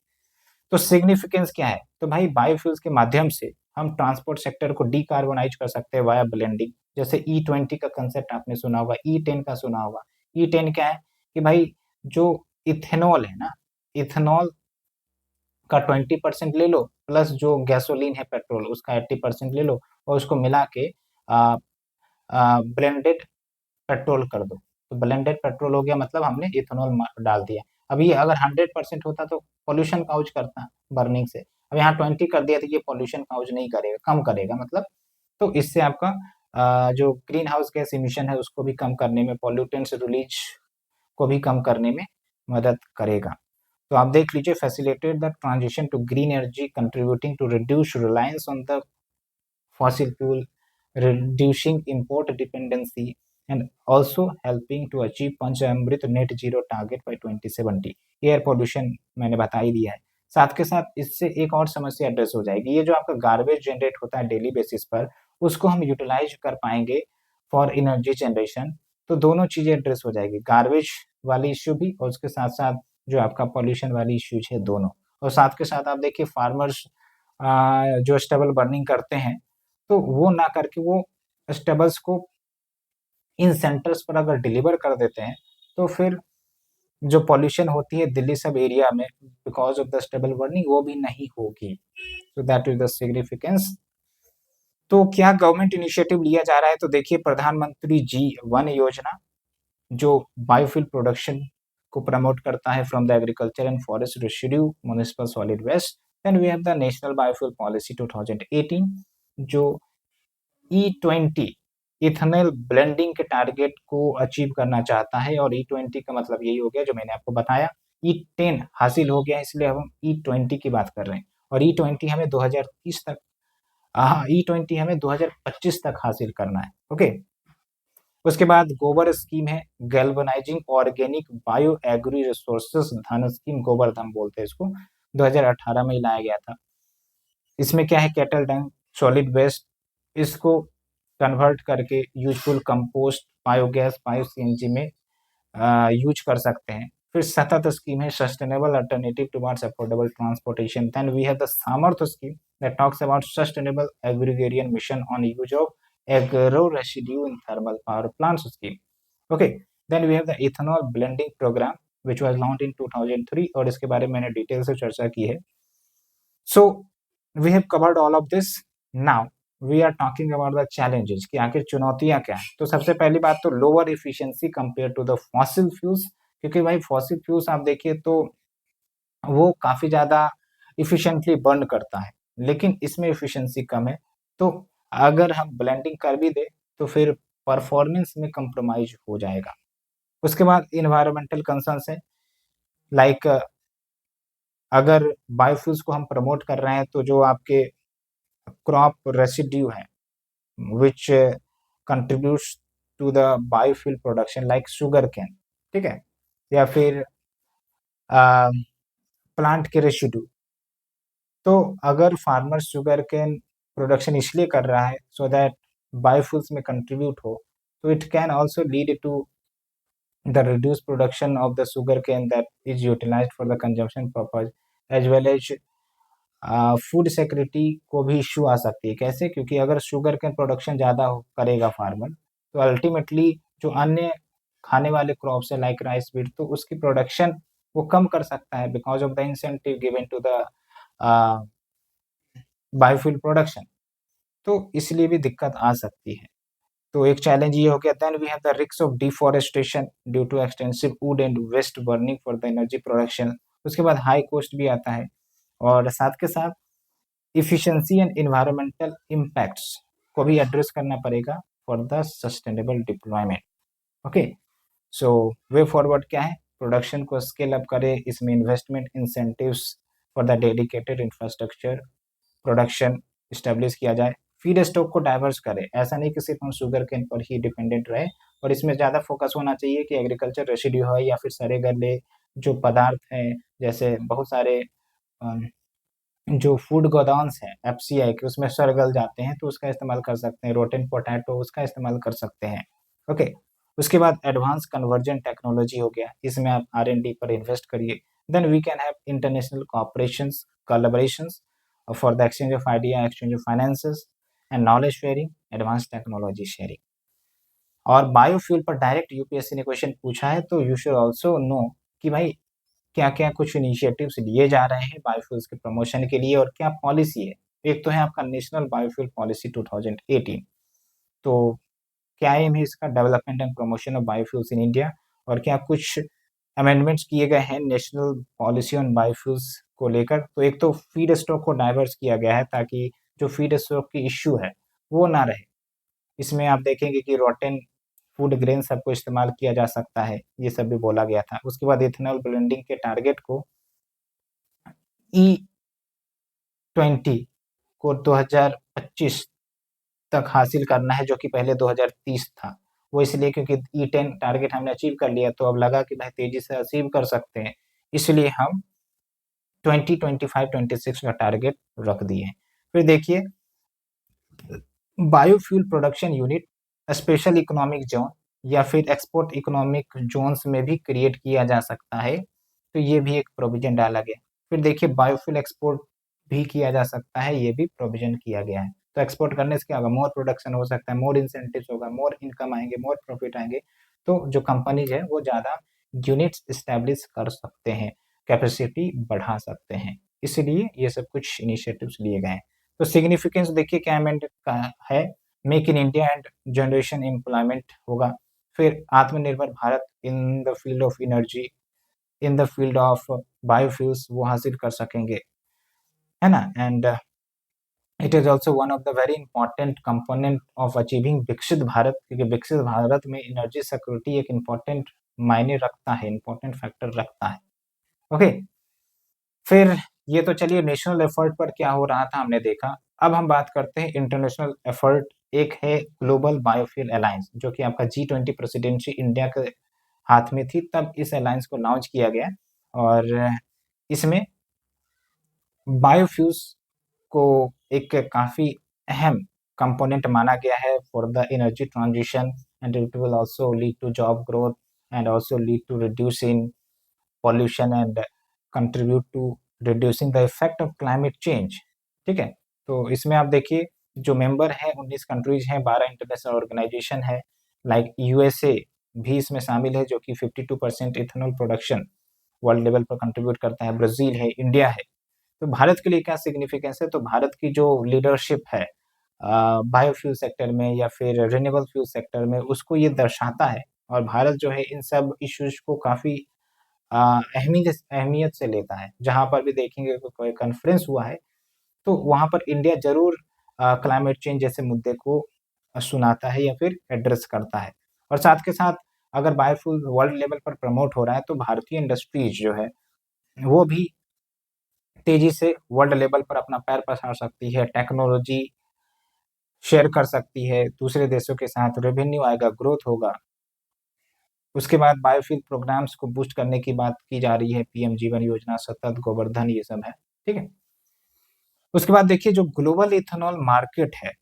तो सिग्निफिकेंस क्या है? तो भाई बायोफ्यूल्स के माध्यम से हम ट्रांसपोर्ट सेक्टर को डिकार्बोनाइज कर सकते हैं वाया ब्लेंडिंग। जैसे E20 का कंसेप्ट आपने सुना होगा, E10 का सुना होगा। E10 क्या है कि भाई जो इथेनॉल है ना, इथेनॉल का 20% ले लो, प्लस जो गैसोलीन है पेट्रोल, उसका 80% ले लो और उसको मिला के ब्लेंडेड पेट्रोल कर दो। तो ब्लेंडेड पेट्रोल हो गया, मतलब हमने इथेनॉल डाल दिया। अब ये अगर 100% होता तो पॉल्यूशन काउज करता बर्निंग से। अब यहाँ 20 कर दिया तो ये पॉल्यूशन काउज नहीं करेगा, कम करेगा मतलब। तो इससे आपका जो ग्रीन हाउस गैस इमिशन है उसको भी कम करने में, पॉल्यूटेंट्स रिलीज को भी कम करने में मदद करेगा। तो आप देख लीजिए, facilitate the transition to green energy contributing to reduce reliance on the fossil fuel, reducing import dependency, and also helping to achieve Panchamrit net zero target by 2070। Air pollution मैंने बता ही दिया है। साथ के साथ इससे एक और समस्या एड्रेस हो जाएगी, ये जो आपका गार्बेज जनरेट होता है डेली बेसिस पर, उसको हम यूटिलाइज कर पाएंगे फॉर एनर्जी जनरेशन। तो दोनों चीजें एड्रेस हो जाएगी, गार्बेज वाली इश्यू भी और उसके साथ साथ जो आपका पॉल्यूशन वाली इश्यूज है, दोनों। और साथ के साथ आप देखिए, फार्मर्स जो स्टेबल बर्निंग करते हैं, तो वो ना करके वो स्टेबल्स को इन सेंटर्स पर अगर डिलीवर कर देते हैं, तो फिर जो पॉल्यूशन होती है दिल्ली सब एरिया में because of the stable burning, वो भी नहीं होगी। तो दैट इज द सिग्निफिकेंस। तो क्या गवर्नमेंट इनिशिएटिव लिया जा रहा है? तो देखिए, प्रधानमंत्री G1 योजना, जो बायोफ्यूल प्रोडक्शन को प्रमोट करता है from the agriculture and forest residue municipal solid waste. Then we have the national biofuel policy 2018, जो E20 इथेनॉल ब्लेंडिंग के टारगेट को अचीव करना चाहता है, और E20 का मतलब यही हो गया जो मैंने आपको बताया, E10 हासिल हो गया, इसलिए अब हम E20 की बात कर रहे हैं, और E20 हमें 2030 तक, हाँ E20 हमें 2025 तक हासिल करना है। ओके, उसके बाद गोबर स्कीम है, galvanizing organic bio agri resources Dhan scheme, Gobardhan बोलते हैं इसको, 2018 में ही लाया गया था। इसमें क्या है, कैटल डंग सॉलिड वेस्ट, इसको कन्वर्ट करके useful compost, biogas, bio CNG में यूज कर सकते हैं। फिर सतत स्कीम है, sustainable alternative towards affordable transportation. Then we have the SAMARTH scheme that talks about sustainable agrarian mission on use of agro residue in thermal power plants scheme. Okay, then we have the ethanol blending programme which was launched in 2003, और इसके बारे में मैंने detail से चर्चा की है। So we have covered all of this. Now we are talking about the challenges कि आखिर चुनौतियां क्या है। तो सबसे पहली बात तो lower efficiency compare to the fossil fuels, क्योंकि भाई फॉसिल फ्यूल्स आप देखिए तो वो काफी ज्यादा इफिशिएंटली बर्न करता है, लेकिन इसमें इफिशिएंसी कम है। तो अगर हम ब्लेंडिंग कर भी दे तो फिर परफॉर्मेंस में कंप्रोमाइज हो जाएगा। उसके बाद इन्वायरमेंटल कंसर्न्स है, लाइक अगर बायोफ्यूल्स को हम प्रमोट कर रहे हैं तो जो आपके क्रॉप रेसिड्यू है which contributes to the biofuel production like sugar cane, ठीक है, या फिर प्लांट के रेसिड्यू। तो अगर फार्मर शुगर केन प्रोडक्शन इसलिए कर रहा है सो दैट बायोफ्यूल्स में कंट्रीब्यूट हो, तो it can also lead to the reduce production of the sugar cane that is utilized for the consumption purpose, as well as food security को भी issue आ सकती है। कैसे? क्योंकि अगर शुगर केन प्रोडक्शन ज़्यादा करेगा फार्मर, तो अल्टीमेटली जो अन्य खाने वाले क्रॉप्स है लाइक राइस वीट, तो उसकी प्रोडक्शन वो कम कर सकता है because of the incentive given to the biofuel production. तो इसलिए भी दिक्कत आ सकती है। तो एक चैलेंज ये हो गया। Then we have the risk of deforestation due to extensive wood and waste burning for the energy production. उसके बाद हाई कॉस्ट भी आता है, और साथ के साथ इफिशिएंसी एंड इन्वायरमेंटल इम्पैक्ट्स को भी एड्रेस करना पड़ेगा for the sustainable deployment. Okay, so way forward क्या है, प्रोडक्शन को स्केल अप करें, इसमें investment incentives for the dedicated infrastructure production establish किया जाए, फीड स्टॉक को डाइवर्स करें, ऐसा नहीं कि सिर्फ हम शुगर केन पर ही डिपेंडेंट रहे, और इसमें ज़्यादा फोकस होना चाहिए कि एग्रीकल्चर रेसिड्यू है या फिर सड़े गले जो पदार्थ हैं, जैसे बहुत सारे जो फूड गोडाउन्स हैं एफसीआई के, उसमें सड़गल जाते हैं तो उसका इस्तेमाल कर सकते हैं, रोटेन पोटैटो उसका इस्तेमाल कर सकते हैं। ओके, उसके बाद एडवांस कन्वर्जन टेक्नोलॉजी हो गया, इसमें आप R&D पर इन्वेस्ट करिए। Then we can have international cooperations, collaborations for the exchange of idea, exchange of finances and knowledge sharing, advance technology sharing. और बायोफ्यूल पर डायरेक्ट यूपीएससी ने क्वेश्चन पूछा है, तो यू शुड ऑल्सो नो कि भाई क्या-क्या कुछ इनिशिएटिव्स लिए जा रहे हैं बायोफ्यूल्स के प्रमोशन के लिए, और क्या पॉलिसी है। एक तो है आपका नेशनल बायोफ्यूल पॉलिसी 2018, तो क्या एम है इसका, development and promotion of biofuels in India, और क्या कुछ अमेंडमेंट्स किए गए हैं नेशनल पॉलिसी ऑन बायोफ्यूल्स को लेकर। तो एक तो फीड स्टॉक को डाइवर्स किया गया है ताकि जो फीड स्टॉक की इश्यू है वो ना रहे। इसमें आप देखेंगे कि रोटेन फूड ग्रेन सबको इस्तेमाल किया जा सकता है, ये सब भी बोला गया था। उसके बाद इथेनॉल ब्लेंडिंग के टारगेट को E20 को 2025 तक हासिल करना है, जो कि पहले 2030 था। वो इसलिए क्योंकि E10 टारगेट हमने अचीव कर लिया, तो अब लगा कि भाई तेजी से अचीव कर सकते हैं, इसलिए हम 2025-26 का टारगेट रख दिए हैं। फिर देखिए, biofuel production unit special economic zone या फिर एक्सपोर्ट इकोनॉमिक जोन्स में भी क्रिएट किया जा सकता है, तो ये भी एक प्रोविजन डाला गया। फिर देखिए, बायोफ्यूल एक्सपोर्ट भी किया जा सकता है, ये भी प्रोविजन किया गया है। तो एक्सपोर्ट करने से क्या होगा, मोर प्रोडक्शन हो सकता है, मोर इंसेंटिव्स होगा, मोर इनकम आएंगे, मोर प्रॉफिट आएंगे, तो जो कंपनीज है वो ज़्यादा यूनिट्स इस्टेब्लिश कर सकते हैं, कैपेसिटी बढ़ा सकते हैं, इसलिए ये सब कुछ इनिशिएटिव्स लिए गए हैं। तो सिग्निफिकेंस देखिए क्या अमेंड का है, make in India and generation employment होगा। फिर आत्मनिर्भर Bharat in the field of energy, in the field of biofuels वो हासिल कर सकेंगे, है ना। And it is also one of the very important component of achieving विकसित भारत, क्योंकि विकसित भारत में एनर्जी सिक्योरिटी एक इम्पॉर्टेंट मायने रखता है, इम्पॉर्टेंट फैक्टर रखता है। ओके, फिर ये तो चलिए नेशनल एफर्ट पर क्या हो रहा था हमने देखा। अब हम बात करते हैं इंटरनेशनल एफर्ट। एक है ग्लोबल बायोफ्यूल अलायंस, जो कि आपका G20 प्रेसिडेंसी इंडिया के हाथ में थी, तब इस अलायंस को लॉन्च किया गया और इसमें बायोफ्यूल्स को एक काफी अहम कंपोनेंट माना गया है for the energy transition, and it will also lead to job growth and also lead to reduce in pollution and contribute to reducing the effect of climate change. ठीक है, तो इसमें आप देखिए जो मेंबर हैं 19 कंट्रीज हैं, 12 इंटरनेशनल ऑर्गेनाइजेशन है, लाइक यूएसए भी इसमें शामिल है जो कि 52% इथेनॉल प्रोडक्शन वर्ल्ड लेवल पर कंट्रीब्यूट करता है, ब्राजील है, इंडिया है। तो भारत के लिए क्या सिग्निफिकेंस है, तो भारत की जो लीडरशिप है बायोफ्यूल सेक्टर में या फिर रिन्यूएबल फ्यूल सेक्टर में, उसको ये दर्शाता है। और भारत जो है इन सब इश्यूज को काफी अहमियत से लेता है। जहां पर भी देखेंगे कोई कॉन्फ्रेंस हुआ है तो वहां पर इंडिया जरूर क्लाइमेट चेंज जैसे मुद्दे को सुनाता है या फिर एड्रेस करता है। और साथ के साथ अगर बायोफ्यूल वर्ल्ड लेवल पर प्रमोट हो रहा है तो भारतीय इंडस्ट्रीज जो है वो भी तेजी से वर्ल्ड लेवल पर अपना पैर पसार सकती है, टेक्नोलॉजी शेयर कर सकती है दूसरे देशों के साथ, रेवेन्यू आएगा, ग्रोथ होगा। उसके बाद बायोफ्यूल प्रोग्राम्स को बूस्ट करने की बात की जा रही है, पीएम जीवन योजना, सतत गोवर्धन, ये सब है। ठीक है, उसके बाद देखिए जो ग्लोबल इथेनॉल मार्केट है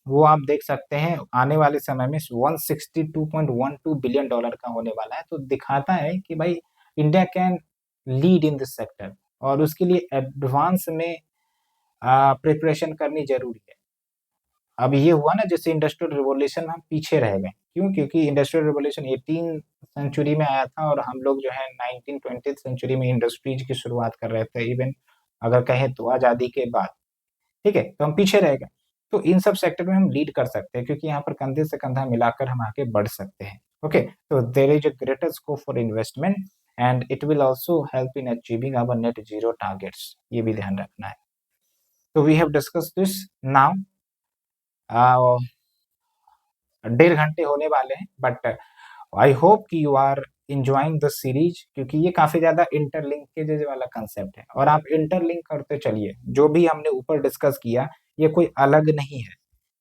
वो आप देख सकते हैं आने वाले समय में $162.12 बिलियन का होने वाला है। तो दिखाता है कि भाई India can lead in this sector, और उसके लिए एडवांस में प्रिपरेशन करनी जरूरी है। अब ये हुआ ना जैसे इंडस्ट्रियल रिवॉल्यूशन में हम पीछे रह गए, क्यों? क्योंकि इंडस्ट्रियल रिवॉल्यूशन 18 सेंचुरी में आया था और हम लोग जो है 1920 सेंचुरी में इंडस्ट्रीज की शुरुआत कर रहे थे, इवन अगर कहें तो आजादी के बाद। ठीक है, तो हम पीछे रह गए। तो इन सब सेक्टर में हम लीड कर सकते हैं क्योंकि यहाँ पर कंधे से कंधा मिलाकर हम आगे बढ़ सकते हैं। ओके, तो there is a greater scope for investment and it will also help in achieving our net zero targets, ये भी ध्यान रखना है। तो we have discuss this now. 1.5 घंटे होने वाले हैं, बट आई होप कि you are enjoying the series, क्योंकि ये काफी ज्यादा इंटरलिंकेज वाला कंसेप्ट है और आप इंटरलिंक करते चलिए। जो भी हमने ऊपर डिस्कस किया ये कोई अलग नहीं है,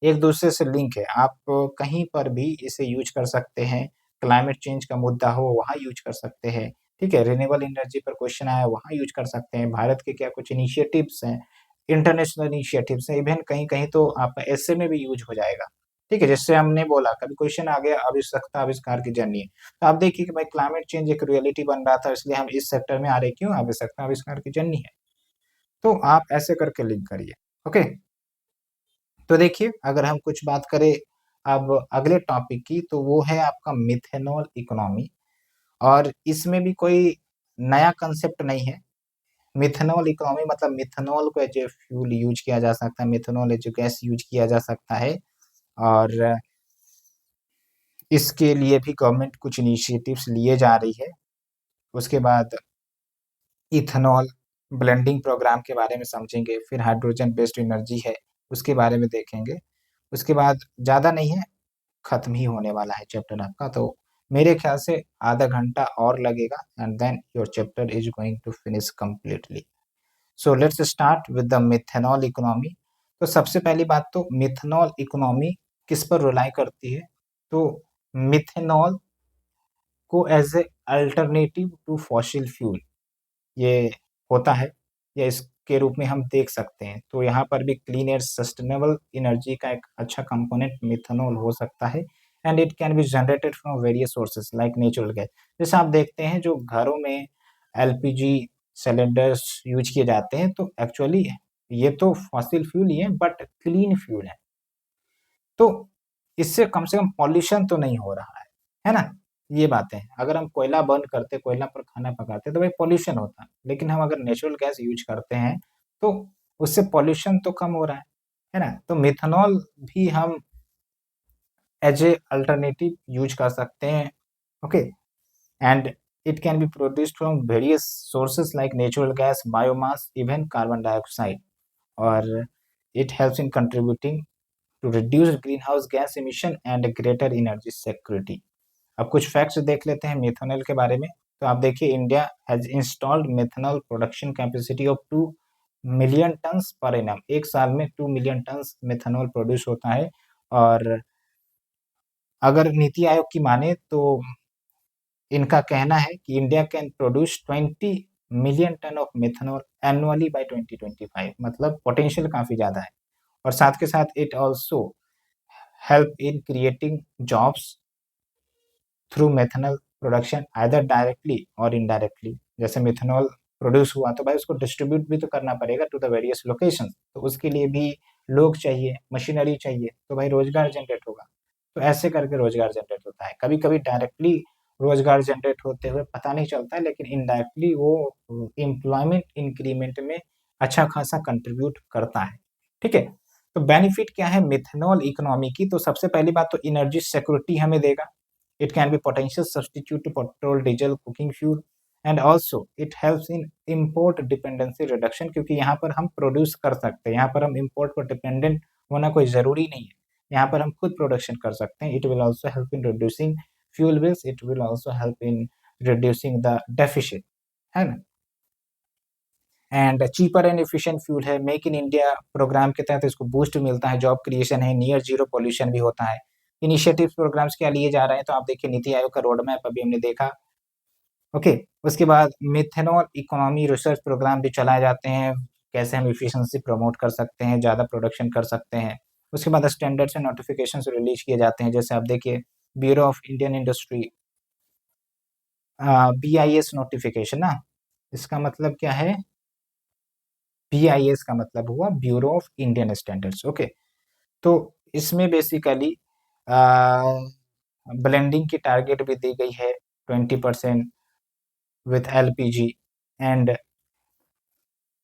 एक दूसरे से लिंक है। आप कहीं पर भी इसे यूज कर सकते हैं, क्लाइमेट चेंज का मुद्दा हो वहाँ यूज कर सकते हैं। ठीक है, रिन्यूएबल एनर्जी पर क्वेश्चन आया वहाँ यूज कर सकते हैं। भारत के क्या कुछ इनिशिएटिव्स हैं, इंटरनेशनल इनिशिएटिव्स हैं, इवन कहीं कहीं तो आपका ऐसे में भी यूज हो जाएगा। ठीक है, जैसे हमने बोला कभी क्वेश्चन आ गया आवश्यकता आविष्कार की जर्नी, तो आप देखिए कि भाई क्लाइमेट चेंज एक रियलिटी बन रहा था, इसलिए हम इस सेक्टर में आ रहे, क्यों? आवश्यकता आविष्कार की जर्नी है। तो आप ऐसे करके लिंक करिए। ओके, तो देखिए अगर हम कुछ बात करें अब अगले टॉपिक की, तो वो है आपका मिथेनॉल इकोनॉमी। और इसमें भी कोई नया कंसेप्ट नहीं है। मिथेनॉल इकोनॉमी मतलब मिथेनॉल को एज ए फ्यूल यूज किया जा सकता है, methanol as a gas use किया जा सकता है। और इसके लिए भी गवर्नमेंट कुछ इनिशिएटिव्स लिए जा रही है। उसके बाद इथेनॉल ब्लेंडिंग प्रोग्राम के बारे में समझेंगे, फिर हाइड्रोजन बेस्ड एनर्जी है उसके बारे में देखेंगे। उसके बाद ज़्यादा नहीं है, खत्म ही होने वाला है चैप्टर आपका। तो मेरे ख्याल से आधा घंटा और लगेगा and then your chapter is going to finish completely. So let's start with the methanol economy. तो सबसे पहली बात तो मिथेनॉल इकोनॉमी किस पर रिलाई करती है, तो मिथेनॉल को as a alternative to fossil fuel ये होता है, या इसके रूप में हम देख सकते हैं। तो यहाँ पर भी क्लीन एयर सस्टेनेबल एनर्जी का एक अच्छा कंपोनेंट मिथेनॉल हो सकता है and it can be generated from various sources like natural gas. जैसे आप देखते हैं जो घरों में एलपीजी सिलेंडर्स यूज किए जाते हैं, तो एक्चुअली ये तो फॉसिल फ्यूल ही है बट क्लीन फ्यूल है। तो इससे कम से कम पॉल्यूशन तो नहीं हो रहा है ना? ये बातें हैं। अगर हम कोयला बर्न करते, कोयला पर खाना पकाते तो भाई पॉल्यूशन होता, लेकिन हम अगर नेचुरल गैस यूज करते हैं तो उससे पॉल्यूशन तो कम हो रहा है ना? तो मिथेनॉल भी हम एज ए अल्टरनेटिव यूज कर सकते हैं। Okay, and it can be produced from various sources like natural gas, biomass, even carbon dioxide. और It helps in contributing to reduce greenhouse gas emission and greater energy security. अब कुछ facts देख लेते हैं methanol के बारे में। तो आप देखिए, India has installed methanol production capacity of 2 million turns per annum. एक साल में 2 मिलियन टन्स मेथनॉल प्रोड्यूस होता है। और अगर नीति आयोग की माने तो इनका कहना है कि India can produce 20 million ton of methanol annually by 2025। मतलब पोटेंशियल काफ़ी ज़्यादा है। और साथ के साथ it also help in creating jobs through methanol production either directly और इनडायरेक्टली। जैसे मेथनॉल प्रोड्यूस हुआ तो भाई उसको डिस्ट्रीब्यूट भी तो करना पड़ेगा टू द वेरियस लोकेशंस, तो उसके लिए भी लोग चाहिए, मशीनरी चाहिए, तो भाई रोजगार जनरेट होगा। तो ऐसे करके रोजगार जनरेट होता है। कभी कभी डायरेक्टली रोजगार जनरेट होते हुए पता नहीं चलता है, लेकिन इनडायरेक्टली वो एम्प्लॉयमेंट इंक्रीमेंट में अच्छा खासा कंट्रीब्यूट करता है। ठीक है, तो बेनिफिट क्या है मेथनॉल इकोनॉमी की? तो सबसे पहली बात तो एनर्जी सिक्योरिटी हमें देगा। It can be potential substitute to petrol, diesel, cooking fuel, and also it helps in import dependency reduction, क्योंकि यहाँ पर हम प्रोड्यूस कर सकते हैं, यहाँ पर हम इम्पोर्ट पर डिपेंडेंट होना कोई ज़रूरी नहीं है, यहाँ पर हम खुद प्रोडक्शन कर सकते हैं। It will also help in reducing fuel bills, it will also help in reducing the deficit, है ना। And cheaper and efficient fuel है। मेक इन इंडिया प्रोग्राम के तहत इसको बूस्ट मिलता है, जॉब क्रिएशन है, नियर जीरो पॉल्यूशन भी होता है। इनिशिएटिव प्रोग्राम्स क्या लिए जा रहे हैं? तो आप देखिए, नीति आयोग का रोड मैप अभी हमने देखा। ओके, उसके बाद मेथनॉल इकोनॉमी रिसर्च प्रोग्राम भी चलाए जाते हैं, कैसे हम इफिशिएंसी प्रमोट कर सकते हैं, ज़्यादा प्रोडक्शन कर सकते हैं। उसके बाद स्टैंडर्ड्स एंड नोटिफिकेशन रिलीज किए जाते हैं। जैसे आप देखिए, bureau of Indian industry, BIS notification ना, इसका मतलब क्या है? BIS का मतलब हुआ bureau of Indian standards. Okay, तो इसमें बेसिकली ब्लेंडिंग की टारगेट भी दी गई है 20% विथ LPG। एंड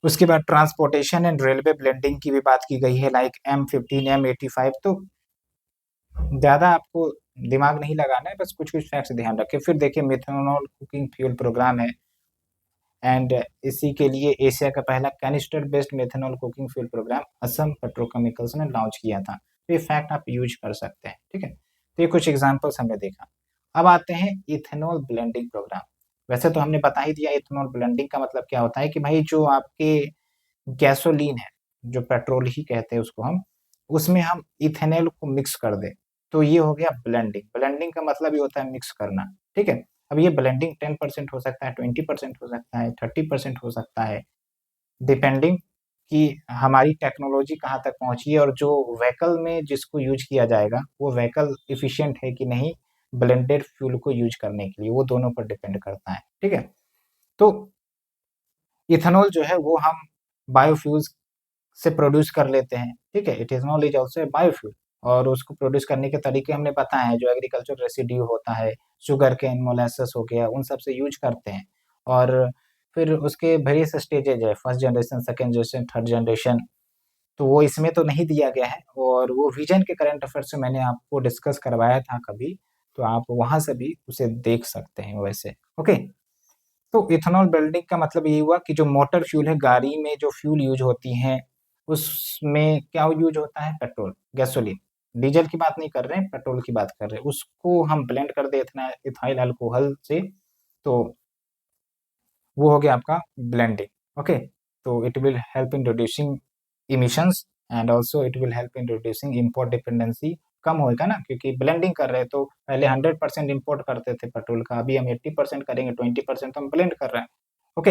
उसके बाद ट्रांसपोर्टेशन एंड रेलवे ब्लेंडिंग की भी बात की गई है, लाइक M15 M85। तो ज़्यादा आपको दिमाग नहीं लगाना है, बस कुछ कुछ फैक्ट्स ध्यान रखें। फिर देखिए, मेथनॉल कुकिंग फ्यूल प्रोग्राम है, एंड इसी के लिए एशिया का पहला canister based methanol cooking fuel program Assam petrochemicals ने लॉन्च किया था। तो ये फैक्ट आप यूज कर सकते हैं। ठीक है, तो ये कुछ एग्जांपल्स हमने देखा। अब आते हैं इथेनॉल ब्लेंडिंग प्रोग्राम। वैसे तो हमने बता ही दिया इथेनॉल ब्लेंडिंग का मतलब क्या होता है, कि भाई जो आपके गैसोलीन है, जो पेट्रोल ही कहते हैं उसको हम, उसमें हम इथेनॉल को मिक्स कर दें, तो ये हो गया ब्लेंडिंग। ब्लेंडिंग का मतलब ये होता है मिक्स करना। ठीक है, अब ये ब्लेंडिंग 10% हो सकता है, 20% हो सकता है, 30% हो सकता है, डिपेंडिंग कि हमारी टेक्नोलॉजी कहाँ तक पहुँची है और जो व्हीकल में जिसको यूज किया जाएगा वो व्हीकल इफिशिएंट है कि नहीं ब्लेंडेड फ्यूल को यूज करने के लिए, वो दोनों पर डिपेंड करता है। ठीक है, तो इथेनॉल जो है वो हम बायोफ्यूल्स से प्रोड्यूस कर लेते हैं। ठीक है, ethanol is also a biofuel, और उसको प्रोड्यूस करने के तरीके हमने बताए हैं। जो एग्रीकल्चर रेसिड्यू होता है, शुगर केन, मोलासेस हो गया, उन सब से यूज करते हैं। और फिर उसके वेरियस स्टेजेज है, first generation, second generation, third generation, तो वो इसमें तो नहीं दिया गया है। और वो विजन के करंट अफेयर से मैंने आपको डिस्कस करवाया था कभी, तो आप वहां से भी उसे देख सकते हैं वैसे। ओके, तो इथेनॉल ब्लेंडिंग का मतलब ये हुआ कि जो मोटर फ्यूल है, गाड़ी में जो फ्यूल यूज होती हैं, उसमें क्या यूज होता है? Petrol, gasoline. डीजल की बात नहीं कर रहे हैं, पेट्रोल की बात कर रहे हैं। उसको हम ब्लेंड कर दे इथाइल अल्कोहल से, तो वो हो गया आपका ब्लेंडिंग। ओके, तो it will help in reducing emissions and also it will help in reducing import dependency. कम होएगा ना, क्योंकि ब्लेंडिंग कर रहे हैं, तो पहले 100% इम्पोर्ट करते थे पेट्रोल का, अभी हम 80% करेंगे, 20% तो हम ब्लेंड कर रहे हैं। ओके,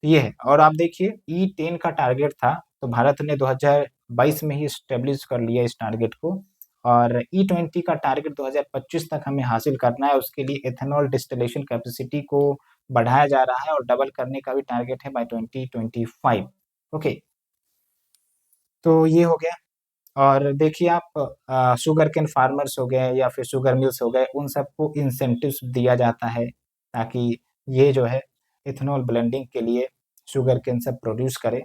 ये है। और आप देखिए, E10 का टारगेट था, तो भारत ने 2022 में ही स्टेब्लिश कर लिया इस टारगेट को। और E20 का टारगेट 2025 तक हमें हासिल करना है। उसके लिए एथेनॉल डिस्टिलेशन कैपेसिटी को बढ़ाया जा रहा है और डबल करने का भी टारगेट है बाय 2025। ओके, तो ये हो गया। और देखिए आप शुगर केन फार्मर्स हो गए या फिर शुगर मिल्स हो गए, उन सबको इंसेंटिव्स दिया जाता है, ताकि ये जो है इथेनॉल ब्लेंडिंग के लिए शुगर केन सब प्रोड्यूस करे।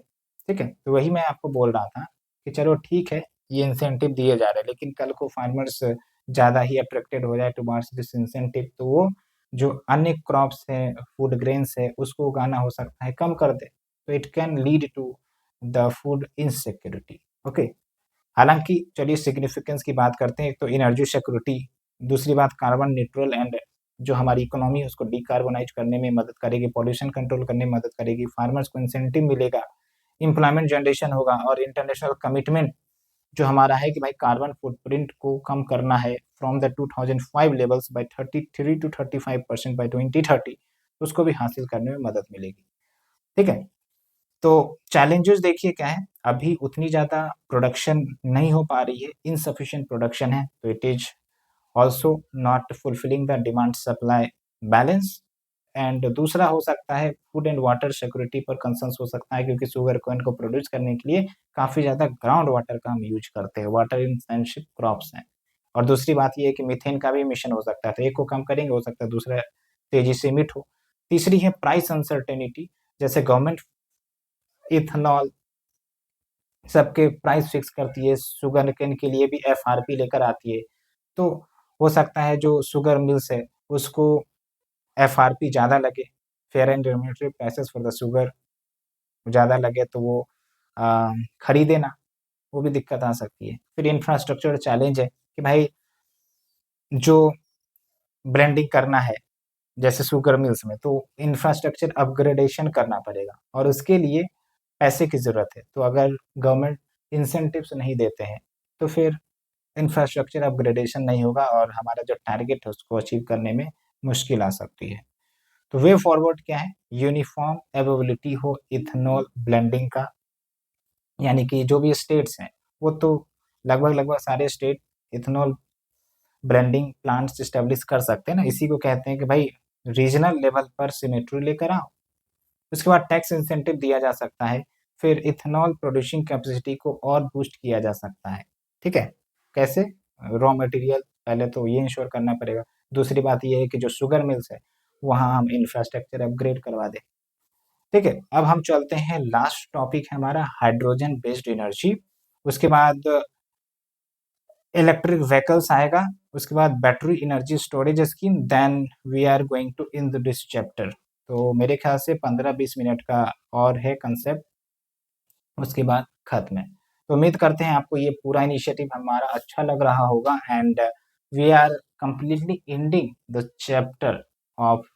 ठीक है, तो वही मैं आपको बोल रहा था कि चलो ठीक है, ये इंसेंटिव दिए जा रहे हैं, लेकिन कल को फार्मर्स ज़्यादा ही अट्रैक्टेड हो जाए टुवर्ड्स दिस इंसेंटिव, तो वो जो अन्य क्रॉप्स हैं, फूड ग्रेन्स है, उसको उगाना हो सकता है कम कर दे, तो it can lead to the food insecurity. Okay. हालांकि चलिए सिग्निफिकेंस की बात करते हैं। एक तो एनर्जी सिक्योरिटी, दूसरी बात कार्बन न्यूट्रल एंड जो हमारी इकोनॉमी है उसको डिकार्बोनाइज करने में मदद करेगी, पॉल्यूशन कंट्रोल करने में मदद करेगी, फार्मर्स को इंसेंटिव मिलेगा, एम्प्लॉयमेंट जनरेशन होगा और इंटरनेशनल कमिटमेंट जो हमारा है कि भाई कार्बन फुटप्रिंट को कम करना है from the 2005 levels by 33 to 35% by 2030, उसको भी हासिल करने में मदद मिलेगी। ठीक है, तो चैलेंजेस देखिए क्या है, अभी उतनी ज़्यादा प्रोडक्शन नहीं हो पा रही है, इनसफिशिएंट प्रोडक्शन है, तो it is also not fulfilling the demand supply balance. And दूसरा हो सकता है फूड एंड वाटर सिक्योरिटी पर कंसर्न्स हो सकता है, क्योंकि शुगर कोइन को प्रोड्यूस करने के लिए काफ़ी ज़्यादा ग्राउंड वाटर का हम यूज करते हैं, वाटर इंटेंसिव क्रॉप्स हैं। और दूसरी बात ये है कि मीथेन का भी इमिशन हो सकता है, तो एक को कम करेंगे हो सकता है दूसरा तेजी से इमिट हो। तीसरी है प्राइस अनसर्टेनिटी, जैसे गवर्नमेंट इथेनॉल सबके प्राइस फिक्स करती है, शुगर केन के लिए भी एफआरपी लेकर आती है, तो हो सकता है जो शुगर मिल्स है उसको एफआरपी ज़्यादा लगे, fair and regulatory prices for the sugar ज़्यादा लगे तो वो खरीदे ना, वो भी दिक्कत आ सकती है। फिर इंफ्रास्ट्रक्चर चैलेंज है कि भाई जो ब्लेंडिंग करना है जैसे शुगर मिल्स में, तो इंफ्रास्ट्रक्चर अपग्रेडेशन करना पड़ेगा और उसके लिए पैसे की ज़रूरत है। तो अगर गवर्नमेंट इंसेंटिव्स नहीं देते हैं तो फिर इंफ्रास्ट्रक्चर अपग्रेडेशन नहीं होगा और हमारा जो टारगेट है उसको अचीव करने में मुश्किल आ सकती है। तो वे फॉरवर्ड क्या है, यूनिफॉर्म अवेलेबिलिटी हो इथेनॉल ब्लेंडिंग का, यानी कि जो भी स्टेट्स हैं वो तो लगभग लगभग सारे state ethanol blending plants establish कर सकते हैं ना, इसी को कहते हैं कि भाई रीजनल लेवल पर सिमेट्री लेकर आओ। उसके बाद टैक्स इंसेंटिव दिया जा सकता है, फिर इथेनॉल प्रोड्यूसिंग कैपेसिटी को और बूस्ट किया जा सकता है। ठीक है, कैसे, रॉ मटेरियल पहले तो ये इंश्योर करना पड़ेगा, दूसरी बात ये है कि जो शुगर मिल्स है वहाँ हम इंफ्रास्ट्रक्चर अपग्रेड करवा दें। ठीक है, अब हम चलते हैं, लास्ट टॉपिक है हमारा हाइड्रोजन बेस्ड एनर्जी, उसके बाद इलेक्ट्रिक व्हीकल्स आएगा, उसके बाद battery energy storage scheme, then we are going to in this chapter. तो मेरे ख्याल से 15-20 मिनट का और है कंसेप्ट, उसके बाद खत्म है। तो उम्मीद करते हैं आपको ये पूरा इनिशिएटिव हमारा अच्छा लग रहा होगा and we are completely ending the chapter of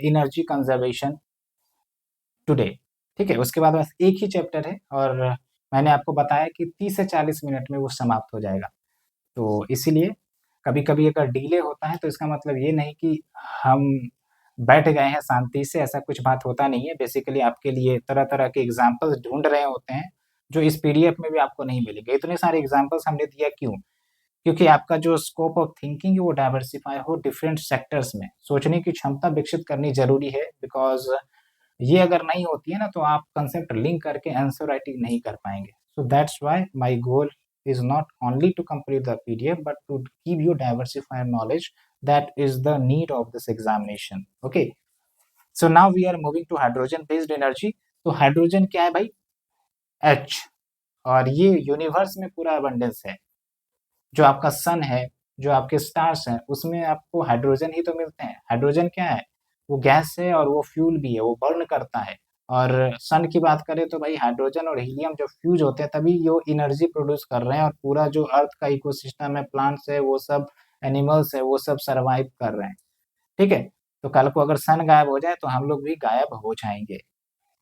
energy conservation today. ठीक है, उसके बाद बस एक ही चैप्टर है और मैंने आपको बताया कि 30 से 40 मिनट में वो समाप्त हो जाएगा। तो इसीलिए कभी-कभी अगर डिले होता है तो इसका मतलब ये नहीं कि हम बैठ गए हैं शांति से, ऐसा कुछ बात होता नहीं है। बेसिकली आपके लिए तरह-तरह के एग्ज़ाम्पल्स ढूँढ रहे होते हैं, जो इस पीडीएफ में भी आपको नहीं मिलेंगे। इतने सारे एग्ज़ाम्पल्स हमने दिया क्यों? क्योंकि आपका जो स्कोप ऑफ थिंकिंग है वो डाइवर्सिफ़ाई हो डिफरेंट सेक्टर्स में, सोचने की क्षमता विकसित करनी ज़रूरी है, बिकॉज़ ये अगर नहीं होती है ना तो आप कंसेप्ट लिंक करके आंसर राइटिंग नहीं कर पाएँगे। So that's why my goal is not only to complete the PDF but to give you diversified knowledge that is the need of this examination. Okay, so now we are moving to hydrogen based energy. तो hydrogen क्या है भाई, H, और ये universe में पूरा abundance है। जो आपका सन है, जो आपके स्टार्स हैं, उसमें आपको हाइड्रोजन ही तो मिलते हैं। हाइड्रोजन क्या है, वो गैस है और वो फ्यूल भी है, वो बर्न करता है। और सन की बात करें तो भाई हाइड्रोजन और हीलियम जो फ्यूज होते हैं तभी वो एनर्जी प्रोड्यूस कर रहे हैं और पूरा जो अर्थ का इकोसिस्टम है, प्लांट्स है, वो सब एनिमल्स है, वो सब सर्वाइव कर रहे हैं। ठीक है, तो कल को अगर सन गायब हो जाए तो हम लोग भी गायब हो जाएंगे।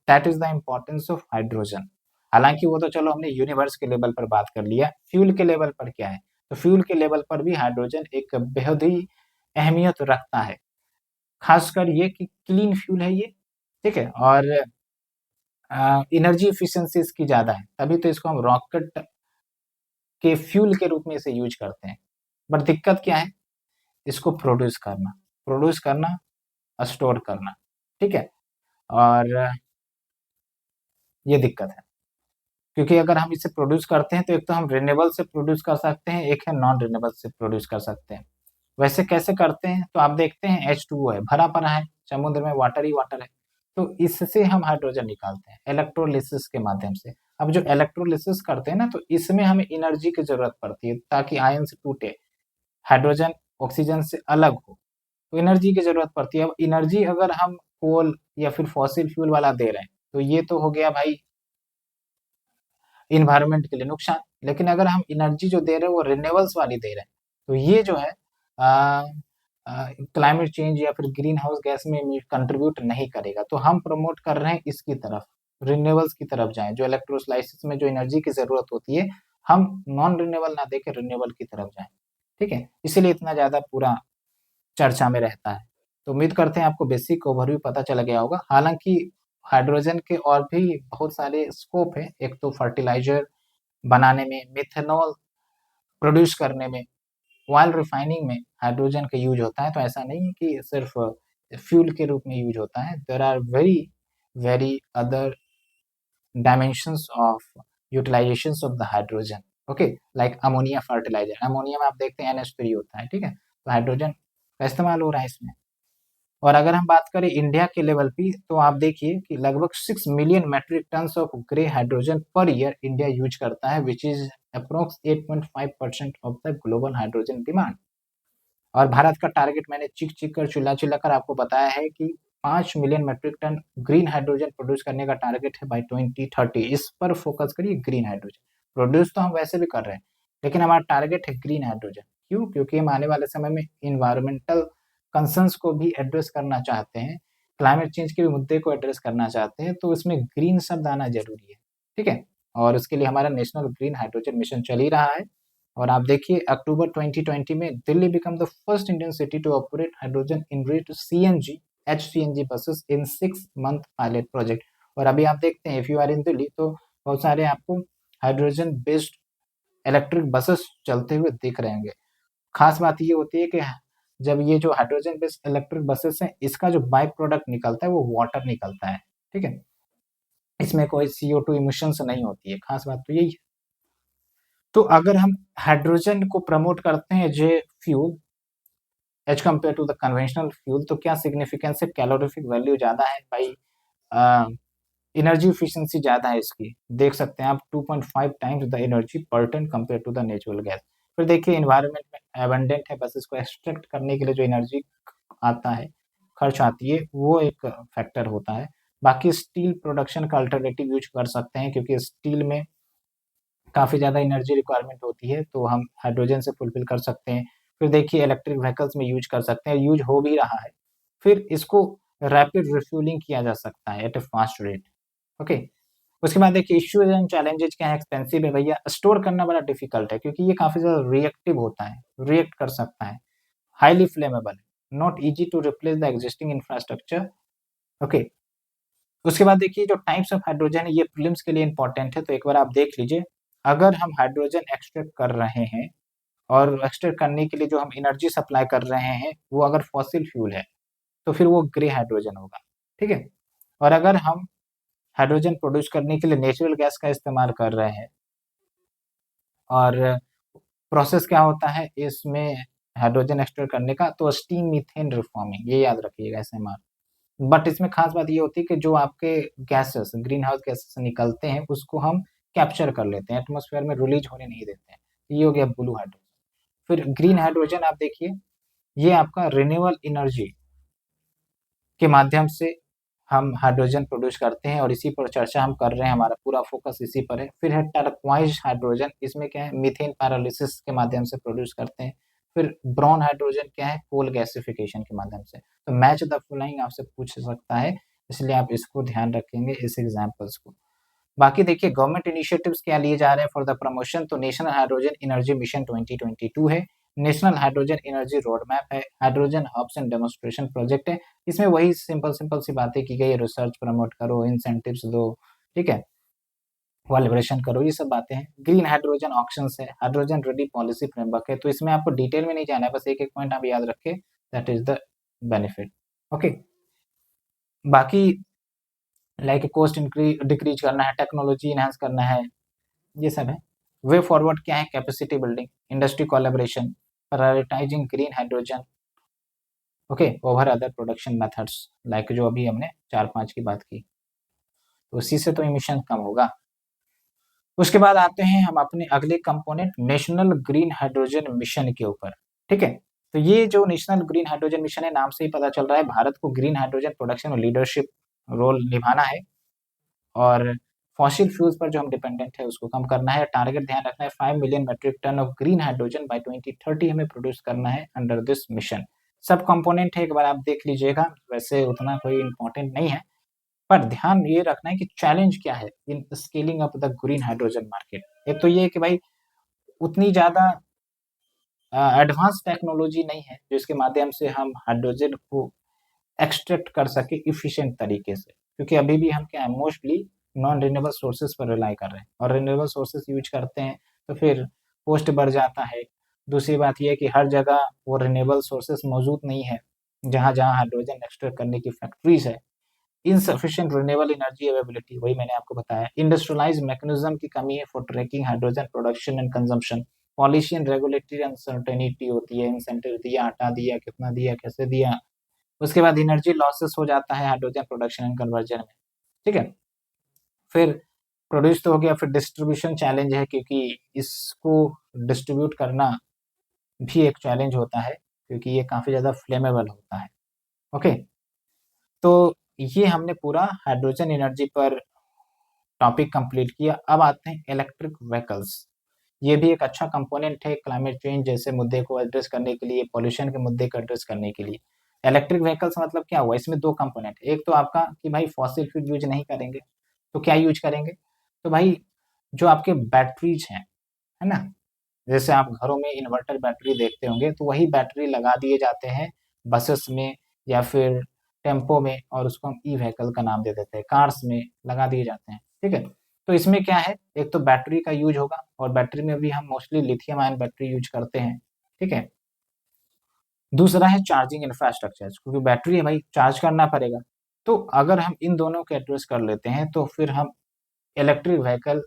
That is the importance of hydrogen. हालांकि वो तो चलो हमने यूनिवर्स के लेवल पर बात कर लिया, फ्यूल के लेवल पर क्या है, तो फ्यूल के लेवल पर भी हाइड्रोजन एक बेहद ही अहमियत रखता है, खासकर ये कि क्लीन फ्यूल है ये। ठीक है, और एनर्जी एफिशिएंसी इसकी ज़्यादा है, तभी तो इसको हम रॉकेट के फ्यूल के रूप में इसे यूज करते हैं। बट दिक्कत क्या है, इसको प्रोड्यूस करना, स्टोर करना। ठीक है, और ये दिक्कत है, क्योंकि अगर हम इसे प्रोड्यूस करते हैं तो एक तो हम रिन्यूएबल से प्रोड्यूस कर सकते हैं, एक है नॉन रिन्यूएबल से प्रोड्यूस कर सकते हैं। वैसे कैसे करते हैं, तो आप देखते हैं H2O है, भरा पड़ा है, समुद्र में वाटर ही वाटर है, तो इससे हम हाइड्रोजन निकालते हैं इलेक्ट्रोलिसिस के माध्यम से। अब जो इलेक्ट्रोलिसिस करते हैं ना, तो इसमें हमें एनर्जी की जरूरत पड़ती है ताकि आयंस टूटे, हाइड्रोजन ऑक्सीजन से अलग हो, तो एनर्जी की जरूरत पड़ती है। अब एनर्जी अगर हम कोल या फिर फॉसिल फ्यूल वाला दे रहे हैं तो ये तो हो गया भाई इन्वायरमेंट के लिए नुकसान। लेकिन अगर हम एनर्जी जो दे रहे हैं वो रिन्यूएबल्स वाली दे रहे हैं, तो ये जो है क्लाइमेट चेंज या फिर ग्रीन हाउस गैस में कंट्रीब्यूट नहीं करेगा। तो हम प्रमोट कर रहे हैं इसकी तरफ, रिन्यूएबल्स की तरफ जाएं। जो इलेक्ट्रोलाइसिस में जो एनर्जी की जरूरत होती है, हम नॉन रिन्यूएबल ना देके रिन्यूएबल की तरफ जाएं। ठीक है, इसीलिए इतना ज्यादा पूरा चर्चा में रहता है। तो उम्मीद करते हैं आपको बेसिक ओवरव्यू पता चला गया होगा। हालांकि हाइड्रोजन के और भी बहुत सारे स्कोप है। एक तो फर्टिलाइजर बनाने में, मिथेनॉल प्रोड्यूस करने में, ऑयल रिफाइनिंग में हाइड्रोजन का यूज होता है। तो ऐसा नहीं है कि सिर्फ फ्यूल के रूप में यूज होता है। There are very very other dimensions of utilizations of the hydrogen. Okay, like ammonia fertilizer, ammonia में आप देखते हैं NH3 होता है। ठीक है, तो हाइड्रोजन का इस्तेमाल हो रहा है इसमें। और अगर हम बात करें इंडिया के लेवल पे, तो आप देखिए कि लगभग 6 मिलियन metric tons of grey hydrogen per year India use करता है, which is approx 8.5% of the global hydrogen demand. और भारत का टारगेट मैंने चिक चिक कर चिल्ला चिल्ला कर आपको बताया है कि 5 million metric ton green hydrogen produce करने का टारगेट है बाय 2030। इस पर फोकस करिए, ग्रीन हाइड्रोजन प्रोड्यूस तो हम वैसे भी कर रहे हैं, लेकिन हमारा टारगेट है ग्रीन हाइड्रोजन। क्यों? क्योंकि हम आने वाले समय में इन्वायरमेंटल कंसर्न्स को भी एड्रेस करना चाहते हैं, क्लाइमेट चेंज के भी मुद्दे को एड्रेस करना चाहते हैं, तो इसमें ग्रीन शब्द आना जरूरी है। ठीक है, और उसके लिए हमारा नेशनल ग्रीन हाइड्रोजन मिशन चल ही रहा है। और आप देखिए अक्टूबर 2020 में Delhi become the first Indian city to operate hydrogen enriched CNG HCNG buses in 6 month pilot project. और अभी आप देखते हैं, if you are in Delhi, तो बहुत सारे आपको हाइड्रोजन बेस्ड इलेक्ट्रिक बसेस चलते हुए दिख रहे होंगे। खास बात ये होती है कि जब ये जो हाइड्रोजन बेस्ड इलेक्ट्रिक बसेस हैं, इसका जो बाई प्रोडक्ट निकलता है वो वाटर निकलता है। ठीक है, इसमें कोई CO2 इमिशंस नहीं होती है। खास बात तो यही है। तो अगर हम हाइड्रोजन को प्रमोट करते हैं जे fuel as compare to the conventional fuel, तो क्या सिग्निफिकेंस है? कैलोरीफिक वैल्यू ज्यादा है भाई, एनर्जी इफिशिएंसी ज्यादा है इसकी। देख सकते हैं आप 2.5 times the energy per ton compare to the natural gas. फिर देखिए एनवायरनमेंट में एबंडेंट है, बस इसको एक्सट्रैक्ट करने के लिए जो एनर्जी आता है, खर्च आती है, वो एक फैक्टर होता है। बाकी स्टील प्रोडक्शन का अल्टरनेटिव यूज कर सकते हैं, क्योंकि स्टील में काफ़ी ज़्यादा एनर्जी रिक्वायरमेंट होती है, तो हम हाइड्रोजन से फुलफिल कर सकते हैं। फिर देखिए इलेक्ट्रिक व्हीकल्स में यूज कर सकते हैं, यूज हो भी रहा है। फिर इसको रैपिड रिफ्यूलिंग किया जा सकता है at a fast rate. Okay, उसके बाद देखिए इश्यूज एंड चैलेंजेस क्या है? एक्सपेंसिव है भैया, स्टोर करना बड़ा डिफिकल्ट है, क्योंकि ये काफ़ी ज़्यादा रिएक्टिव होता है, रिएक्ट कर सकता है, हाईली फ्लेमेबल है, not easy to replace the existing infrastructure. Okay, उसके बाद देखिए जो टाइप्स ऑफ हाइड्रोजन है, ये प्रीलिम्स के लिए इंपॉर्टेंट है, तो एक बार आप देख लीजिए। अगर हम हाइड्रोजन एक्सट्रैक्ट कर रहे हैं, और एक्सट्रैक्ट करने के लिए जो हम एनर्जी सप्लाई कर रहे हैं वो अगर फॉसिल फ्यूल है, तो फिर वो ग्रे हाइड्रोजन होगा। ठीक है, और अगर हम हाइड्रोजन प्रोड्यूस करने के लिए नेचुरल गैस का इस्तेमाल कर रहे हैं, और प्रोसेस क्या होता है इसमें हाइड्रोजन एक्सट्रैक्ट करने का? तो स्टीम मीथेन रिफॉर्मिंग, ये याद रखिएगा, SMR। बट इसमें खास बात ये होती है कि जो आपके गैसेस, ग्रीन हाउस गैसेस निकलते हैं, उसको हम कैप्चर कर लेते हैं, एटमॉस्फेयर में रिलीज होने नहीं देते हैं। ये हो गया ब्लू हाइड्रोजन। फिर ग्रीन हाइड्रोजन आप देखिए, ये आपका रिन्यूएबल एनर्जी के माध्यम से हम हाइड्रोजन प्रोड्यूस करते हैं, और इसी पर चर्चा हम कर रहे हैं, हमारा पूरा फोकस इसी पर है। फिर है टर्क्वाइज हाइड्रोजन, इसमें क्या है? मीथेन पैरालिसिस के माध्यम से प्रोड्यूस करते हैं। फिर ब्राउन हाइड्रोजन क्या है? कोल गैसिफिकेशन के माध्यम से। तो मैच द फॉलोइंग आपसे पूछ सकता है, इसलिए आप इसको ध्यान रखेंगे, इस एग्जाम्पल्स को। बाकी देखिए गवर्नमेंट इनिशिएटिव्स क्या लिए जा रहे हैं फॉर द प्रमोशन, तो नेशनल हाइड्रोजन एनर्जी मिशन 2022 है, national hydrogen energy road map है, hydrogen hubs and demonstration project है। इसमें वही सिंपल सिंपल सी बातें की गई है, रिसर्च प्रमोट करो, इंसेंटिव्स दो, ठीक है, कोलैबोरेशन करो, ये सब बातें हैं। ग्रीन हाइड्रोजन ऑक्शंस है, हाइड्रोजन रेडी पॉलिसी फ्रेमवर्क है। तो इसमें आपको डिटेल में नहीं जाना है, बस एक एक पॉइंट आप याद रखें, that is the benefit. Okay, बाकी लाइक कॉस्ट डिक्रीज करना है, टेक्नोलॉजी इनहांस करना है, ये सब है। वे फॉरवर्ड क्या है? Capacity building, industry collaboration, prioritising green hydrogen, okay, over other production methods, like जो अभी हमने 4-5 की बात की, तो उसी से तो इमिशन कम होगा। उसके बाद आते हैं हम अपने अगले component national green hydrogen mission के ऊपर। ठीक है, तो ये जो नेशनल ग्रीन हाइड्रोजन मिशन है, नाम से ही पता चल रहा है भारत को ग्रीन हाइड्रोजन प्रोडक्शन में लीडरशिप रोल निभाना है। और फॉसिल फ्यूल्स पर जो हम डिपेंडेंट है उसको कम करना है। टारगेट ध्यान रखना है 5 million metric ton of green hydrogen by 2030 हमें प्रोड्यूस करना है अंडर दिस मिशन। सब कंपोनेंट है, एक बार आप देख लीजिएगा, वैसे उतना कोई इंपॉर्टेंट नहीं है, पर ध्यान ये रखना है कि चैलेंज क्या है in scaling up the green hydrogen market. एक तो ये कि भाई उतनी ज़्यादा एडवांस टेक्नोलॉजी नहीं है जिसके माध्यम से हम हाइड्रोजन को एक्सट्रैक्ट कर सके इफिशिएंट तरीके से, क्योंकि अभी भी हम क्या है मोस्टली नॉन रिन्यूएबल सोर्सेज पर रिलाई कर रहे हैं, और रिन्यूएबल सोर्सेज यूज करते हैं तो फिर कॉस्ट बढ़ जाता है। दूसरी बात यह है कि हर जगह वो रिन्यूएबल सोर्सेज मौजूद नहीं है, जहाँ जहाँ हाइड्रोजन एक्सट्रैक्ट करने की फैक्ट्रीज है। इनसफिशिएंट रिन्यूएबल एनर्जी अवेलेबिलिटी, वही मैंने आपको बताया। इंडस्ट्रियलाइज मैकेनिज्म की कमी है for tracking hydrogen production and consumption. Policy and regulatory uncertainty होती है, इंसेंटिव दिया, हटा दिया, कितना दिया, कैसे दिया। उसके बाद एनर्जी लॉसेस हो जाता है हाइड्रोजन प्रोडक्शन एंड कन्वर्जन में, ठीक है। फिर प्रोड्यूस तो हो गया, फिर डिस्ट्रीब्यूशन चैलेंज है, क्योंकि इसको डिस्ट्रीब्यूट करना भी एक चैलेंज होता है, क्योंकि ये काफ़ी ज़्यादा फ्लेमेबल होता है। ओके, तो ये हमने पूरा हाइड्रोजन एनर्जी पर टॉपिक कंप्लीट किया। अब आते हैं इलेक्ट्रिक व्हीकल्स। ये भी एक अच्छा कंपोनेंट है क्लाइमेट चेंज जैसे मुद्दे को एड्रेस करने के लिए, पॉल्यूशन के मुद्दे को एड्रेस करने के लिए। इलेक्ट्रिक व्हीकल्स मतलब क्या हुआ, इसमें दो कंपोनेंट, एक तो आपका कि भाई फॉसिल फ्यूल यूज नहीं करेंगे, तो क्या यूज करेंगे, तो भाई जो आपके बैटरीज हैं, है ना, जैसे आप घरों में इन्वर्टर बैटरी देखते होंगे, तो वही बैटरी लगा दिए जाते हैं बसेस में या फिर टेम्पो में, और उसको हम ई व्हीकल का नाम दे देते हैं, कार्स में लगा दिए जाते हैं, ठीक है। तो इसमें क्या है, एक तो बैटरी का यूज होगा, और बैटरी में भी हम mostly lithium ion battery use करते हैं, ठीक है। दूसरा है चार्जिंग इंफ्रास्ट्रक्चर, क्योंकि बैटरी है भाई, चार्ज करना पड़ेगा। तो अगर हम इन दोनों को एड्रेस कर लेते हैं तो फिर हम इलेक्ट्रिक व्हीकल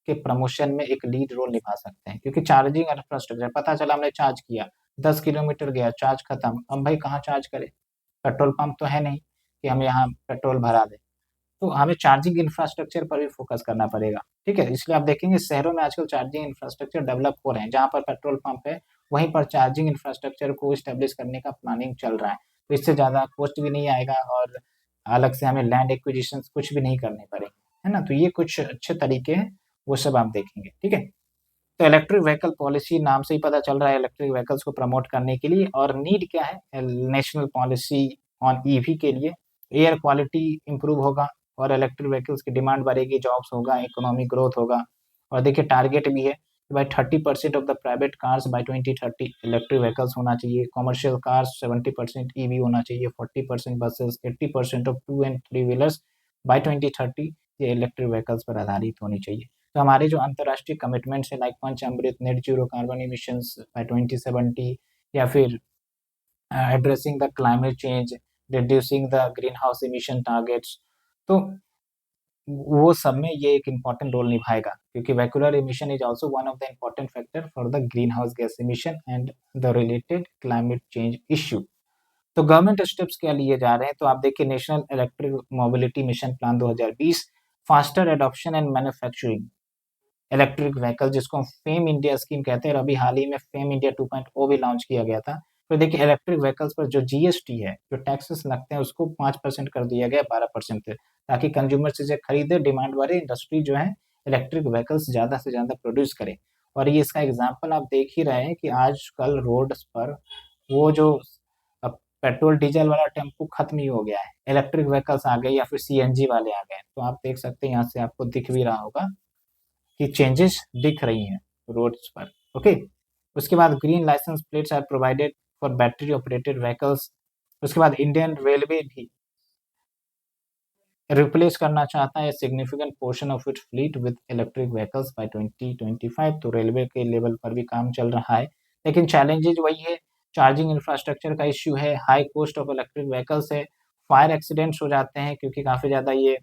के प्रमोशन में एक लीड रोल निभा सकते हैं, क्योंकि चार्जिंग इंफ्रास्ट्रक्चर, पता चला हमने चार्ज किया, 10 किलोमीटर गया, चार्ज खत्म, अब भाई कहाँ चार्ज करें, पेट्रोल पंप तो है नहीं कि हम यहाँ पेट्रोल भरा दें, तो हमें चार्जिंग इंफ्रास्ट्रक्चर पर भी फोकस करना पड़ेगा, ठीक है। इसलिए आप देखेंगे शहरों में आजकल चार्जिंग इंफ्रास्ट्रक्चर डेवलप हो रहे हैं, जहाँ पर पेट्रोल पंप है वहीं पर चार्जिंग इंफ्रास्ट्रक्चर को स्टेब्लिश करने का प्लानिंग चल रहा है। तो इससे ज़्यादा कॉस्ट भी नहीं आएगा, और अलग से हमें लैंड एक्विजिशन कुछ भी नहीं करने पड़ेंगे, है ना। तो ये कुछ अच्छे तरीके हैं, वो सब आप देखेंगे, ठीक है। तो इलेक्ट्रिक व्हीकल पॉलिसी नाम से ही पता चल रहा है इलेक्ट्रिक व्हीकल्स को प्रमोट करने के लिए, और नीड क्या है, नेशनल पॉलिसी ऑन ईवी के लिए। एयर क्वालिटी इंप्रूव होगा और इलेक्ट्रिक व्हीकल्स की डिमांड बढ़ेगी, जॉब्स होगा, इकोनॉमिक ग्रोथ होगा। और देखिए टारगेट भी है कि भाई 30% of the private cars by 2030 electric vehicles होना चाहिए, कॉमर्शियल कार्स 70% ईवी होना चाहिए, 40% buses, 80% of 2 and 3 wheelers by 2030 ये इलेक्ट्रिक व्हीकल्स पर आधारित होनी चाहिए। तो हमारे जो अंतर्राष्ट्रीय कमिटमेंट्स है like Panchamrit, net zero carbon emissions by 2070, या फिर addressing the climate change, reducing the green house emission targets, तो वो सब में ये एक इम्पॉर्टेंट रोल निभाएगा, क्योंकि vehicular emission is also one of the important factor for the green house gas emission and the related climate change issue. तो government steps क्या लिए जा रहे हैं, तो आप देखिए national electric mobility mission plan 2020, faster adoption and manufacturing electric vehicle, जिसको हम फेम इंडिया स्कीम कहते हैं, और अभी हाल ही में फेम इंडिया 2.0 भी लॉन्च किया गया था। तो देखिए इलेक्ट्रिक व्हीकल्स पर जो जीएसटी है, जो टैक्सेस लगते हैं, उसको 5% कर दिया गया 12% पे, ताकि कंज्यूमर चीजें खरीदे, डिमांड बढ़े, इंडस्ट्री जो है इलेक्ट्रिक व्हीकल्स ज्यादा से ज्यादा प्रोड्यूस करे। और ये इसका एग्जाम्पल आप देख ही रहे हैं कि आजकल रोड्स पर वो जो पेट्रोल डीजल वाला टेम्पो खत्म ही हो गया है, इलेक्ट्रिक व्हीकल्स आ गए या फिर सीएनजी वाले आ गए। तो आप देख सकते हैं यहाँ से आपको दिख भी रहा होगा कि चेंजेस दिख रही हैं रोड्स पर। ओके, उसके बाद green license plates are provided for battery operated vehicles. उसके बाद इंडियन रेलवे भी रिप्लेस करना चाहता है significant portion of its fleet with electric vehicles by 2025। तो रेलवे के लेवल पर भी काम चल रहा है, लेकिन चैलेंजेज वही है, चार्जिंग इंफ्रास्ट्रक्चर का इश्यू है, high cost of electric vehicles है, फायर एक्सीडेंट्स हो जाते हैं, क्योंकि काफ़ी ज़्यादा ये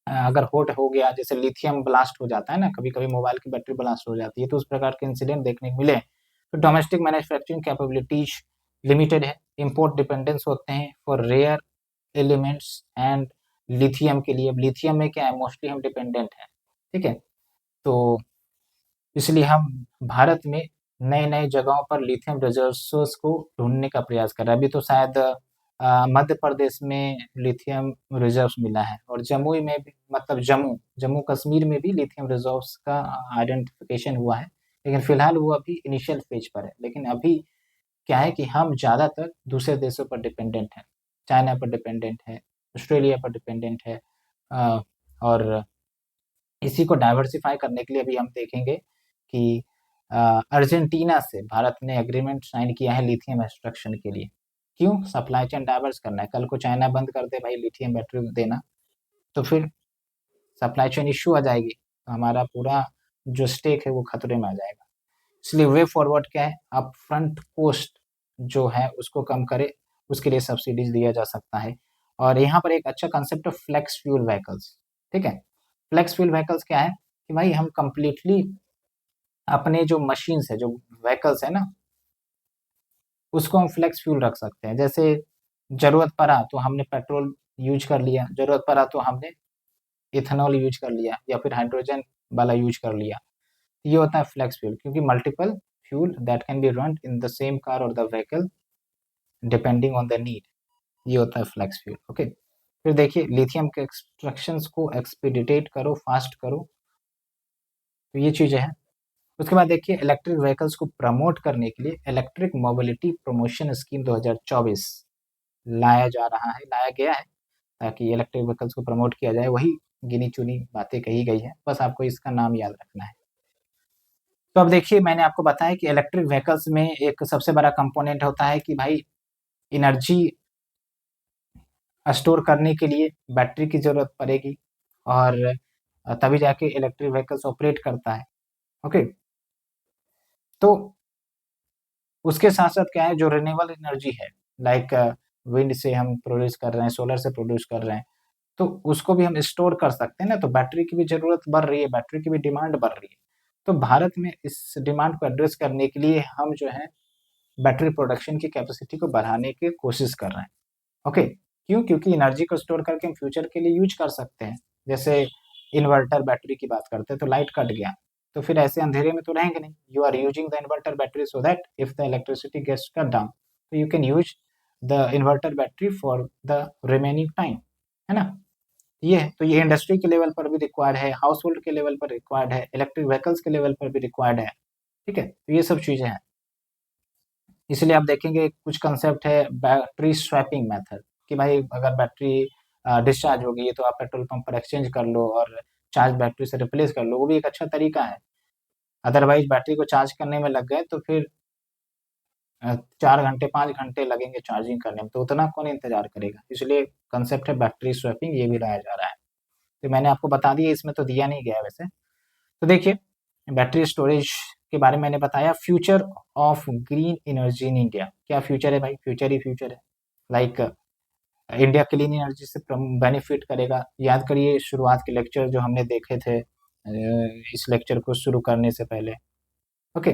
अगर हॉट हो गया, जैसे लिथियम ब्लास्ट हो जाता है ना, कभी कभी मोबाइल की बैटरी ब्लास्ट हो जाती है, तो उस प्रकार के इंसिडेंट देखने को मिले। तो डोमेस्टिक मैन्युफैक्चरिंग कैपेबिलिटीज लिमिटेड है, इंपोर्ट डिपेंडेंस होते हैं for rare elements and lithium के लिए। अब लिथियम में क्या है, मोस्टली हम डिपेंडेंट हैं, ठीक है। तो इसलिए हम भारत में नए नए जगहों पर लिथियम रिसोर्स को ढूंढने का प्रयास कर रहे हैं। अभी तो शायद मध्य प्रदेश में लिथियम रिजर्व्स मिला है, और जमुई में भी, मतलब जम्मू जम्मू कश्मीर में भी लिथियम रिजर्व्स का आइडेंटिफिकेशन हुआ है। लेकिन फिलहाल वो अभी इनिशियल फेज पर है। लेकिन अभी क्या है कि हम ज़्यादातर दूसरे देशों पर डिपेंडेंट हैं। चाइना पर डिपेंडेंट है, ऑस्ट्रेलिया पर डिपेंडेंट है। और इसी को डाइवर्सिफाई करने के लिए अभी हम देखेंगे कि अर्जेंटीना से भारत ने एग्रीमेंट साइन किया है लिथियम एक्सट्रैक्शन के लिए। क्यों? सप्लाई चेन डाइवर्स करना है। कल को चाइना बंद कर दे भाई लिथियम बैटरी देना, तो फिर सप्लाई चेन इश्यू आ जाएगी, तो हमारा पूरा जो स्टेक है वो खतरे में आ जाएगा। इसलिए वे फॉरवर्ड क्या है, अप फ्रंट कॉस्ट जो है उसको कम करे, उसके लिए सब्सिडीज दिया जा सकता है। और यहाँ पर एक अच्छा कंसेप्ट है फ्लेक्स फ्यूल व्हीकल्स। ठीक है, फ्लेक्स फ्यूल व्हीकल्स क्या है कि भाई हम कंप्लीटली अपने जो मशीन्स है, जो व्हीकल्स है ना, उसको हम फ्लेक्स फ्यूल रख सकते हैं। जैसे जरूरत पड़ा तो हमने पेट्रोल यूज कर लिया, जरूरत पड़ा तो हमने इथेनॉल यूज कर लिया, या फिर हाइड्रोजन वाला यूज कर लिया। ये होता है फ्लेक्स फ्यूल, क्योंकि multiple fuel that can be run in the same car और the vehicle depending on the need, ये होता है फ्लेक्स फ्यूल। ओके, फिर देखिए लिथियम के एक्सट्रैक्शंस को एक्सपीडिटेट करो, फास्ट करो, तो ये चीज़ें हैं। उसके बाद देखिए इलेक्ट्रिक व्हीकल्स को प्रमोट करने के लिए इलेक्ट्रिक मोबिलिटी प्रमोशन स्कीम 2024 लाया गया है, ताकि इलेक्ट्रिक व्हीकल्स को प्रमोट किया जाए। वही गिनी चुनी बातें कही गई है, बस आपको इसका नाम याद रखना है। तो अब देखिए मैंने आपको बताया कि इलेक्ट्रिक व्हीकल्स में एक सबसे बड़ा कंपोनेंट होता है कि भाई एनर्जी स्टोर करने के लिए बैटरी की ज़रूरत पड़ेगी, और तभी जाके इलेक्ट्रिक व्हीकल्स ऑपरेट करता है। ओके, तो उसके साथ-साथ क्या है, जो रिन्यूएबल एनर्जी है, लाइक विंड से हम प्रोड्यूस कर रहे हैं, सोलर से प्रोड्यूस कर रहे हैं, तो उसको भी हम स्टोर कर सकते हैं ना, तो बैटरी की भी ज़रूरत बढ़ रही है, बैटरी की भी डिमांड बढ़ रही है। तो भारत में इस डिमांड को एड्रेस करने के लिए हम जो है बैटरी प्रोडक्शन की कैपेसिटी को बढ़ाने की कोशिश कर रहे हैं। ओके, क्यों? क्योंकि एनर्जी को स्टोर करके हम फ्यूचर के लिए यूज़ कर सकते हैं। जैसे इन्वर्टर बैटरी की बात करते हैं, तो लाइट कट गया, तो फिर ऐसे अंधेरे में तो रहेंगे नहीं। You are using the inverter battery so that if the electricity gets cut down, तो you can use the inverter battery for the remaining time, है ना? ये है, तो ये इंडस्ट्री के लेवल पर भी रिक्वायर्ड है, हाउस होल्ड के लेवल पर रिक्वायर्ड है, इलेक्ट्रिक व्हीकल्स के लेवल पर भी रिक्वायर्ड है। ठीक है? तो ये सब चीज़ें हैं। इसलिए आप देखेंगे कुछ कंसेप्ट है बैटरी स्वैपिंग मेथड, कि भाई अगर बैटरी डिस्चार्ज हो गई है तो आप पेट्रोल पंप पर एक्सचेंज कर लो और चार्ज बैटरी से रिप्लेस कर लो, वो भी एक अच्छा तरीका है। अदरवाइज बैटरी को चार्ज करने में लग गए तो फिर 4 घंटे 5 घंटे लगेंगे चार्जिंग करने में, तो उतना कौन इंतजार करेगा। इसलिए कंसेप्ट है बैटरी स्वैपिंग, ये भी लाया जा रहा है। तो मैंने आपको बता दिया, इसमें तो दिया नहीं गया है वैसे। तो देखिए बैटरी स्टोरेज के बारे में मैंने बताया। Future of green energy in India, क्या फ्यूचर है भाई? फ्यूचर ही फ्यूचर है। लाइक इंडिया क्लीन एनर्जी से बेनिफिट करेगा। याद करिए शुरुआत के लेक्चर जो हमने देखे थे इस लेक्चर को शुरू करने से पहले। ओके,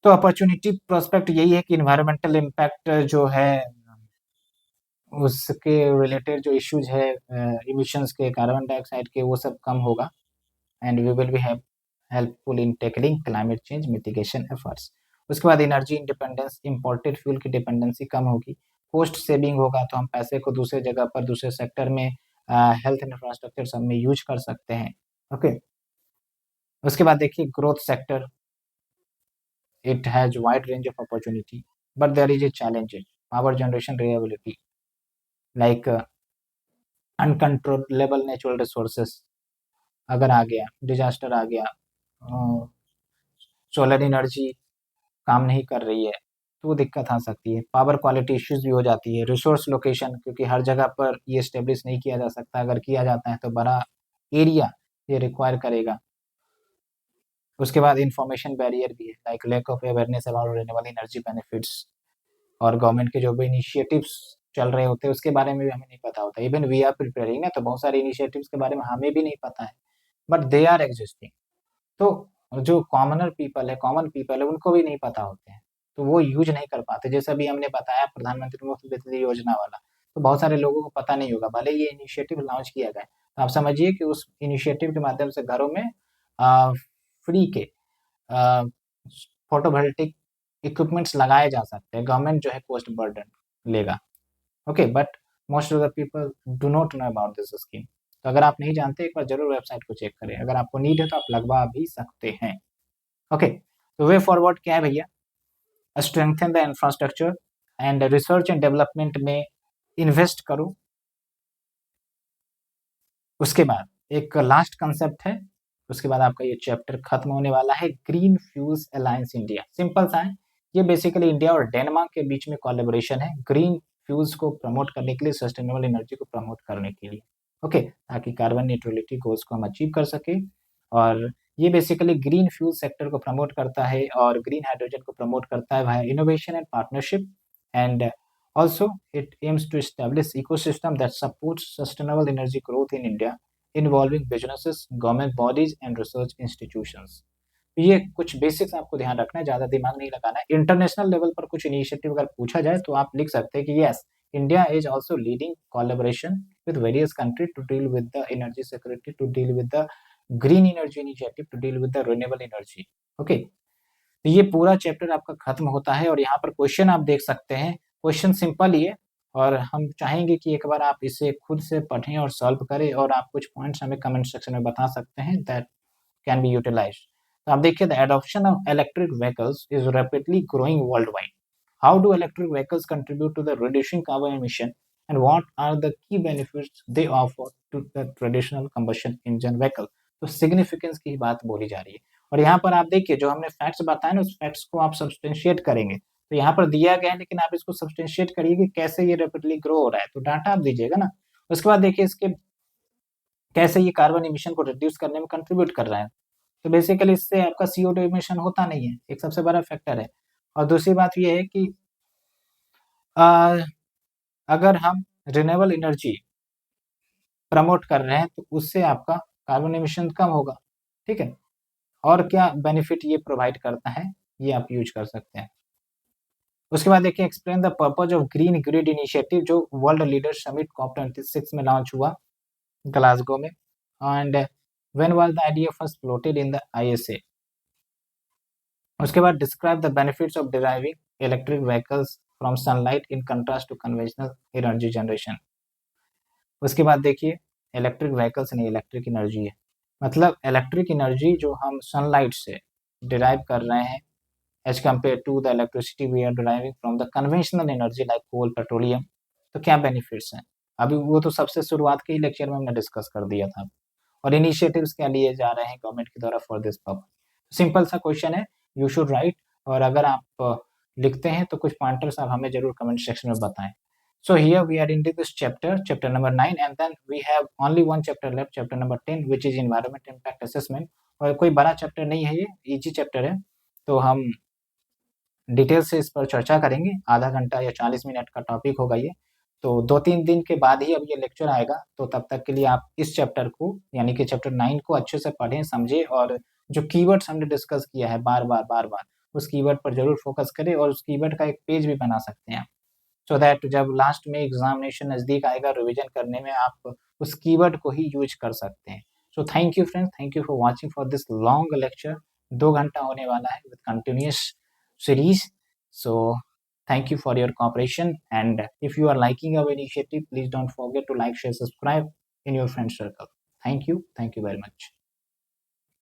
तो अपॉर्चुनिटी प्रोस्पेक्ट यही है कि इन्वायरमेंटल इम्पैक्ट जो है उसके रिलेटेड जो इश्यूज है, इमिशंस के, कार्बन डाइऑक्साइड के, वो सब कम होगा, and we will be helpful in tackling climate change mitigation efforts. उसके बाद एनर्जी इंडिपेंडेंस, इंपोर्टेड फ्यूल की डिपेंडेंसी कम होगी, कॉस्ट सेविंग होगा, तो हम पैसे को दूसरे जगह पर, दूसरे सेक्टर में, हेल्थ इंफ्रास्ट्रक्चर सब में यूज कर सकते हैं। ओके, उसके बाद देखिए growth sector, it has wide range of opportunity but there is a challenge, power generation reliability, like uncontrollable natural resources अगर आ गया, डिजास्टर आ गया, सोलर एनर्जी काम नहीं कर रही है, तो वो दिक्कत आ सकती है। पावर क्वालिटी इश्यूज भी हो जाती है। रिसोर्स लोकेशन, क्योंकि हर जगह पर ये स्टेब्लिश नहीं किया जा सकता, अगर किया जाता है तो बड़ा एरिया ये रिक्वायर करेगा। उसके बाद इंफॉर्मेशन बैरियर भी है, like lack of awareness about renewable energy benefits, और गवर्नमेंट के जो भी इनिशिएटिव्स चल रहे होते हैं उसके बारे में भी हमें नहीं पता होता। इवन वी आर प्रिपेयरिंग ना, तो बहुत सारे इनिशिएटिव्स के बारे में हमें भी नहीं पता है, बट दे आर एग्जिस्टिंग। तो जो कॉमन पीपल है उनको भी नहीं पता होते हैं, तो वो यूज नहीं कर पाते। जैसे अभी हमने बताया प्रधानमंत्री मुफ्त बिजली योजना वाला, तो बहुत सारे लोगों को पता नहीं होगा, भले ये इनिशिएटिव लॉन्च किया गया है। तो आप समझिए कि उस इनिशिएटिव के माध्यम से घरों में फ्री के फोटोवोल्टिक इक्विपमेंट्स लगाए जा सकते हैं। गवर्नमेंट जो है कॉस्ट बर्डन लेगा। Okay, but most of the people do not know about this scheme. तो अगर आप नहीं जानते, एक बार जरूर वेबसाइट को चेक करें। अगर आपको नीड है तो आप लगवा भी सकते हैं। ओके, तो वे फॉरवर्ड क्या है भैया? Strengthen the infrastructure and research and development में इन्वेस्ट करो। उसके बाद एक लास्ट कंसेप्ट है, उसके बाद आपका ये चैप्टर खत्म होने वाला है। Green fuels alliance India, simple सा है। ये बेसिकली इंडिया और डेनमार्क के बीच में कोलैबोरेशन है ग्रीन फ्यूल्स को प्रमोट करने के लिए, सस्टेनेबल एनर्जी को प्रमोट करने के लिए। ओके, ताकि कार्बन न्यूट्रलिटी गोल्स को हम अचीव कर सके। और ये बेसिकली ग्रीन फ्यूल सेक्टर को प्रमोट करता है और ग्रीन हाइड्रोजन को प्रमोट करता है via innovation and partnership. And also, it aims to establish ecosystem that supports sustainable energy growth in India, involving businesses, government bodies and research institutions. ये कुछ basics आपको ध्यान रखना है, ज़्यादा दिमाग नहीं लगाना है। इंटरनेशनल लेवल पर कुछ इनिशिएटिव अगर पूछा जाए तो आप लिख सकते हैं कि yes, India is also leading collaboration with various country to deal with the energy security, to deal with the green energy initiative, to deal with the renewable energy. Okay, तो ये पूरा चैप्टर आपका खत्म होता है और यहाँ पर क्वेश्चन आप देख सकते हैं। क्वेश्चन सिंपल ही है और हम चाहेंगे कि एक बार आप इसे खुद से पढ़ें और सॉल्व करें, और आप कुछ पॉइंट्स हमें कमेंट सेक्शन में बता सकते हैं दैट कैन बी यूटिलाइज्ड। तो आप देखिए, the adoption of electric vehicles is rapidly growing world wide. How do electric vehicles contribute to the reducing carbon emission and what are the key benefits they offer to the traditional combustion engine vehicle. तो significance की बात बोली जा रही है। और यहाँ पर आप देखिए, जो हमने फैक्ट्स बताए ना, उस फैक्ट्स को आप सब्सटेंशिएट करेंगे। तो यहाँ पर दिया गया है, लेकिन आप इसको सब्सटेंशिएट करिए कि कैसे ये रैपिडली ग्रो हो रहा है। तो डाटा आप दीजिएगा ना। उसके बाद देखिए इसके कैसे ये कार्बन इमिशन को रिड्यूस करने में कंट्रीब्यूट कर रहा है। तो बेसिकली इससे आपका CO2 इमिशन होता नहीं है, एक सबसे बड़ा फैक्टर है। और दूसरी बात ये है कि आ, अगर हम रिन्यूएबल एनर्जी प्रमोट कर रहे हैं तो उससे आपका कार्बन इमिशन कम होगा। ठीक है, और क्या बेनिफिट ये प्रोवाइड करता है, ये आप यूज कर सकते हैं। उसके बाद देखिए, explain the purpose of green grid initiative, जो वर्ल्ड लीडर समिट COP26 में लॉन्च हुआ ग्लासगो में। And when was the idea first floated in the ISA। उसके बाद describe the benefits of deriving electric vehicles from sunlight in contrast to conventional energy generation. उसके बाद देखिए, electric vehicles नहीं, electric energy है, मतलब इलेक्ट्रिक एनर्जी जो हम सनलाइट से डिराइव कर रहे हैं as compare to the electricity we are deriving from the conventional energy like coal, petroleum. तो क्या बेनिफिट्स हैं, अभी वो तो सबसे शुरुआत के ही लेक्चर में हमने डिस्कस कर दिया था। और इनिशिएटिव्स क्या लिए जा रहे हैं गवर्नमेंट की द्वारा फॉर दिस पर्पस। सिंपल सा क्वेश्चन है, यू शुड राइट। और अगर आप लिखते हैं तो कुछ पॉइंटर्स आप हमें जरूर कमेंट सेक्शन में बताएं। So here we are into this chapter number 9, and then we have only one chapter left, chapter number 10, which is environment impact assessment। और कोई बड़ा चैप्टर नहीं है, ये इजी चैप्टर है। तो हम डिटेल से इस पर चर्चा करेंगे, आधा घंटा या 40 मिनट का टॉपिक होगा ये। तो 2-3 दिन के बाद ही अब ये लेक्चर आएगा, तो तब तक के लिए आप इस चैप्टर को यानी कि चैप्टर 9 को अच्छे से पढ़ें, समझें, और जो कीवर्ड्स हमने डिस्कस किया है बार-बार उस कीवर्ड पर ज़रूर फोकस करें, और उस कीवर्ड का एक पेज भी बना सकते हैं आप। सो दैट जब लास्ट में एग्जामिनेशन नज़दीक आएगा, रिवीजन करने में आप उस कीवर्ड को ही यूज कर सकते हैं। So thank you friends, thank you for watching for this long lecture. 2 घंटा होने वाला है with continuous series. So thank you for your cooperation, and if you are liking our initiative, please don't forget to like, share, subscribe in your friend circle. Thank you very much.